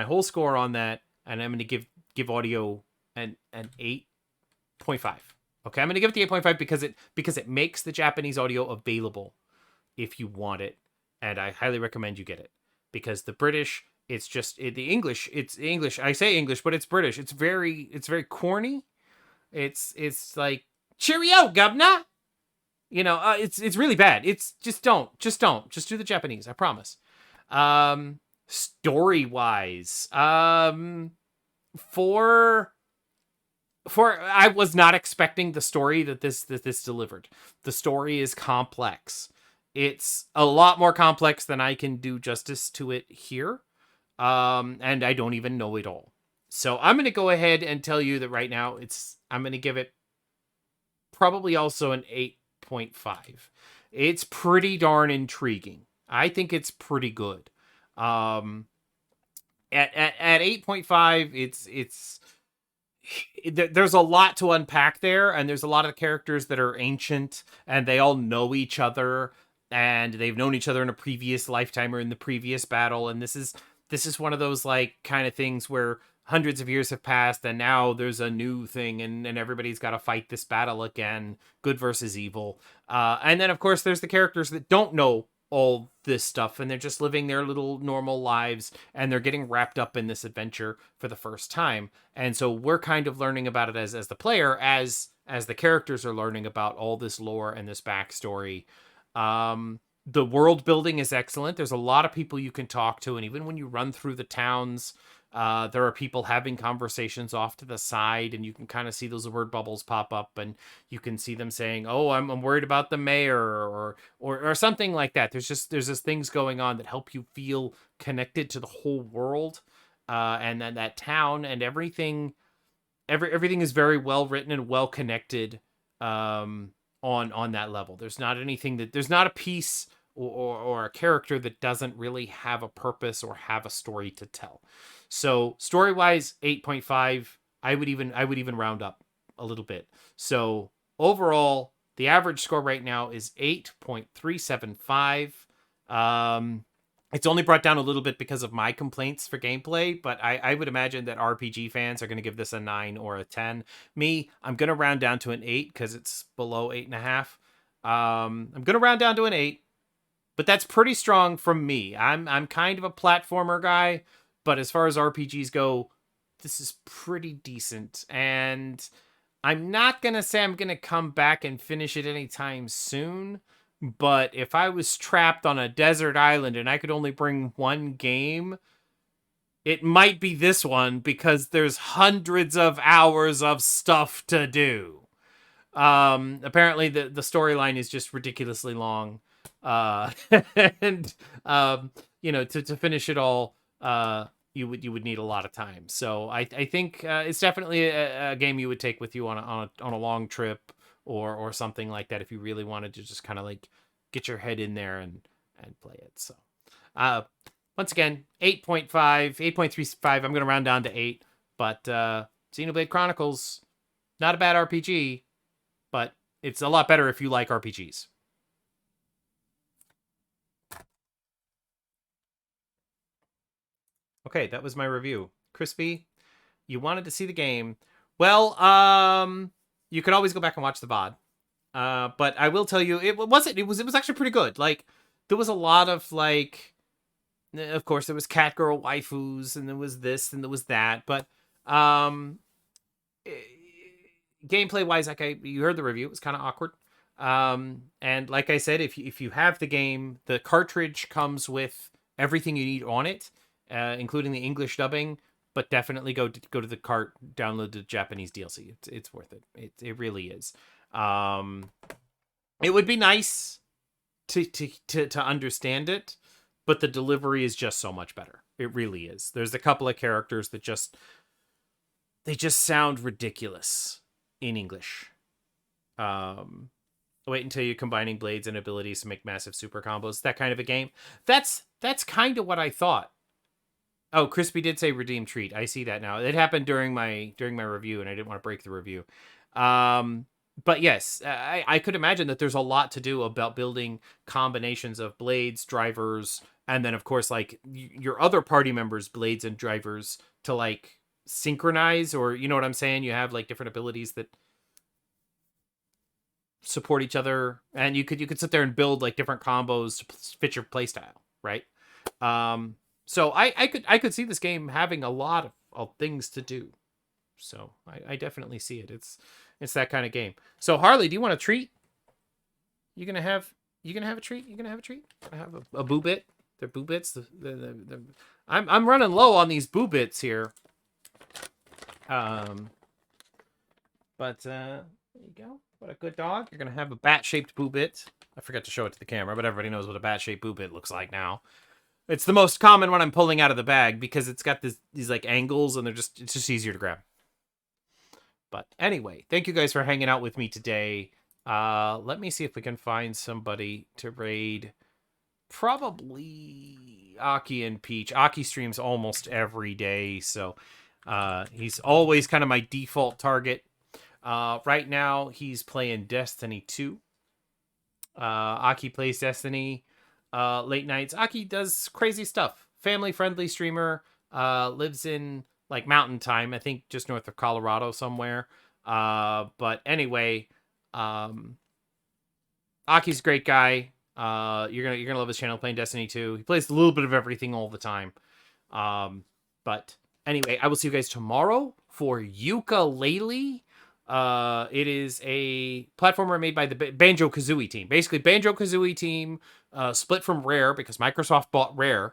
whole score on that, and I'm gonna give audio an 8.5. Okay, I'm gonna give it the 8.5 because it makes the Japanese audio available if you want it, and I highly recommend you get it, because the British, it's just the English. It's English. I say English, but it's British. It's very corny. It's like, cheerio, governor. It's really bad. It's just don't do the Japanese. I promise. Story wise, for I was not expecting the story that this delivered. The story is complex. It's a lot more complex than I can do justice to it here. And I don't even know it all. So I'm going to go ahead and tell you that right now I'm going to give it probably also an 8.5. It's pretty darn intriguing. I think it's pretty good. At 8.5, there's a lot to unpack there, and there's a lot of characters that are ancient, and they all know each other, and they've known each other in a previous lifetime or in the previous battle, and this is one of those kind of things where hundreds of years have passed, and now there's a new thing, and everybody's got to fight this battle again, good versus evil. And then, of course, there's the characters that don't know all this stuff, and they're just living their little normal lives, and they're getting wrapped up in this adventure for the first time. And so we're kind of learning about it as the player, as the characters are learning about all this lore and this backstory. The world building is excellent. There's a lot of people you can talk to, and even when you run through the towns, there are people having conversations off to the side, and you can kind of see those word bubbles pop up, and you can see them saying, "Oh, I'm worried about the mayor," or something like that. There's just things going on that help you feel connected to the whole world, and then that town, and everything is very well written and well connected. On that level, there's not a piece or a character that doesn't really have a purpose or have a story to tell. So story-wise, 8.5. I would even round up a little bit. So overall, the average score right now is 8.375. It's only brought down a little bit because of my complaints for gameplay, but I would imagine that RPG fans are going to give this a 9 or a 10. Me, I'm going to round down to an 8 because it's below 8.5. I'm going to round down to an 8, but that's pretty strong from me. I'm kind of a platformer guy, but as far as RPGs go, this is pretty decent. And I'm not going to say I'm going to come back and finish it anytime soon. But if I was trapped on a desert island and I could only bring one game, it might be this one, because there's hundreds of hours of stuff to do. Apparently the storyline is just ridiculously long. And to finish it all, you would need a lot of time. So I think it's definitely a game you would take with you on a long trip, or something like that, if you really wanted to just kind of get your head in there and play it. So once again, 8.5, 8.35. I'm going to round down to 8. But Xenoblade Chronicles, not a bad RPG, but it's a lot better if you like RPGs. Okay, that was my review. Crispy, you wanted to see the game. Well, you could always go back and watch the VOD. But I will tell you, it was actually pretty good. Like, there was a lot of, like, of course, there was catgirl waifus, and there was this, and there was that. But, gameplay-wise, you heard the review, it was kind of awkward. And like I said, if you have the game, the cartridge comes with everything you need on it, including the English dubbing. But definitely go to the cart, download the Japanese DLC. It's worth it. It really is. It would be nice to understand it, but the delivery is just so much better. It really is. There's a couple of characters that just sound ridiculous in English. Wait until you're combining blades and abilities to make massive super combos. That kind of a game. That's kind of what I thought. Oh, Crispy did say redeem treat. I see that now. It happened during my review, and I didn't want to break the review. But yes, I could imagine that there's a lot to do about building combinations of blades, drivers, and then, of course, like, your other party members' blades and drivers to, like, synchronize, or, you know what I'm saying? You have, like, different abilities that support each other, and you could sit there and build, like, different combos to fit your playstyle, right? So I could see this game having a lot of things to do. So I definitely see it. It's that kind of game. So Harley, do you want a treat? You gonna have a treat? You gonna have a treat? I have a boo bit. They're boo bits. I'm running low on these boo bits here. But there you go. What a good dog. You're gonna have a bat-shaped boo bit. I forgot to show it to the camera, but everybody knows what a bat-shaped boo bit looks like now. It's the most common one I'm pulling out of the bag because it's got these like angles, and it's just easier to grab. But anyway, thank you guys for hanging out with me today. Let me see if we can find somebody to raid. Probably Aki and Peach. Aki streams almost every day, so he's always kind of my default target. Right now, he's playing Destiny 2. Aki plays Destiny late nights. Aki does crazy stuff. Family-friendly streamer. Lives in, like, Mountain Time. I think just north of Colorado somewhere. But anyway, Aki's a great guy. You're gonna love his channel, playing Destiny 2. He plays a little bit of everything all the time. But anyway, I will see you guys tomorrow for Yooka-Laylee. It is a platformer made by the Banjo-Kazooie team. Basically, Banjo-Kazooie team split from Rare because Microsoft bought Rare,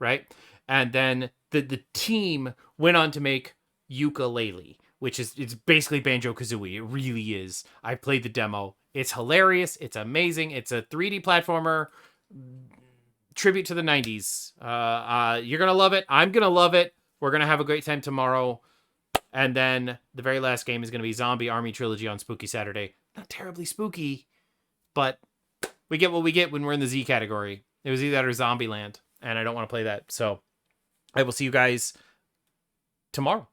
right? And then the team went on to make Yooka-Laylee, which it's basically Banjo-Kazooie. It really is. I played the demo. It's hilarious. It's amazing. It's a 3D platformer tribute to the 90s. You're going to love it. I'm going to love it. We're going to have a great time tomorrow. And then the very last game is going to be Zombie Army Trilogy on Spooky Saturday. Not terribly spooky, but we get what we get when we're in the Z category. It was either that or Zombieland, and I don't want to play that. So I will see you guys tomorrow.